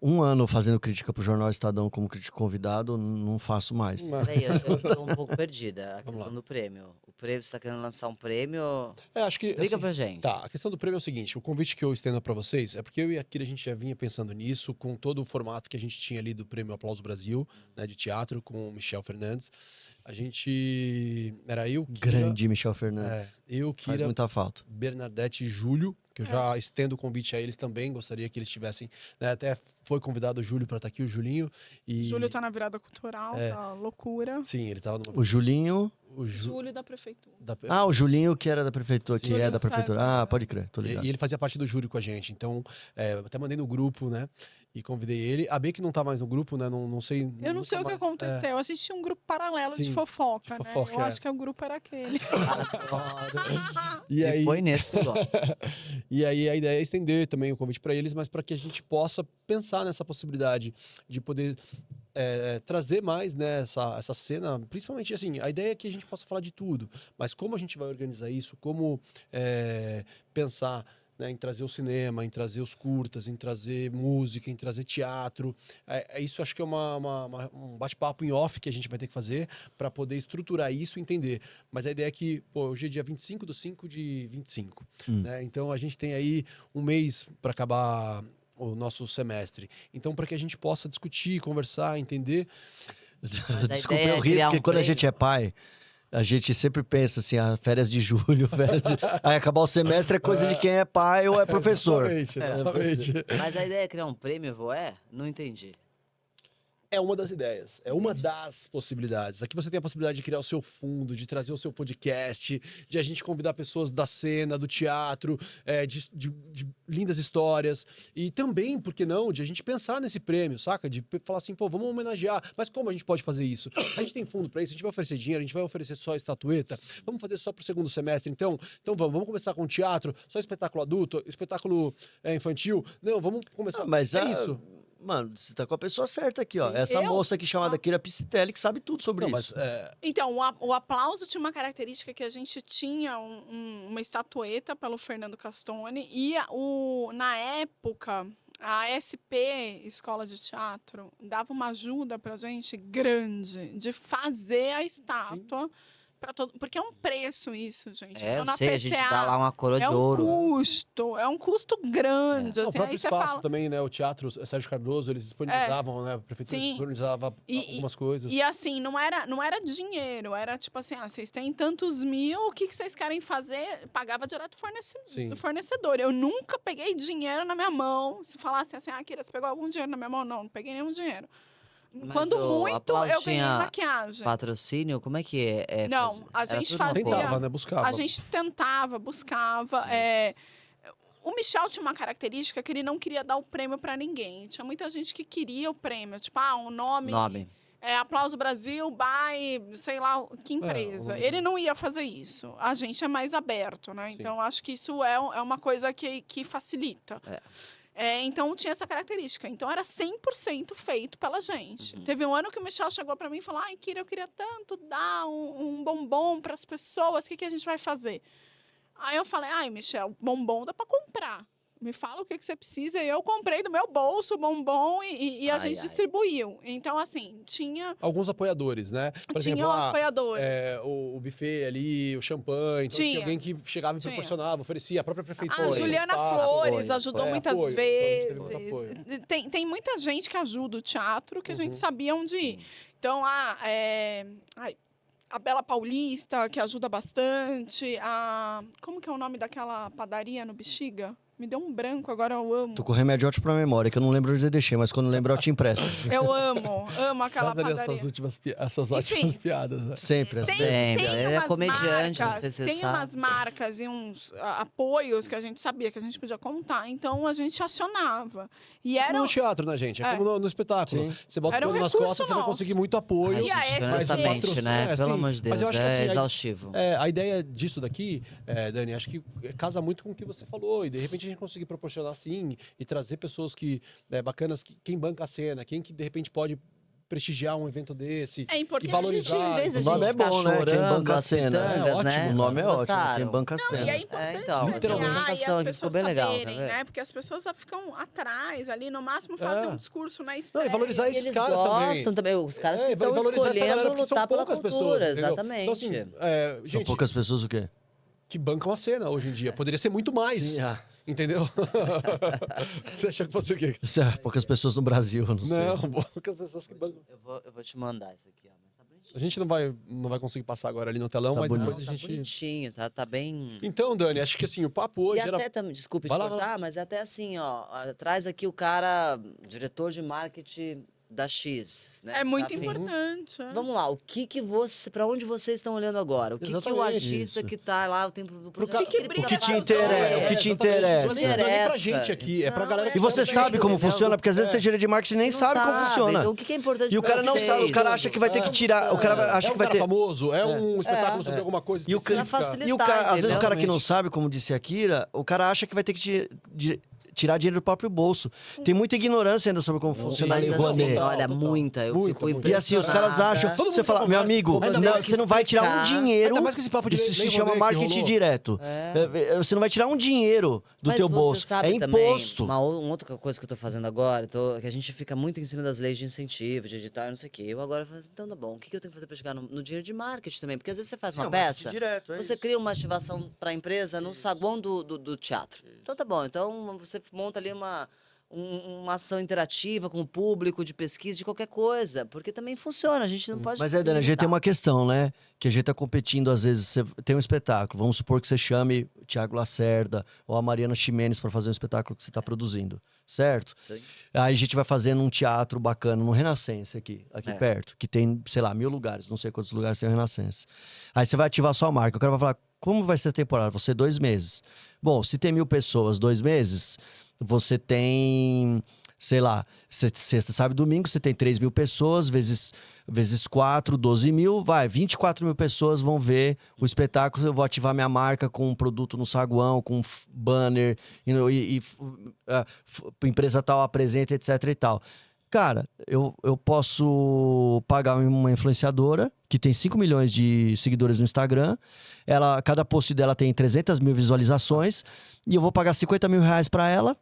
1 ano fazendo crítica pro Jornal Estadão como crítico convidado, não faço mais. Peraí, eu tô um pouco perdida. A Vamos questão lá. do prêmio. O prêmio, você tá querendo lançar um prêmio? Acho que, Explica assim, pra gente. Tá, a questão do prêmio é o seguinte, o convite que eu estendo para vocês é porque eu e a Kira, a gente já vinha pensando nisso, com todo o formato que a gente tinha ali do Prêmio Aplauso Brasil, né, de teatro, com o Michel Fernandes. A gente... Era eu, Kira, Grande Michel Fernandes. eu, Faz Kira, muita falta. Bernadette e Júlio, que eu já estendo o convite a eles também, gostaria que eles tivessem, né, até foi convidado o Júlio para estar aqui, o Julinho. E... Júlio tá na virada cultural, tá loucura. Sim, ele tava numa... O Julinho... O Júlio da prefeitura. Ah, o Julinho que era da prefeitura, que Júlio é da prefeitura. César. Ah, pode crer, tô ligado. E ele fazia parte do júri com a gente, então eu até mandei no grupo, né? E convidei ele. A B que não tá mais no grupo, né? Não sei. Eu não sei o que aconteceu. A gente tinha um grupo paralelo de Sim, fofoca, de né? fofoca, Eu acho que o grupo era aquele. E aí, põe nesse negócio. e aí a ideia é estender também o convite para eles, mas para que a gente possa pensar nessa possibilidade de poder trazer mais, né, essa cena, principalmente assim, a ideia é que a gente possa falar de tudo, mas como a gente vai organizar isso, como pensar, né, em trazer o cinema, em trazer os curtas, em trazer música, em trazer teatro. Isso acho que é um bate-papo em off que a gente vai ter que fazer para poder estruturar isso e entender. Mas a ideia é que, pô, hoje é dia 25/5/25, né? Então a gente tem aí um mês para acabar o nosso semestre. Então, para que a gente possa discutir, conversar, entender. Mas a Desculpa, ideia eu é ri, criar porque um quando a prêmio. gente é pai, a gente sempre pensa assim, férias de julho, aí acabar o semestre é coisa de quem é pai ou é professor. Exatamente. Mas a ideia é criar um prêmio, Voé? Não entendi. É uma das ideias, é uma das possibilidades. Aqui você tem a possibilidade de criar o seu fundo, de trazer o seu podcast, de a gente convidar pessoas da cena, do teatro, de lindas histórias. E também, por que não, de a gente pensar nesse prêmio, saca? De falar assim, pô, vamos homenagear. Mas como a gente pode fazer isso? A gente tem fundo para isso, a gente vai oferecer dinheiro, a gente vai oferecer só estatueta. Vamos fazer só pro segundo semestre, então? Então vamos começar com teatro, só espetáculo adulto, espetáculo infantil. Não, vamos começar... Mas isso. Mano, você tá com a pessoa certa aqui, ó. Sim. Essa Eu? moça aqui chamada Kira Piscitelli que sabe tudo sobre Não, isso. mas Então, o aplauso tinha uma característica que a gente tinha uma estatueta pelo Fernando Castone e na época a SP, Escola de Teatro, dava uma ajuda pra gente grande de fazer a estátua para todo, porque é um preço isso, gente. Eu na sei, a gente dá lá uma coroa de é um ouro. é um custo grande, o assim, próprio aí você espaço fala. também, né? O Teatro Sérgio Cardoso, eles disponibilizavam, né? A prefeitura Sim. disponibilizava algumas coisas. E assim, não era dinheiro, era tipo assim, vocês têm tantos mil, o que vocês querem fazer? Pagava direto do fornecedor. Eu nunca peguei dinheiro na minha mão. Se falasse assim, Kira, você pegou algum dinheiro na minha mão? Não pegei nenhum dinheiro. Mas Quando o muito, Aplauso eu ganhei tinha maquiagem. Patrocínio? Como é que é? Não, a Era gente tudo na fazia- boa. Tentava, né? Buscava. A gente tentava, buscava. O Michel tinha uma característica que ele não queria dar o prêmio para ninguém. Tinha muita gente que queria o prêmio. Tipo, um nome. Aplauso Brasil, by, sei lá, que empresa. Ele não ia fazer isso. A gente é mais aberto, né? Sim. Então, acho que isso é uma coisa que facilita. Então, tinha essa característica. Então, era 100% feito pela gente. Teve um ano que o Michel chegou para mim e falou, Kira, eu queria tanto dar um bombom para as pessoas, o que a gente vai fazer? Aí eu falei, Michel, bombom dá para comprar. me fala o que você precisa. E eu comprei do meu bolso bombom e a Ai, gente ai. distribuiu. Então, assim, tinha Alguns apoiadores, né? Por tinha exemplo, apoiadores. o buffet ali, o champanhe. Então tinha Tinha. alguém que chegava e Tinha. proporcionava, oferecia. A própria prefeitura. A Apoio. Juliana espaço. Flores Apoio, ajudou apoio. muitas Apoio. Então, a gente teve muito vezes. Tem muita gente que ajuda o teatro que a gente Uhum. sabia onde ir. Sim. Então, a Bela Paulista, que ajuda bastante. Como que é o nome daquela padaria no Bexiga? Me deu um branco, agora eu amo. Tô com remédio ótimo pra memória, que eu não lembro onde eu deixei, mas quando lembro eu te empresto. Eu amo aquela Faz ali padaria. as suas Enfim. ótimas piadas, né? Sempre, Tem, assim. Sempre. tem Ele é umas comediante, não marcas, sei se você tem sabe. umas marcas e uns apoios que a gente sabia que a gente podia contar, então a gente acionava. E Como era no teatro, né, gente? É É. como no espetáculo. Sim. Você bota Era o um pé nas recurso costas, você vai nosso. conseguir muito apoio. E a Ai, gente, SG? honestamente, né? É, Pelo sim. amor de Mas Deus, eu acho que, é assim, exaustivo. A ideia disso daqui, Dani, acho que casa muito com o que você falou. E de repente a gente conseguir proporcionar assim e trazer pessoas bacanas, quem banca a cena, quem que de repente pode prestigiar um evento desse. É importante. E valorizar. Em vez da O nome gente é bom, ficar né? Quem chorando, banca a as cena. pitangas, É ótimo, né? O nome é Vocês ótimo, quem gostaram? banca a Não, cena. e é importante então, literalmente. premiar e apresentação as aqui pessoas ficou bem legal, saberem, tá vendo? né? Porque as pessoas ficam atrás ali, no máximo fazem É. um discurso na Não, estreia. e valorizar E esses eles caras gostam também. Os caras que e estão valorizar essa galera, escolhendo porque são lutar pela poucas cultura, pessoas, entendeu? exatamente. Então, assim, São gente, poucas pessoas o quê? que bancam a cena hoje em dia. Poderia ser muito mais, Sim, entendeu? Você achou que fosse o quê? poucas pessoas no Brasil, eu não sei. Não, poucas pessoas que bancam. Eu vou te mandar isso aqui, ó. Mas tá bonitinho. A gente não vai conseguir passar agora ali no telão, Tá mas bonito. depois a Tá gente... bonitinho, tá bem... Então, Dani, acho que assim, o papo E hoje era... até também, desculpe Vai te lá, vai cortar, mas é até assim, ó. Traz aqui o cara, diretor de marketing da X, né? É muito Tá afim. importante. Vamos lá, para onde vocês estão olhando agora? O que o Exatamente artista isso. que tá lá o tempo do Pro projeto, ca- ele o precisa que te fazer? interessa, o que te interessa. Não é nem pra Interessa. gente aqui, é pra galera que E você tá sabe como entendeu? funciona, porque às vezes É. tem gerente de marketing e nem Não sabe como funciona. Então, o que é importante E o cara pra não vocês? sabe, o cara acha que vai ter que tirar, o cara acha é um que vai cara ter... famoso, é um espetáculo sobre É. alguma coisa E o cara específica. facilita. E o cara, às vezes o cara que não Realmente. sabe, como disse a Kira, o cara acha que vai ter que tirar dinheiro do próprio bolso. Tem muita ignorância ainda sobre como funciona a Mas Lei assim, Rouanet. olha, Total. muita. Eu Muita, fico muita. E assim, os caras acham. Todo Você mundo fala, que meu conversa, amigo, ainda não, mais você não vai tirar um explicar. dinheiro. Ainda mais com esse papo de Isso Lei se chama Rouanet que marketing rolou. direto. Você não vai tirar um dinheiro do Mas teu você bolso. sabe É também, imposto. uma outra coisa que eu tô fazendo agora, que a gente fica muito em cima das leis de incentivo, de edital, não sei o quê. Eu agora falo assim, então tá bom, o que eu tenho que fazer pra chegar no dinheiro de marketing também? Porque às vezes você faz uma peça, você cria uma ativação pra empresa no saguão do teatro. Então tá bom, então você monta ali uma ação interativa com o público, de pesquisa, de qualquer coisa. Porque também funciona, a gente não pode Mas se Dani, a gente tem limitar. uma questão, né? Que a gente tá competindo, às vezes, você tem um espetáculo. Vamos supor que você chame o Thiago Lacerda ou a Mariana Ximenes para fazer um espetáculo que você tá produzindo, certo? Sim. Aí a gente vai fazer num teatro bacana, no Renascença aqui perto, que tem, sei lá, 1000 lugares, não sei quantos lugares tem o Renascença. Aí você vai ativar sua marca, o cara vai falar, como vai ser a temporada? Vão ser 2 meses. Bom, se tem 1000 pessoas, 2 meses, você tem, sei lá, sexta, sábado e domingo, você tem 3.000 pessoas, vezes 4, 12.000, 24.000 pessoas vão ver o espetáculo. Eu vou ativar minha marca com um produto no saguão, com banner, empresa tal apresenta, etc e tal. Cara, eu posso pagar uma influenciadora que tem 5 milhões de seguidores no Instagram. Cada post dela tem 300.000 visualizações e eu vou pagar 50 mil reais pra ela.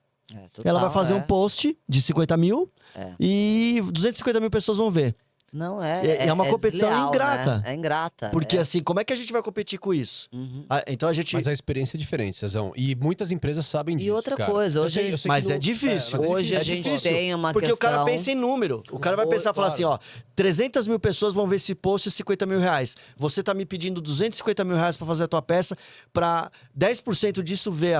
Ela vai fazer um post de 50 mil e 250 mil pessoas vão ver. Não, É uma competição desleal, ingrata. Né? É ingrata. Porque assim, como é que a gente vai competir com isso? Uhum. Então a gente... Mas a experiência é diferente, Cezão. E muitas empresas sabem disso, outra cara. coisa, hoje- Eu sei Mas que é difícil. Hoje a É gente difícil, tem uma porque questão... o cara pensa em número. O cara vai pensar e falar assim, ó, 300 mil pessoas vão ver esse post e 50 mil reais. Você tá me pedindo 250 mil reais pra fazer a tua peça, pra 10% disso ver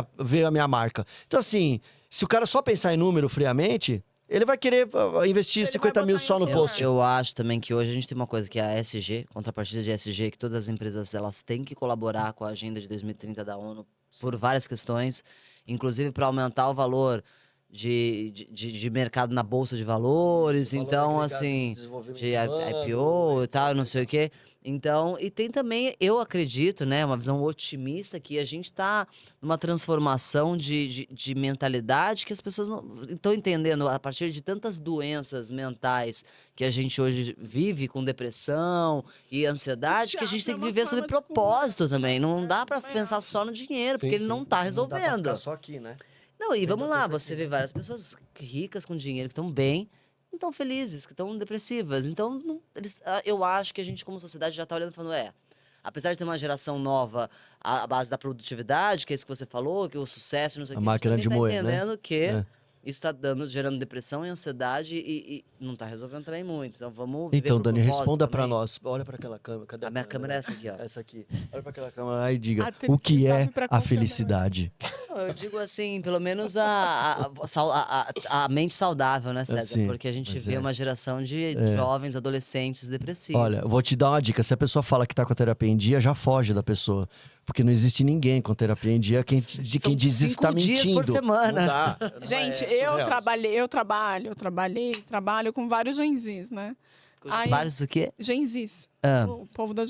a minha marca. Então assim, se o cara só pensar em número friamente, ele vai querer investir Ele 50 vai mil botar só em no outro post. lugar. Eu acho também que hoje a gente tem uma coisa que é a SG, contrapartida de SG, que todas as empresas elas têm que colaborar com a agenda de 2030 da ONU por várias questões, inclusive para aumentar o valor de mercado na bolsa de valores, então assim, de IPO e tal, não sei o quê. Então, e tem também, eu acredito, né, uma visão otimista que a gente está numa transformação de mentalidade que as pessoas não estão entendendo a partir de tantas doenças mentais que a gente hoje vive com depressão e ansiedade, que a gente tem que teatro é uma viver sobre forma de propósito cura, também. Não né? dá para Também pensar acho. só no dinheiro, porque Sim, ele não sim. tá Não dá pra resolvendo. ficar só aqui, né? Não, e vamos Ainda lá, tô você vê várias pessoas ricas com dinheiro que estão bem, não estão felizes, que estão depressivas. Então, eu acho que a gente, como sociedade, já está olhando e falando, apesar de ter uma geração nova à base da produtividade, que é isso que você falou, que o sucesso, não sei o A que, máquina a gente de também moer, tá né? entendendo que É. isso está gerando depressão e ansiedade e não está resolvendo também muito. Então, vamos viver Então, por Dani, propósito responda pra também. nós. Olha pra aquela câmera. Cadê A minha câmera é essa aqui, ó. Essa aqui. Olha pra aquela câmera e diga, Arthur, o você que sabe é pra a qual câmera? felicidade? Não, eu digo assim, pelo menos a mente saudável, né, César? Sim, Porque a gente mas vê é. uma geração de jovens, adolescentes depressivos. Olha, vou te dar uma dica. Se a pessoa fala que tá com a terapia em dia, já foge da pessoa. Porque não existe ninguém com terapia em dia. Quem São diz isso 5 tá dias mentindo. por semana. Não dá. Gente, É surreal. trabalho com vários genzis, né? Aí- Vários o quê? Genzis, Ah, o povo da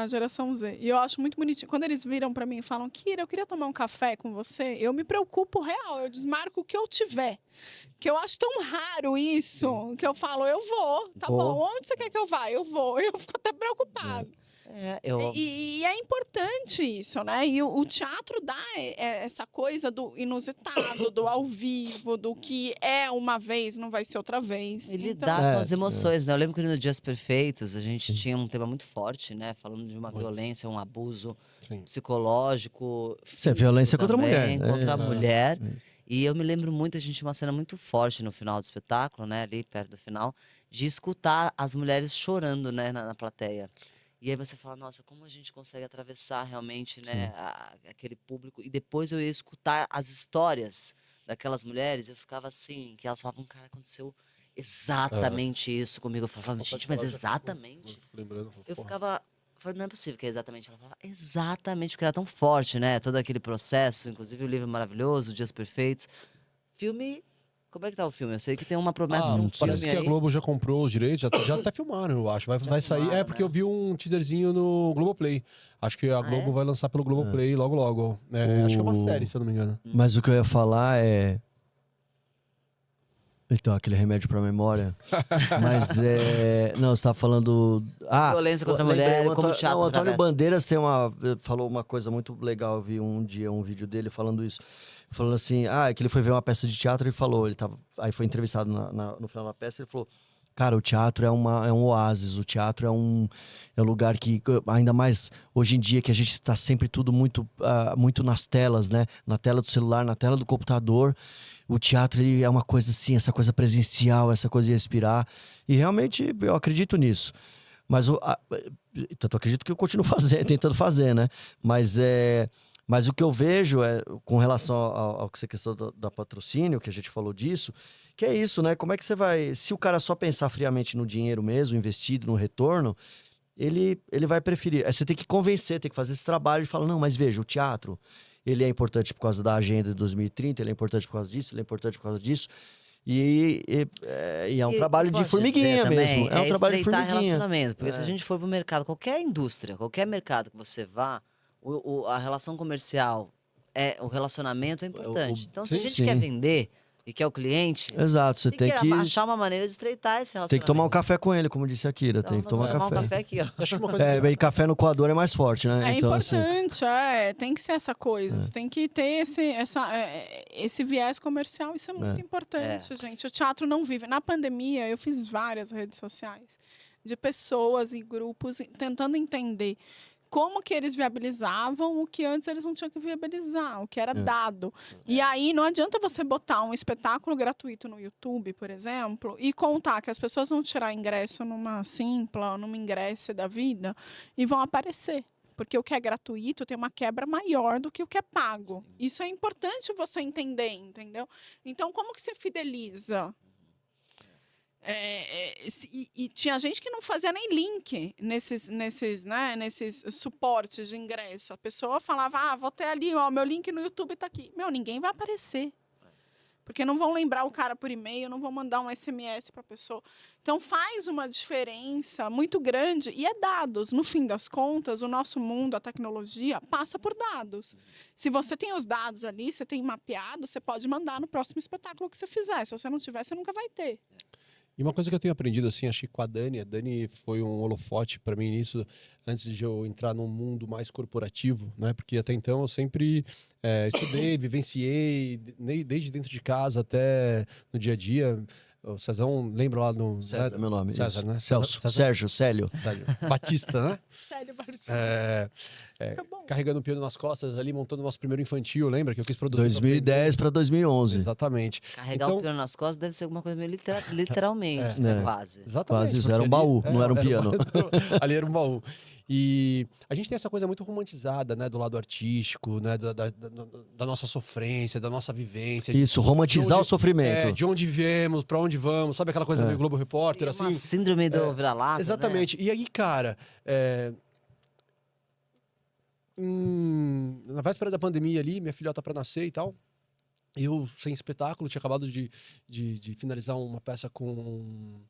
geração Z. E eu acho muito bonitinho. Quando eles viram pra mim e falam, Kira, eu queria tomar um café com você, eu me preocupo real, eu desmarco o que eu tiver. Que eu acho tão raro isso, que eu falo, eu vou, tá Vou. bom, onde você quer que eu vá? Eu vou. Eu fico até preocupada. eu... E é importante isso, né? E o teatro dá essa coisa do inusitado, do ao vivo, do que é uma vez, não vai ser outra vez. Ele Então, dá É, com as emoções, né? Eu lembro que no Dias Perfeitos a gente tinha um tema muito forte, né? Falando de uma violência, um abuso Sim. psicológico. Isso é violência físico contra a mulher. também, contra a mulher. É. E eu me lembro muito, a gente tinha uma cena muito forte no final do espetáculo, né? Ali perto do final, de escutar as mulheres chorando, né? Na plateia. E aí você fala, nossa, como a gente consegue atravessar realmente, né? Aquele público. E depois eu ia escutar as histórias daquelas mulheres, eu ficava assim, que elas falavam, cara, aconteceu exatamente isso comigo. Eu falava, gente, mas exatamente? Eu fico lembrando. Eu porra. ficava. Eu falei, não é possível que é exatamente. Ela falava, exatamente, porque era tão forte, né? Todo aquele processo, inclusive o livro maravilhoso, Dias Perfeitos. Filme. Como é que tá o filme? Eu sei que tem uma promessa de um Parece filme que a aí. Globo já comprou os direitos, já até filmaram, eu acho. Vai sair. filmaram, Porque né? eu vi um teaserzinho no Globoplay. Acho que a Globo é? vai lançar pelo Globoplay logo, logo. Acho que é uma O- série, se eu não me engano. Mas o que eu ia falar é. Então, aquele remédio pra memória. Mas é. Não, você tá falando. Violência contra a lembrei, mulher, o como o Antônio, teatro não, o Antônio atravessa. Bandeiras falou uma coisa muito legal. Eu vi um dia um vídeo dele falando isso. Falando assim, que ele foi ver uma peça de teatro e falou. Aí foi entrevistado no final da peça e ele falou. Cara, o teatro é um oásis, o teatro é um lugar que, ainda mais hoje em dia, que a gente está sempre tudo muito nas telas, né? Na tela do celular, na tela do computador. O teatro ele é uma coisa assim, essa coisa presencial, essa coisa de respirar. E realmente eu acredito nisso. Mas tanto acredito que eu continuo tentando fazer, né? Mas o que eu vejo com relação ao que você questão da patrocínio, que a gente falou disso, que é isso, né? Como é que você vai... Se o cara só pensar friamente no dinheiro mesmo, investido, no retorno, ele vai preferir. Você tem que convencer, tem que fazer esse trabalho de falar, não, mas veja, o teatro, ele é importante por causa da agenda de 2030, ele é importante por causa disso, ele é importante por causa disso. E é um trabalho de posso formiguinha dizer mesmo. também, É um trabalho de estreitar formiguinha. relacionamento. Porque se a gente for pro mercado, qualquer indústria, qualquer mercado que você vá, a relação comercial, o relacionamento é importante. Então, se a sim, gente sim. quer vender e quer o cliente, Exato, você tem que achar uma maneira de estreitar esse relacionamento. tem que tomar um café com ele, como disse a Kira. Então, Tem que nós tomar vamos café. um café aqui, ó. Acho que uma coisa E café no coador é mais forte, né? é Então, assim, importante, tem que ser essa coisa. Você tem que ter esse viés comercial, isso é muito importante, gente. O teatro não vive. Na pandemia, eu fiz várias redes sociais de pessoas e grupos tentando entender como que eles viabilizavam o que antes eles não tinham que viabilizar, o que era dado. E aí não adianta você botar um espetáculo gratuito no YouTube, por exemplo, e contar que as pessoas vão tirar ingresso numa Simpla, numa Ingresso da vida, e vão aparecer. Porque o que é gratuito tem uma quebra maior do que o que é pago. Isso é importante você entender, entendeu? Então, como que você fideliza? E tinha gente que não fazia nem link nesses suportes de ingresso. A pessoa falava, vou ter ali, meu link no YouTube está aqui. Ninguém vai aparecer. Porque não vão lembrar o cara por e-mail, não vão mandar um SMS para a pessoa. Então, faz uma diferença muito grande. E é dados. No fim das contas, o nosso mundo, a tecnologia, passa por dados. Se você tem os dados ali, você tem mapeado, você pode mandar no próximo espetáculo que você fizer. Se você não tiver, você nunca vai ter. E uma coisa que eu tenho aprendido, assim, acho que com a Dani foi um holofote para mim nisso, antes de eu entrar num mundo mais corporativo, né? Porque até então eu sempre estudei, vivenciei, desde dentro de casa até no dia a dia. O Cezão, lembra lá no... César, meu nome. César, isso. né? Celso, César- Sérgio, Célio. Sérgio Batista, né? Sério, Bartô. É, Fica bom. carregando o piano nas costas ali, montando o nosso primeiro infantil, lembra? Que eu quis produzir. 2010 para 2011. Exatamente. Carregar Então- o piano nas costas deve ser alguma coisa meio literalmente, É. né? É. Quase. Exatamente. Quase isso, porque era um ali- baú, não era um piano. ali era um baú. E a gente tem essa coisa muito romantizada, né? Do lado artístico, né? Da nossa sofrência, da nossa vivência. Isso, romantizar de onde- o sofrimento. de onde viemos, pra onde vamos. Sabe aquela coisa É. meio Globo Repórter, Sim, uma assim? síndrome do vira-lata, Exatamente. E aí, cara, na véspera da pandemia ali, minha filhota pra nascer e tal, eu, sem espetáculo, tinha acabado de finalizar uma peça com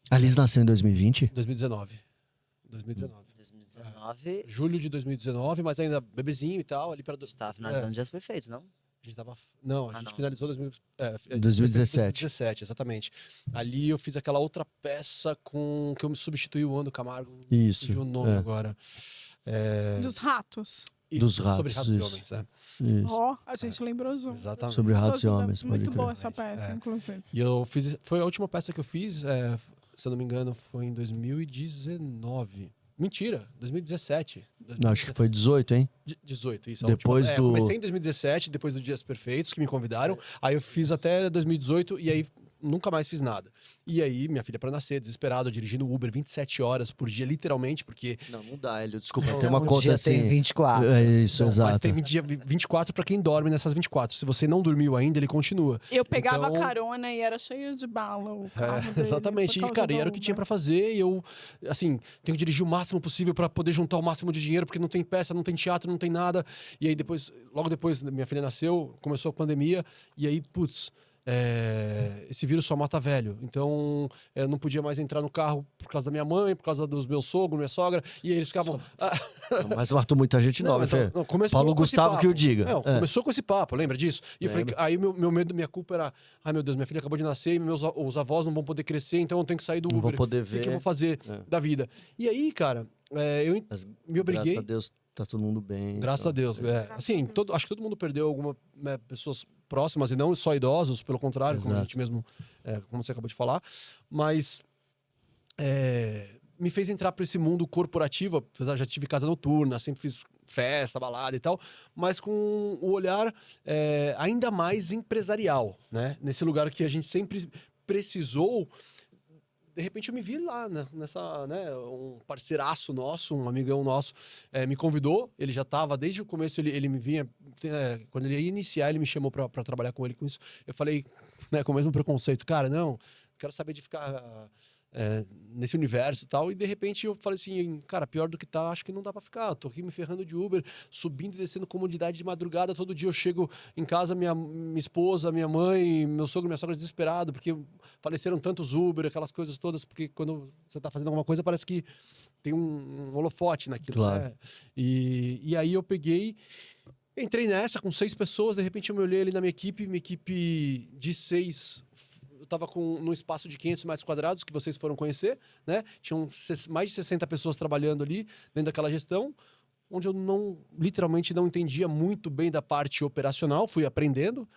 A Liz nasceu em 2020? 2019. 2019. né? 2019, Julho de 2019, mas ainda bebezinho e tal, ali para a gente tava finalizando Dias Perfeitos, não? A gente tava. Não, a Ah, gente não. finalizou 2017. 2017, exatamente. Ali eu fiz aquela outra peça com que eu me substituí o Ando Camargo. Isso. Fugiu o nome é. agora. É, Dos ratos. Dos ratos, Sobre ratos e isso. homens, é. Isso. Ó, a gente lembrou junto. Exatamente. Sobre ratos e Ajuda. homens, pode Muito crer. boa essa peça, inclusive. E eu fiz. Foi a última peça que eu fiz, se eu não me engano, foi em 2019. Mentira, 2017. Não, acho que foi 18, hein? 18, isso. a Depois última, do- comecei em 2017, depois do Dias Perfeitos, que me convidaram. Aí eu fiz até 2018 e aí nunca mais fiz nada. E aí, minha filha para nascer, desesperado, dirigindo Uber 27 horas por dia, literalmente, porque... Não dá, Hélio. Desculpa, Não, tem uma um conta dia assim. tem 24. É isso, Bom, mas exato. tem dia 24 para quem dorme nessas 24. Se você não dormiu ainda, ele continua. Eu pegava Então- carona e era cheio de bala o carro dele, Exatamente. por E, causa cara, do e era o que tinha Uber. para fazer. E eu, assim, tenho que dirigir o máximo possível para poder juntar o máximo de dinheiro, porque não tem peça, não tem teatro, não tem nada. E aí depois, logo depois, minha filha nasceu, começou a pandemia. E aí, putz, esse vírus só mata velho. Então, eu não podia mais entrar no carro por causa da minha mãe, por causa dos meus sogros, minha sogra. E aí eles ficavam... Mas matou muita gente Não, nova, então, Fê. não, começou Paulo com esse Gustavo que o papo. diga. Não, começou com esse papo, lembra disso? E eu falei, Lembro. aí meu medo, minha culpa era, ai meu Deus, minha filha acabou de nascer e os avós não vão poder crescer, então eu tenho que sair do Não Uber. vou poder O que que eu ver. vou fazer É. da vida? E aí, cara, eu Mas, me obriguei. Graças a Deus, tá todo mundo bem. Graças então. a Deus. Assim, acho que todo mundo perdeu algumas pessoas próximas e não só idosos, pelo contrário, como a Exato. gente mesmo, como você acabou de falar. Mas me fez entrar para esse mundo corporativo, apesar de já tive casa noturna, sempre fiz festa, balada e tal, mas com o olhar ainda mais empresarial, né? Nesse lugar que a gente sempre precisou. De repente eu me vi lá, nessa, né, um parceiraço nosso, um amigão nosso, me convidou, ele já estava, desde o começo ele me vinha, quando ele ia iniciar, ele me chamou para trabalhar com ele com isso. Eu falei, né, com o mesmo preconceito, cara, não, quero saber de ficar nesse universo e tal, e de repente eu falei assim, cara, pior do que tá, acho que não dá para ficar, eu tô aqui me ferrando de Uber, subindo e descendo comunidade de madrugada, todo dia eu chego em casa, minha esposa, minha mãe, meu sogro, minha sogra desesperado, porque faleceram tantos Uber, aquelas coisas todas, porque quando você tá fazendo alguma coisa, parece que tem um holofote naquilo, Claro. né? E aí eu peguei, entrei nessa com 6 pessoas, de repente eu me olhei ali na minha equipe de 6, eu estava num espaço de 500 metros quadrados, que vocês foram conhecer, né? Tinham mais de 60 pessoas trabalhando ali, dentro daquela gestão, onde eu literalmente não entendia muito bem da parte operacional, fui aprendendo,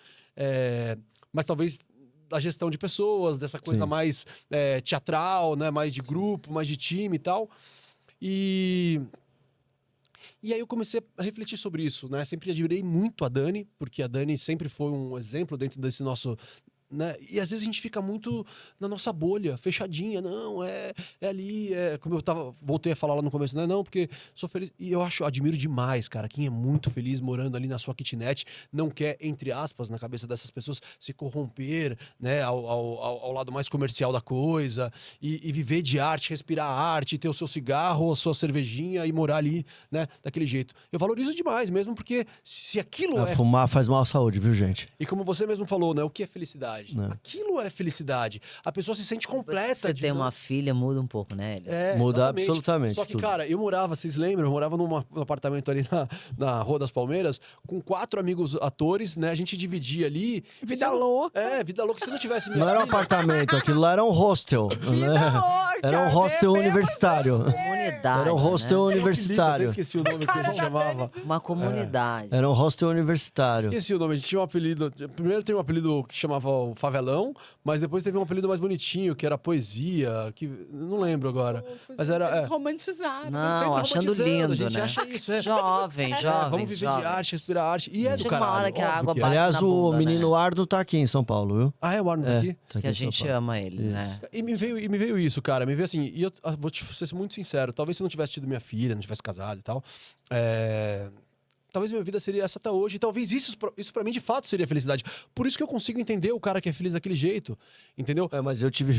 mas talvez da gestão de pessoas, dessa coisa Sim. mais teatral, né? Mais de grupo, mais de time e tal. E aí eu comecei a refletir sobre isso, né? Sempre admirei muito a Dani, porque a Dani sempre foi um exemplo dentro desse nosso... Né? E às vezes a gente fica muito na nossa bolha, fechadinha, não, ali, como eu voltei a falar lá no começo, não, porque sou feliz, e eu admiro demais, cara, quem é muito feliz morando ali na sua kitnet, não quer, entre aspas, na cabeça dessas pessoas, se corromper, né, ao lado mais comercial da coisa, e viver de arte, respirar arte, ter o seu cigarro, a sua cervejinha e morar ali, né, daquele jeito. Eu valorizo demais mesmo, porque se aquilo Fumar faz mal à saúde, viu, gente? e como você mesmo falou, né, o que é felicidade? felicidade. Não. Aquilo é felicidade. A pessoa se sente Depois que completa. você de tem não- uma filha, muda um pouco, né, Hélio? Muda exatamente. absolutamente Só que, tudo. cara, eu morava, vocês lembram? Eu morava num apartamento ali na Rua das Palmeiras, com 4 amigos atores, né? A gente dividia ali. Vida Se eu não- louca. Vida louca. Se eu não tivesse minha Não era um filha- apartamento, aquilo lá era um hostel. Vida né? louca. Era um hostel bebemos universitário. Comunidade, Era um hostel né? Tinha um apelido, universitário. até esqueci o nome que a gente chamava. Uma comunidade. Era um hostel universitário. Esqueci o nome, a gente tinha um apelido. Primeiro teve um apelido que chamava o Favelão, mas depois teve um apelido mais bonitinho, que era Poesia, que não lembro agora. Mas era. Eles romantizaram. Não, Sempre achando romantizando, lindo, a gente né? acha isso, é. Jovem, jovem. Vamos viver de arte, respirar arte. E é do Chega uma caralho. hora que a óbvio água que é. bate Aliás, na o bunda, menino né? Arno tá aqui em São Paulo, viu? Ah, é o Arno É, aqui? tá aqui Que a em São gente Paulo. ama ele, Isso. né? E me veio isso, cara. Me veio assim. E eu vou ser muito sincero. Talvez se eu não tivesse tido minha filha, não tivesse casado e tal. Talvez minha vida seria essa até hoje. E talvez isso pra mim, de fato, seria felicidade. Por isso que eu consigo entender o cara que é feliz daquele jeito. Entendeu? Mas eu tive.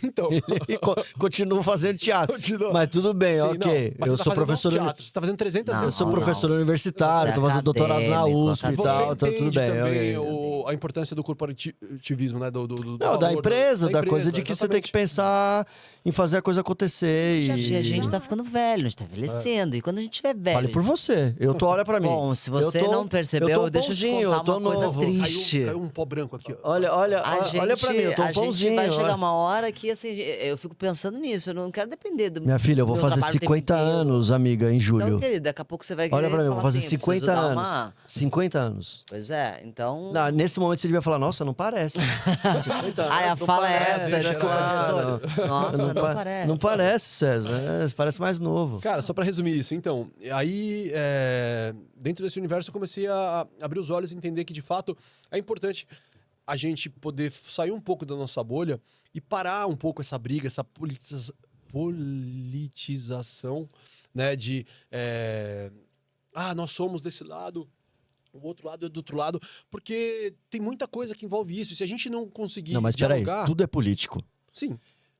Então. E continuo fazendo teatro. Continua. Mas tudo bem, Sim, ok. não, mas Eu você tá sou fazendo professor. teatro, você tá fazendo 300 Não, Eu vezes. sou não. professor universitário, Você tô é fazendo doutorado na acadêmico, USP e Você tal, então tudo entende bem. também ok. a importância do corporativismo, né? Do Não, valor, da empresa, da coisa empresa, de que você tem que exatamente. pensar em fazer a coisa acontecer. A gente E... tá ficando velho, a gente tá envelhecendo. E quando a gente tiver velho. Fale por você. Eu tô, olha pra mim. Bom, se você Eu tô- não percebeu, eu tô um deixa eu te pãozinho, contar eu tô uma coisa novo. triste. Caiu um pó branco aqui, ó. Olha pra mim, eu tô um a gente pãozinho. vai chegar olha. uma hora que, assim, eu fico pensando nisso. Eu não quero depender do Minha filha, eu vou meu fazer trabalho o tempo 50 inteiro. anos, amiga, em julho. Então, querido, daqui a pouco você vai Olha querer pra mim, eu vou falar fazer assim, eu preciso 50 dar anos. uma- 50 anos. Pois é, então... Não, nesse momento você devia falar, nossa, não parece. 50 anos, Ai, a não fala é parece, essa, desculpa, cara. diretor. Nossa, não parece. Não parece, César. Você parece mais novo. Cara, só pra resumir isso, então, aí, dentro desse universo, eu comecei a abrir os olhos e entender que, de fato, é importante a gente poder sair um pouco da nossa bolha e parar um pouco essa briga, essa politização, né, de, nós somos desse lado, o outro lado é do outro lado, porque tem muita coisa que envolve isso, e se a gente não conseguir Não, mas peraí, dialogar... tudo é político. Sim,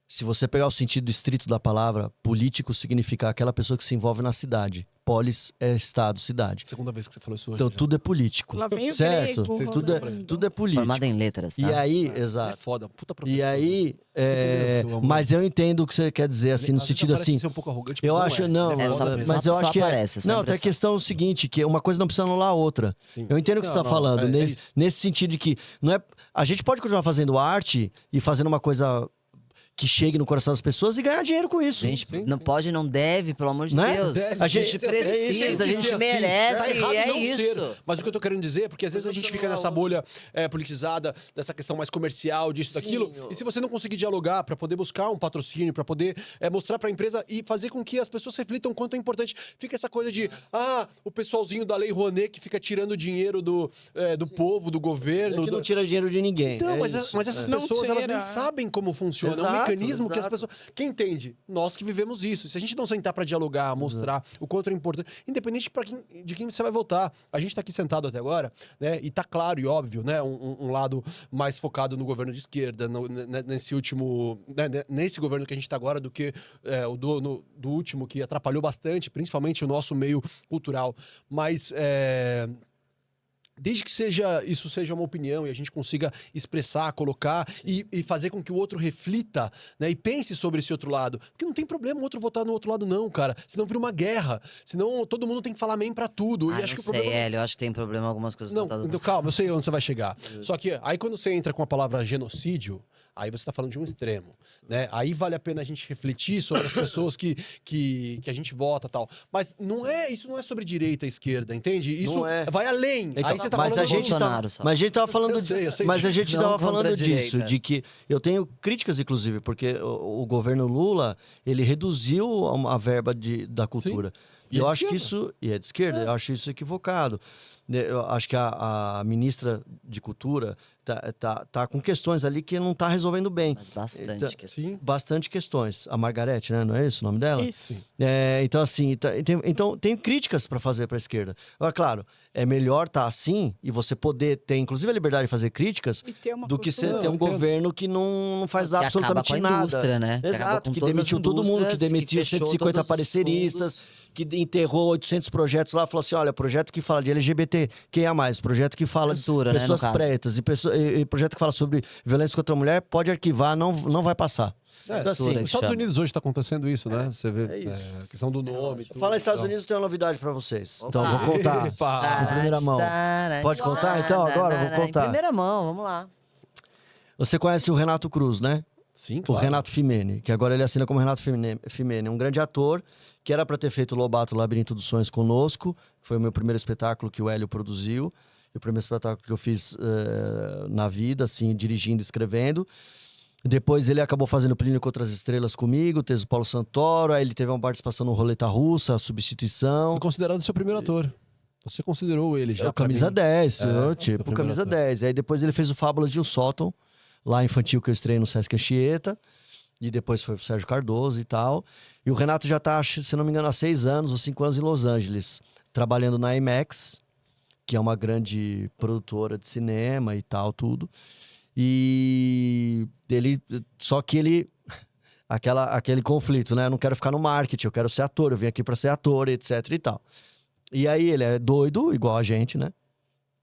Se você pegar o sentido estrito da palavra, político significa aquela pessoa que se envolve na cidade. Polis é estado, cidade. segunda vez que você falou isso hoje. Então já. tudo é político. Lá vem o certo? grego, Tudo rolando. tudo é político. Formada em letras, tá? E aí, É exato. foda, puta professor. E aí, entendendo que eu amo mas eu entendo o que você quer dizer, assim, no Às vezes sentido parece assim. ser um pouco arrogante, Eu mas acho, é. não, Ele é foda só- mesmo. mas eu só acho que aparece, só não, tem a impressão. questão seguinte, que uma coisa não precisa anular a outra. Sim. Eu entendo o que você Não, está não, falando, é nesse, isso. nesse sentido de que não é, a gente pode continuar fazendo arte e fazendo uma coisa que chegue no coração das pessoas e ganhar dinheiro com isso. A gente Sim. não pode, não deve, pelo amor de Né? Deus. Deve. A gente Tem que precisa, ser a gente assim. merece, Tá errado e é não isso. ser. Mas o que eu tô querendo dizer é porque às vezes a gente fica nessa bolha politizada, dessa questão mais comercial, disso, daquilo. E se você não conseguir dialogar para poder buscar um patrocínio, para poder mostrar para a empresa e fazer com que as pessoas reflitam o quanto é importante, fica essa coisa de, o pessoalzinho da Lei Rouanet que fica tirando dinheiro do povo, do governo. Que não tira dinheiro de ninguém. Então, é mas, isso. mas essas Não pessoas, elas nem tira. sabem como funciona. É um Exato, mecanismo que as exato. pessoas... Quem entende? Nós que vivemos isso. Se a gente não sentar para dialogar, mostrar o quanto é importante, independente de quem você vai votar. A gente tá aqui sentado até agora, né? E tá claro e óbvio, né? Um lado mais focado no governo de esquerda, nesse último... nesse governo que a gente tá agora, do que do último, que atrapalhou bastante, principalmente o nosso meio cultural. Mas... desde que isso seja uma opinião e a gente consiga expressar, colocar e fazer com que o outro reflita, né, e pense sobre esse outro lado. Porque não tem problema o outro votar no outro lado, não, cara. Senão vira uma guerra. Senão todo mundo tem que falar amém pra tudo. E Ah, acho não que o sei, problema... Hélio, eu acho que tem problema em algumas coisas. Não, voltadas- então, calma, eu sei onde você vai chegar. Só que aí quando você entra com a palavra genocídio, aí você tá falando de um extremo, né? Aí vale a pena a gente refletir sobre as pessoas que a gente vota e tal. Mas isso não é sobre direita e esquerda, entende? Isso Não é. vai além. Então, Aí você tá mas falando a gente Bolsonaro só. mas a gente tava falando Eu sei mas a disso. gente Não tava contra falando a direita. disso, de que eu tenho críticas inclusive, porque o governo Lula, ele reduziu a verba da cultura. E E eu é de acho que esquerda. isso e é de esquerda, eu acho isso equivocado. Eu acho que a ministra de Cultura tá com questões ali que não tá resolvendo bem. Mas bastante. Então, questão. Sim. Bastante questões. A Margarete, né? Não é isso o nome dela? Isso. Então, assim, então tem críticas para fazer para a esquerda. Agora, claro, é melhor estar assim e você poder ter, inclusive, a liberdade de fazer críticas E ter uma do que você postura. ter um entendo. governo que não faz Que acaba absolutamente com a nada. indústria, né? Que acaba Exato, com que todas as demitiu todo mundo, que indústrias, demitiu que fechou 150 todos os pareceristas, fundos. que enterrou 800 projetos lá, falou assim, olha, projeto que fala de LGBT, quem é mais? Projeto que fala Censura, de né, no pessoas caso. pretas, e pessoas, projeto que fala sobre violência contra a mulher, pode arquivar, não vai passar. Então, assim, Nos Estados Unidos hoje está acontecendo isso, né? Você vê é isso. a questão do nome. Falar em Estados Unidos, eu tenho uma novidade pra vocês. Então, eu vou contar em primeira mão. Pode contar, então? Agora eu vou contar. Em primeira mão, vamos lá. Você conhece o Renato Cruz, né? Sim, O claro. Renato Fimene, que agora ele assina como Renato Fimene. Um grande ator, que era pra ter feito o Lobato Labirinto dos Sonhos conosco, que foi o meu primeiro espetáculo que o Hélio produziu. E o primeiro espetáculo que eu fiz na vida, assim, dirigindo, escrevendo. Depois ele acabou fazendo Plínio com Outras Estrelas comigo, teve o Paulo Santoro, aí ele teve uma participação no Roleta Russa, a Substituição. Foi considerado seu primeiro ator. Você considerou ele já? É o camisa 10, seu tipo, primeiro camisa ator. 10. Aí depois ele fez o Fábulas de um Sótão, lá infantil, que eu estreiei no Sesc Anchieta. E depois foi pro Sérgio Cardoso e tal. E o Renato já tá, se não me engano, há 6 anos ou 5 anos em Los Angeles, trabalhando na IMAX, que é uma grande produtora de cinema e tal, tudo. E ele, só que ele, aquele conflito, né? Eu não quero ficar no marketing, eu quero ser ator, eu vim aqui pra ser ator, etc e tal. E aí ele é doido, igual a gente, né?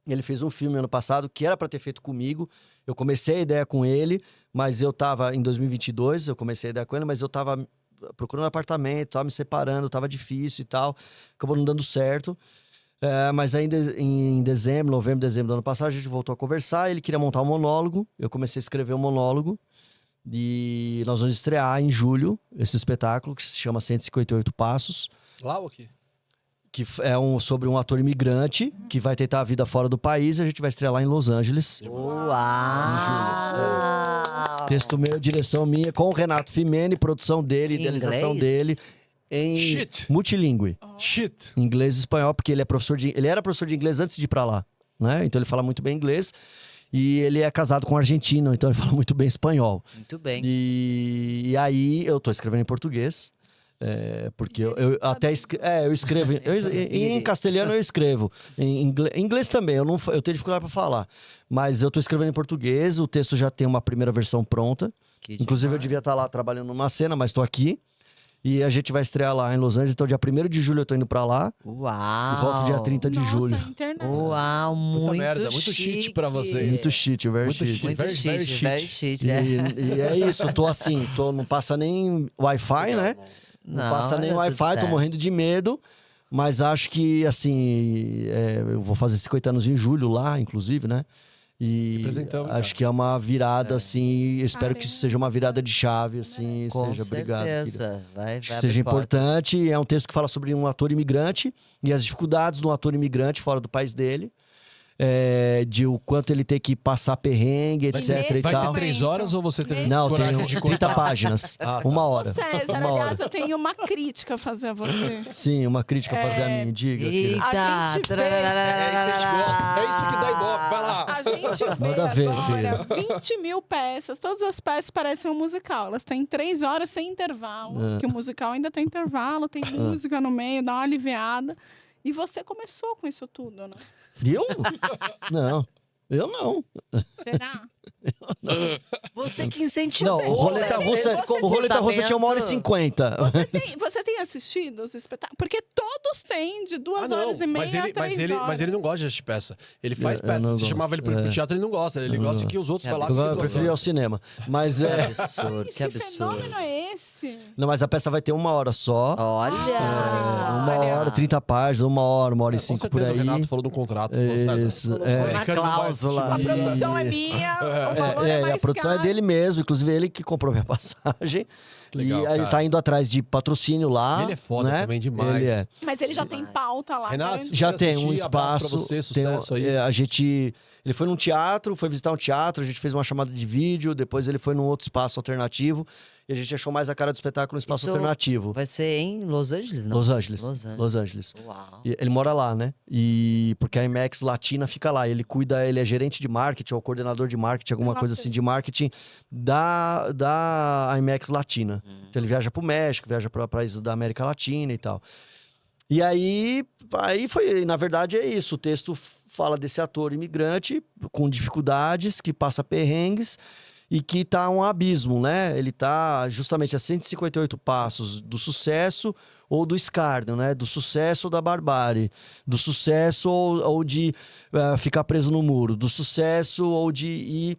Ele fez um filme ano passado que era pra ter feito comigo. Eu comecei a ideia com ele, mas eu tava em 2022, eu comecei a ideia com ele, mas eu tava procurando apartamento, tava me separando, tava difícil e tal. Acabou não dando certo. Mas ainda em dezembro, novembro, dezembro do ano passado, a gente voltou a conversar. Ele queria montar um monólogo. Eu comecei a escrever um monólogo. E nós vamos estrear em julho esse espetáculo, que se chama 158 Passos. Lá ou aqui? Que é sobre um ator imigrante que vai tentar a vida fora do país. E a gente vai estrear lá em Los Angeles. Uau! Texto meu, direção minha, com o Renato Fimene, produção dele, idealização Inglês? dele. Em Shit. multilingüe. Shit. Inglês e espanhol, porque ele era professor de inglês antes de ir pra lá, né? Então ele fala muito bem inglês. E ele é casado com um argentino, então ele fala muito bem espanhol. Muito bem. E aí eu tô escrevendo em português. Porque eu até eu escrevo. Em castelhano eu escrevo. Em inglês também, eu tenho dificuldade pra falar. Mas eu tô escrevendo em português, o texto já tem uma primeira versão pronta. Inclusive eu devia estar lá trabalhando numa cena, mas tô aqui. E a gente vai estrear lá em Los Angeles. Então, dia 1º de julho eu tô indo pra lá. Uau! E volto dia 30 de julho. Nossa, internet. Uau, Muita muito merda, muito chique. cheat pra vocês. Muito cheat, very Muito cheat. chique. Muito Very, very chique, chique. very chique. E é isso, eu tô assim, não passa nem Wi-Fi, né? Não passa nem tá tudo Wi-Fi, tô certo. morrendo de medo. Mas acho que, assim, eu vou fazer 50 anos em julho lá, inclusive, né? E Representamos, acho cara. que é uma virada, assim, eu espero que isso seja uma virada de chave, assim, Com seja obrigado. querida. certeza. Vai Acho que abrir seja portas. importante. É um texto que fala sobre um ator imigrante e as dificuldades do ator imigrante fora do país dele. De o quanto ele tem que passar perrengue, etc nesse e Vai tal. ter 3 horas ou você teve Não, coragem tem de 30 contar? páginas. Uma hora. César, Uma hora. aliás, eu tenho uma crítica a fazer a você. Sim, uma crítica a fazer a mim, diga. querida. Eita! A gente vê- É isso que dá ibope, vai lá. A gente vê Manda ver, agora 20 mil peças. Todas as peças parecem um musical. Elas têm 3 horas sem intervalo. Que o musical ainda tem intervalo, tem música no meio, dá uma aliviada. E você começou com isso tudo, né? Eu? Não. Eu não. Será? Você que incentivou. Não, o Roleta Russa, você o Roleta Russa tinha 1h50. Você tem assistido os espetáculos? Porque todos têm de 2 Ah, horas e meia mas a ele, 3 horas. mas ele não gosta de assistir peça. Ele faz Eu peça. não Se gosto. chamava ele pro teatro, ele não gosta. Ele gosta que os outros vão lá. Eu preferi ir ao cinema. Mas Que absurdo, que Que absurdo. fenômeno é esse? Não, mas a peça vai ter 1 hora só. Olha! 1 hora, 30 páginas, 1 hora e Com 5 por certeza aí. o Renato falou do contrato. falou, César, Isso, falou, é. o Na Ricardo não vai cláusula. assistir. A produção é minha, o valor é mais A produção caro. é dele mesmo, inclusive ele que comprou minha passagem. Legal, e aí ele cara. tá indo atrás de patrocínio lá. E ele é foda né? também demais. Ele é. Mas ele já tem pauta lá. Renato, quero- Já Quero tem um assistir, abraço pra espaço. você, tem sucesso aí. a gente. Ele foi num teatro, foi visitar um teatro, a gente fez uma chamada de vídeo, depois ele foi num outro espaço alternativo e a gente achou mais a cara do espetáculo no espaço Isso alternativo. Vai ser em Los Angeles, não? Los Angeles. Los Angeles. Los Angeles. Uau. E ele mora lá, né? E porque a IMAX Latina fica lá. Ele é gerente de marketing, ou coordenador de marketing, alguma coisa assim de marketing da IMAX Latina. Então ele viaja pro México, viaja para países da América Latina e tal. E aí foi, na verdade é isso. O texto fala desse ator imigrante com dificuldades, que passa perrengues. e que tá um abismo, né? Ele tá justamente a 158 passos do sucesso ou do escárnio, né? Do sucesso ou da barbárie, do sucesso ou de ficar preso no muro, do sucesso ou de ir...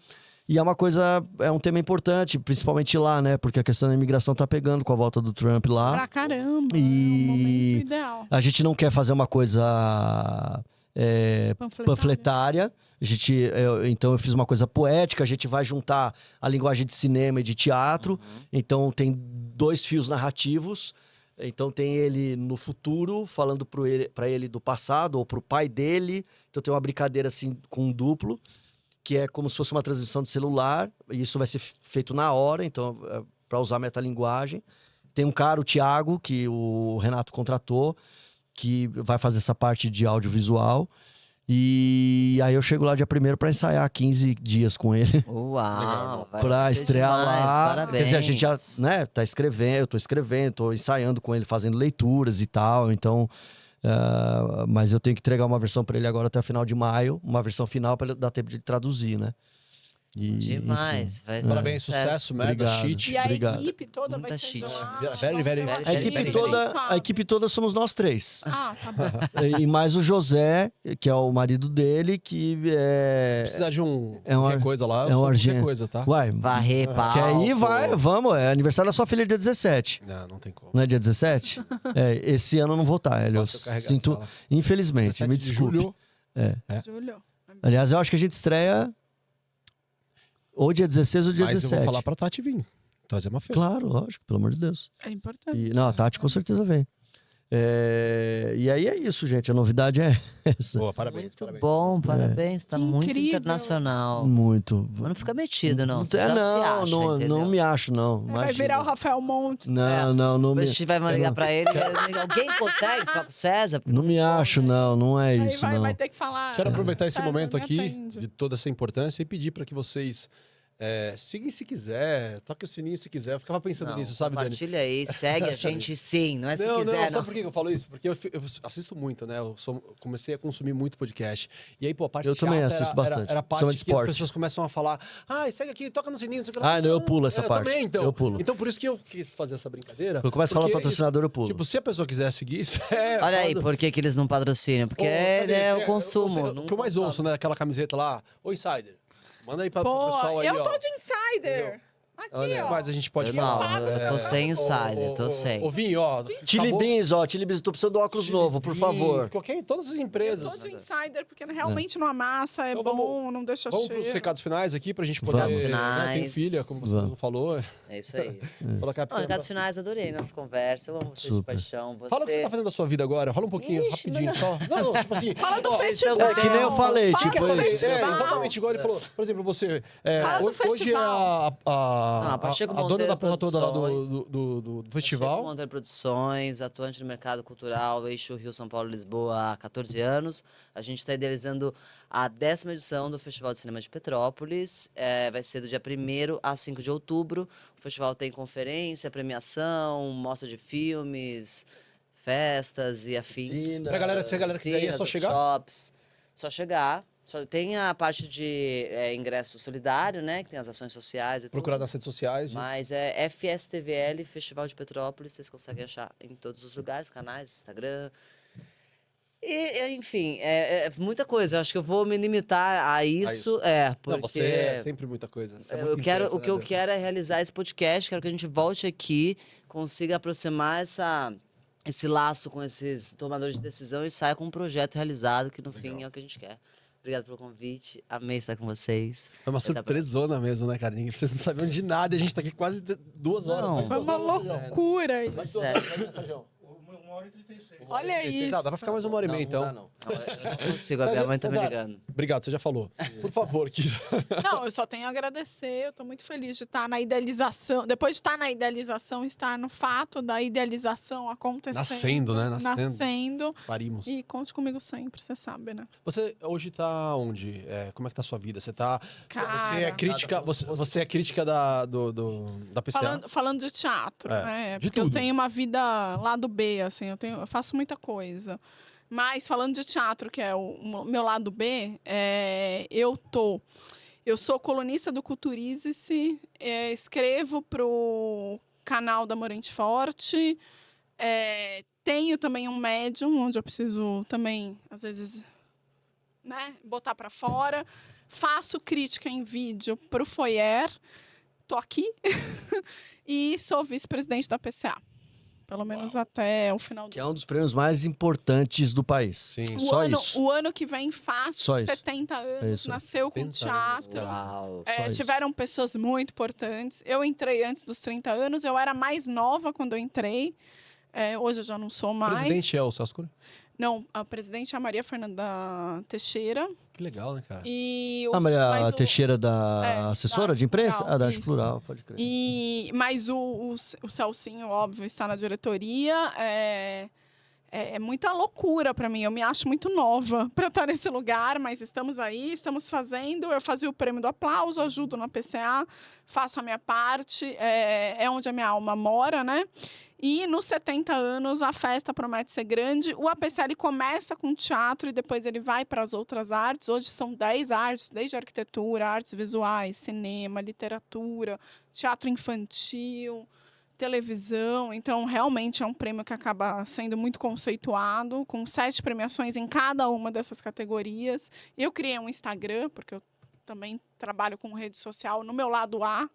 E é um tema importante, principalmente lá, né? Porque a questão da imigração tá pegando com a volta do Trump lá. Pra caramba. E- É um momento ideal. A gente não quer fazer uma coisa panfletária. Então eu fiz uma coisa poética, a gente vai juntar a linguagem de cinema e de teatro. Então tem 2 fios narrativos. Então tem ele no futuro, falando para ele do passado, ou pro pai dele. Então tem uma brincadeira assim com um duplo, que é como se fosse uma transmissão de celular. E isso vai ser feito na hora, então para usar metalinguagem. Tem um cara, o Thiago, que o Renato contratou, que vai fazer essa parte de audiovisual. E aí eu chego lá dia 1º para ensaiar 15 dias com ele. Uau! vai Pra ser estrear demais, lá. Parabéns. Quer dizer, a gente já, né, tá escrevendo, eu tô escrevendo, tô ensaiando com ele, fazendo leituras e tal. Então, mas eu tenho que entregar uma versão para ele agora até o final de maio, uma versão final para dar tempo de traduzir, né? E, Demais. enfim. Vai ser Parabéns, sucesso, merda, Obrigado. shit. E a Obrigado. equipe toda Muita vai ser shit. de lá. Very, very, Eu very acho A que equipe, ninguém toda, sabe. a equipe toda somos nós 3. Ah, tá bom. E mais o José, que é o marido dele, que Se é... precisar de É um qualquer ar- coisa lá, eu é um sou qualquer argento. coisa, tá? Uai, Varrer, palco. quer ir? Vai, vamos. É aniversário da sua filha dia 17. Não, não tem como. Não é dia 17? Esse ano eu não vou estar, Hélio. Eu Só se eu carregar sinto, ela. infelizmente, 17 me de desculpe. julho. Júlio. Aliás, eu acho que a gente estreia ou dia 16 ou dia Mas 17. eu vou falar pra Tati vir. Trazer uma feira. Claro, lógico, pelo amor de Deus. É importante. Não, a Tati com certeza vem. E aí é isso, gente. A novidade é essa. Boa, parabéns. Muito parabéns. bom, parabéns. Tá Que muito incrível. internacional. Muito. Mas não fica metido, não. Você É, já se não, acha, não, entendeu? não me acho, não. Vai Imagina. virar o Rafael Montes. Não A me, gente vai ligar pra ele. Alguém consegue falar com o César? não me acho, não é Aí isso, vai, não. vai ter que falar. Quero aproveitar esse César, momento me aqui, atende. de toda essa importância, e pedir para que vocês sigam se quiser, toque o sininho se quiser. Eu ficava pensando Não, nisso, sabe, Dani? compartilha aí, segue a gente sim, não é se Não, quiser, sabe por que eu falo isso? Porque eu assisto muito, né? Comecei a consumir muito podcast. E aí, pô, a parte Eu também chata assisto bastante. Era a parte Principalmente que as esporte. pessoas começam a falar, segue aqui, toca no sininho, não sei o que lá. Não, eu pulo essa parte. Também, então. Eu pulo. Então, por isso que eu quis fazer essa brincadeira. Eu começo a falar porque patrocinador, eu pulo. Tipo, se a pessoa quiser seguir, Olha aí, pode- por que, que eles não patrocinam? Porque cadê? é o Eu consumo. sei, não o que eu mais consome. ouço, né? Aquela camiseta lá, ô Insider. Manda aí pro Pô, pessoal aí, eu ó. tô de insider. Entendeu? Aqui, Olha, ó. Mas a gente pode Eu falar. não, eu tô sem insider, tô sem. Ô, Vinho, ó. Chili acabou- Beans, Chili Beans, tô precisando de óculos Chili novo, por Beans, favor. Todas as Eu empresas. tô de insider porque realmente não amassa, é Então bom, não deixa Vamos para os cheiro. recados finais aqui pra gente poder. Vamos. Né, tem Finais. filha, como você Vamos. falou. É isso aí. Colocar Não, recados finais, adorei nossa conversa. Eu amo você de Super. paixão. Você... Fala o que você tá fazendo da sua vida agora. Fala um pouquinho, Ixi, rapidinho só. Não, tipo assim. Fala do ó, festival. É que nem eu falei, Fala tipo do isso. festival. exatamente igual ele falou. Por exemplo, você. Fala do hoje é festival. a Pacheco dona da Monteiro porra toda lá Produções. do Chego festival. Monteiro Produções, atuante no mercado cultural, eixo Rio, São Paulo, Lisboa há 14 anos. A gente está idealizando a 10ª edição do Festival de Cinema de Petrópolis. Vai ser do dia 1º a 5 de outubro. O festival tem conferência, premiação, mostra de filmes, festas e afins. Piscina. Pra galera, se a galera quiser ir, é só Oficinas, chegar. workshops. Só chegar. Tem a parte de ingresso solidário, né? Que tem as ações sociais e Procurar tudo. nas redes sociais. Mas é FSTVL, Festival de Petrópolis, vocês conseguem achar em todos os lugares, canais, Instagram. Enfim, muita coisa. Eu acho que eu vou me limitar a isso. Porque Não, você é sempre muita coisa. Você é muito o que eu empresa, né, quero é realizar esse podcast, quero que a gente volte aqui, consiga aproximar esse laço com esses tomadores de decisão e saia com um projeto realizado, que no fim é o que a gente quer. Obrigado pelo convite, amei estar com vocês. Foi uma Até a surpresona mesmo, né, cara? Vocês não sabiam de nada e a gente tá aqui quase 2 horas. Não. Mais Foi 2 uma horas, né? loucura isso. Mais 2 horas, né, Sérgio? 1h36. Olha 36, isso. dá pra ficar mais 1h30 então. Não, não. Não, eu não consigo, a minha mãe tá me César, ligando. Obrigado, você já falou. Por favor, que Não, eu só tenho a agradecer. Eu tô muito feliz de estar na idealização. Depois de estar na idealização, estar no fato da idealização acontecendo. Nascendo, né? Nascendo. Nascendo. parimos. E conte comigo sempre, você sabe, né? Você hoje tá onde? Como é que tá a sua vida? Você tá. Cara. Você é crítica. Você é crítica da PCA? Falando de teatro, É, né? de Porque eu tudo. tenho uma vida lado B, assim, eu faço muita coisa. Mas falando de teatro, que é o meu lado B, Eu sou colunista do Culturize-se, escrevo para o canal da Morente Forte, tenho também um Medium, onde eu preciso também, às vezes, né, botar para fora. Faço crítica em vídeo para o Foyer, tô aqui, e sou vice-presidente da PCA. Pelo menos até o final do Que é um dos prêmios mais importantes do país. Sim. Só isso. O ano que vem faz Só isso. 70 anos, Isso. nasceu com 70 anos. teatro. Uau, só isso. Tiveram pessoas muito importantes. Eu entrei antes dos 30 anos, eu era mais nova quando eu entrei. Hoje eu já não sou O mais. presidente é o Celso Cury? Não, a presidente é a Maria Fernanda Teixeira. Que legal, né, cara? E Maria Teixeira da assessora da de imprensa? Plural, Da isso. Plural, pode crer. Mas o Celcinho, óbvio, está na diretoria. É muita loucura para mim. Eu me acho muito nova para estar nesse lugar, mas estamos aí, estamos fazendo. Eu fazia o prêmio do aplauso, ajudo na PCA, faço a minha parte. É onde a minha alma mora, né? E nos 70 anos a festa promete ser grande. O APCA ele começa com teatro e depois ele vai para as outras artes. Hoje são 10 artes, desde arquitetura, artes visuais, cinema, literatura, teatro infantil, televisão. Então, realmente é um prêmio que acaba sendo muito conceituado, com 7 premiações em cada uma dessas categorias. Eu criei um Instagram, porque eu também trabalho com rede social no meu lado A.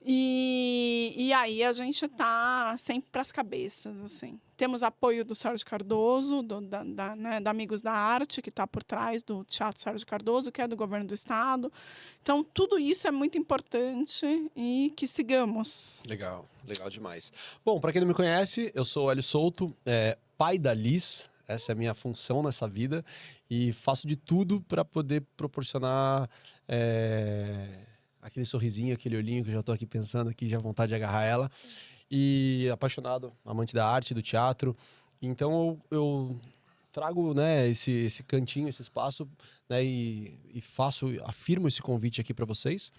E aí a gente está sempre para as cabeças, assim. Temos apoio do Sérgio Cardoso, da Amigos da Arte, que está por trás do Teatro Sérgio Cardoso, que é do governo do estado. Então, tudo isso é muito importante e que sigamos. Legal, legal demais. Bom, para quem não me conhece, eu sou o Hélio Souto, pai da Liz. Essa é a minha função nessa vida e faço de tudo para poder proporcionar aquele sorrisinho, aquele olhinho que eu já estou aqui pensando, aqui já vontade de agarrar ela. E apaixonado, amante da arte, do teatro. Então eu trago, né, esse cantinho, esse espaço, né, e afirmo esse convite aqui para vocês,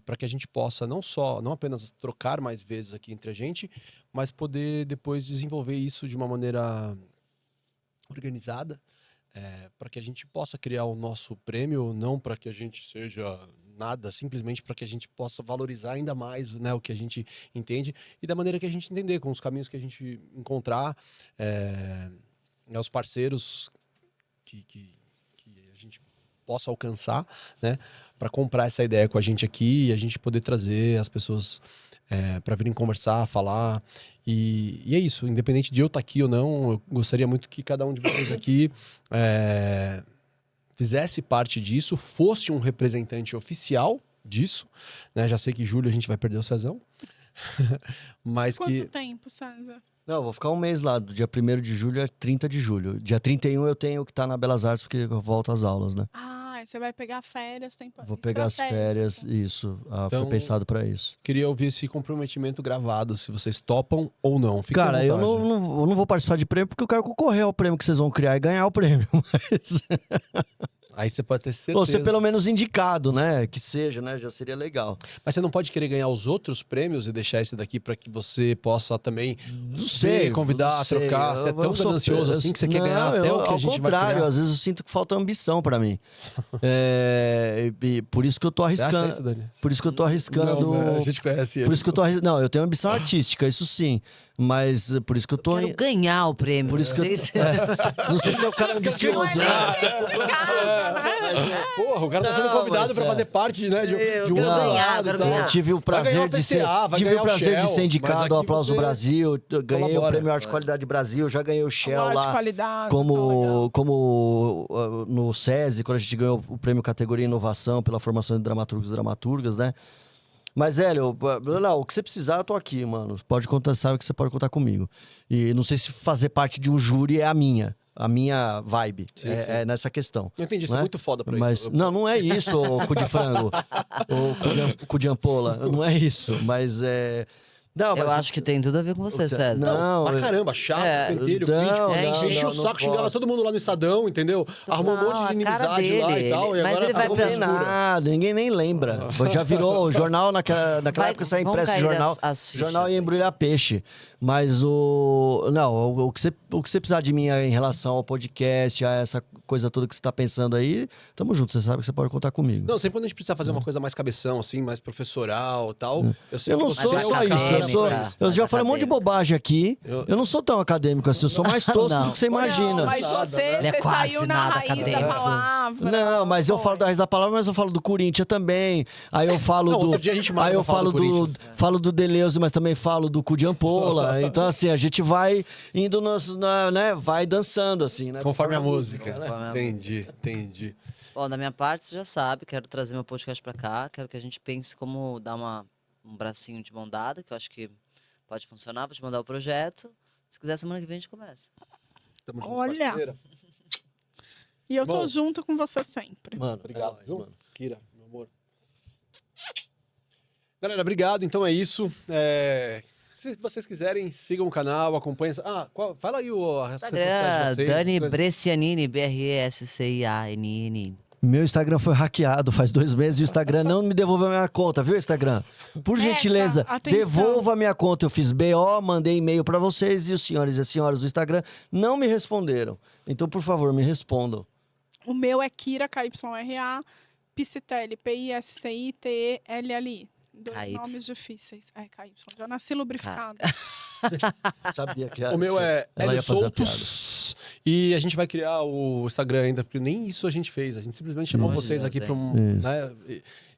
para que a gente possa não apenas trocar mais vezes aqui entre a gente, mas poder depois desenvolver isso de uma maneira organizada, para que a gente possa criar o nosso prêmio, não para que a gente seja nada, simplesmente para que a gente possa valorizar ainda mais, né, o que a gente entende e da maneira que a gente entender, com os caminhos que a gente encontrar, os parceiros que a gente possa alcançar, né, para comprar essa ideia com a gente aqui e a gente poder trazer as pessoas para virem conversar, falar. E é isso, independente de eu estar aqui ou não, eu gostaria muito que cada um de vocês aqui fizesse parte disso, fosse um representante oficial disso, né? Já sei que julho a gente vai perder o Cezão. Mas Quanto tempo, César? Não, eu vou ficar um mês lá, do dia 1º de julho a 30 de julho. Dia 31 eu tenho que estar na Belas Artes, porque eu volto às aulas, né? Você vai pegar férias, Vou pegar as férias, isso. Foi pensado para isso. Queria ouvir esse comprometimento gravado, se vocês topam ou não. Fique Cara, à eu vontade. não vou participar de prêmio porque eu quero concorrer ao prêmio que vocês vão criar e ganhar o prêmio. Mas... Aí você pode ter certeza. Ou ser pelo menos indicado, né? Que seja, né? Já seria legal. Mas você não pode querer ganhar os outros prêmios e deixar esse daqui para que você possa também convidar, trocar. Você é tão ganancioso assim que você quer ganhar até o que a gente vai Ao contrário, criar. às vezes eu sinto que falta ambição pra mim. E por isso que eu tô Você acha arriscando. isso, Dani? Por isso que eu tô arriscando. Não, a gente conhece ele. Por isso que eu tô Não, eu tenho ambição artística, isso sim. Mas por isso que eu tô. Quero ganhar o prêmio. Por isso que eu... Não sei se é o cara ambicioso. Porra, o cara tá sendo convidado para fazer parte, né, de um quero outro ganhar, lado. quero tá? ganhar. Eu tive o Vai ganhar prazer o de ser, PCA, vai tive ganhar o o prazer de Shell, ser indicado mas ao aqui Aplauso você Brasil. Eu ganhei colabora. o Prêmio Arte e Qualidade Brasil, já ganhei o Shell Arte lá. qualidade, tão legal. Como no SESI, quando a gente ganhou o prêmio categoria Inovação pela formação de dramaturgos e dramaturgas, né? Mas, Hélio, o que você precisar, eu tô aqui, mano. Pode contar, sabe que você pode contar comigo. E não sei se fazer parte de um júri é a minha vibe. Sim, é nessa questão. Eu entendi, você né? é muito foda pra Mas, isso. não é isso, ô cu de frango, ô cu de ampola. Não é isso, mas Não, Eu mas acho que tem tudo a ver com você, César. Não, Pra caramba, chato, É, pentelho, não, crítico. não, Encheu o não saco, xingava posso. todo mundo lá no Estadão, entendeu? Arrumou um monte de a cara inimizade lá e dele, tal. E mas agora ele vai tá Não pra- tem escura. nada, ninguém nem lembra. Já virou o jornal naquela Vai- época, saía vão impresso cair jornal. as fichas Jornal ia aí. embrulhar peixe. Mas o que você precisar de mim em relação ao podcast, a essa coisa toda que você tá pensando aí, tamo junto, você sabe que você pode contar comigo. Não, sempre quando a gente precisa fazer uma coisa mais cabeção, assim, mais professoral e tal. sei Eu que não você sou é um só cara isso. Eu mais já falei um monte de acadêmico. bobagem aqui. Eu- Eu não sou tão acadêmico assim, eu sou mais tosco Não. do que você imagina. Não, mas Nada, você, né? Ele é você quase saiu na nada raiz da acadêmico. palavra. Não, mas eu Pô. falo da raiz da palavra, mas eu falo do Corinthians também. Aí eu falo Não, do. outro dia a gente marca Aí eu pra falar falo do do, Corinthians. falo do Deleuze, mas também falo do cu de ampola. Então, assim, a gente vai indo né? Vai dançando, assim, né? Conforme a música. Conforme a Entendi. Bom, da minha parte, você já sabe, quero trazer meu podcast pra cá, quero que a gente pense como dar um bracinho de mão dada, que eu acho que pode funcionar, vou te mandar o projeto. Se quiser, semana que vem a gente começa. Tamo junto, Olha. parceira. E eu tô Bom. junto com você sempre. Mano, Obrigado, é nóis, viu? mano. Kira, meu amor. Galera, obrigado. Então é isso. Se vocês quiserem, sigam o canal, acompanhem. Fala aí as redes sociais de Instagram, vocês. Dani as coisas. Brescianini, Brescianini. Meu Instagram foi hackeado faz 2 meses e o Instagram não me devolveu a minha conta, viu, Instagram? Por gentileza, atenção. devolva a minha conta. Eu fiz BO, mandei e-mail pra vocês e os senhores e as senhoras do Instagram não me responderam. Então, por favor, me respondam. O meu é Kira, KYRA, Piscitelli, PISCITELLI. 2 KY. nomes difíceis. É, KY. Já nasci lubrificada. Sabia que O meu é ela Hélio ia fazer a Soltos. E a gente vai criar o Instagram ainda, porque nem isso a gente fez. A gente simplesmente chamou Isso. vocês aqui para Isso. né?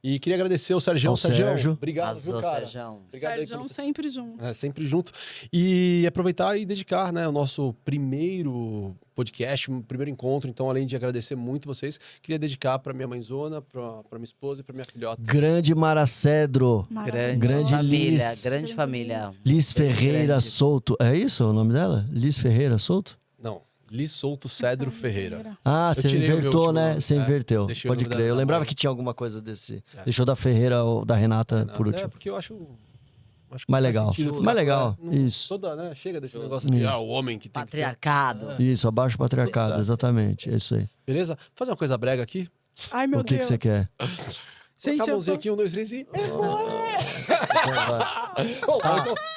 E queria agradecer ao Sergião. Ao Sérgio. Obrigado, Arrasou, viu, cara? Sérgio. Obrigado aí Sérgio pelo- sempre junto. sempre junto. E aproveitar e dedicar, né, o nosso primeiro podcast, um primeiro encontro. Então, além de agradecer muito vocês, queria dedicar para minha mãezona, para minha esposa e para minha filhota. Grande Maracedro, Grande família, Liz. grande família. Liz Ferreira grande. Souto. É isso o nome dela? Liz Ferreira Souto? Não, Liz Souto Cedro Ferreira. Ah, Eu você tirei o meu invertou, último né? nome. Você inverteu. deixei o Pode nome crer. da Eu lembrava mãe. que tinha alguma coisa desse. É. Deixou da Ferreira ou da Renata por último. porque eu acho que Mais faz legal. sentido, Mais legal. não- Isso. Toda, né? Chega desse negócio de Isso. o homem que tem que ter. Patriarcado. Isso, abaixo o patriarcado, Exato. exatamente. É isso aí. Beleza? Fazer uma coisa brega aqui. Ai, meu O que Deus. você quer? Gente, Colocar a eu mãozinha tô... aqui, 1, 2, 3 e...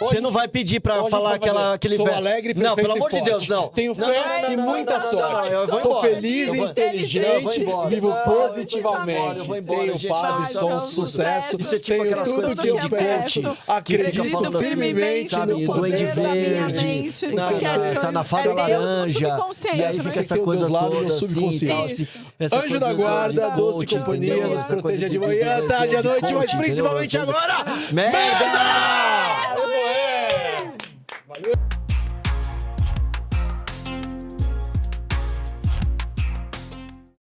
Você não vai pedir pra falar aquele Sou velho. alegre, Não, perfeito pelo e amor de forte. Deus, não. Tenho Não, fé não, e não, muita não, não, sorte. não, eu vou Sou embora. feliz Eu e vou- eu inteligente, vou embora. vivo Não, eu vou positivamente. embora, eu vou embora, Tenho gente. paz Vai, e sou um meu sucesso. sucesso. Isso é tipo Tenho aquelas tudo coisas que eu de peço. coach. Acredito falando assim, firmemente sabe, no do poder Duende da minha Verde, mente. Não, Porque essa na fada Deus no laranja. subconsciente, E aí né? fica essa Tem o coisa Deus lá no toda meu assim, subconsciente. tal, assim, essa Anjo coisa da guarda, de doce coach, companhia, entendeu? nos Essa coisa proteja de de manhã, viver, tarde, à de noite, coach, mas entendeu? principalmente agora. Merda!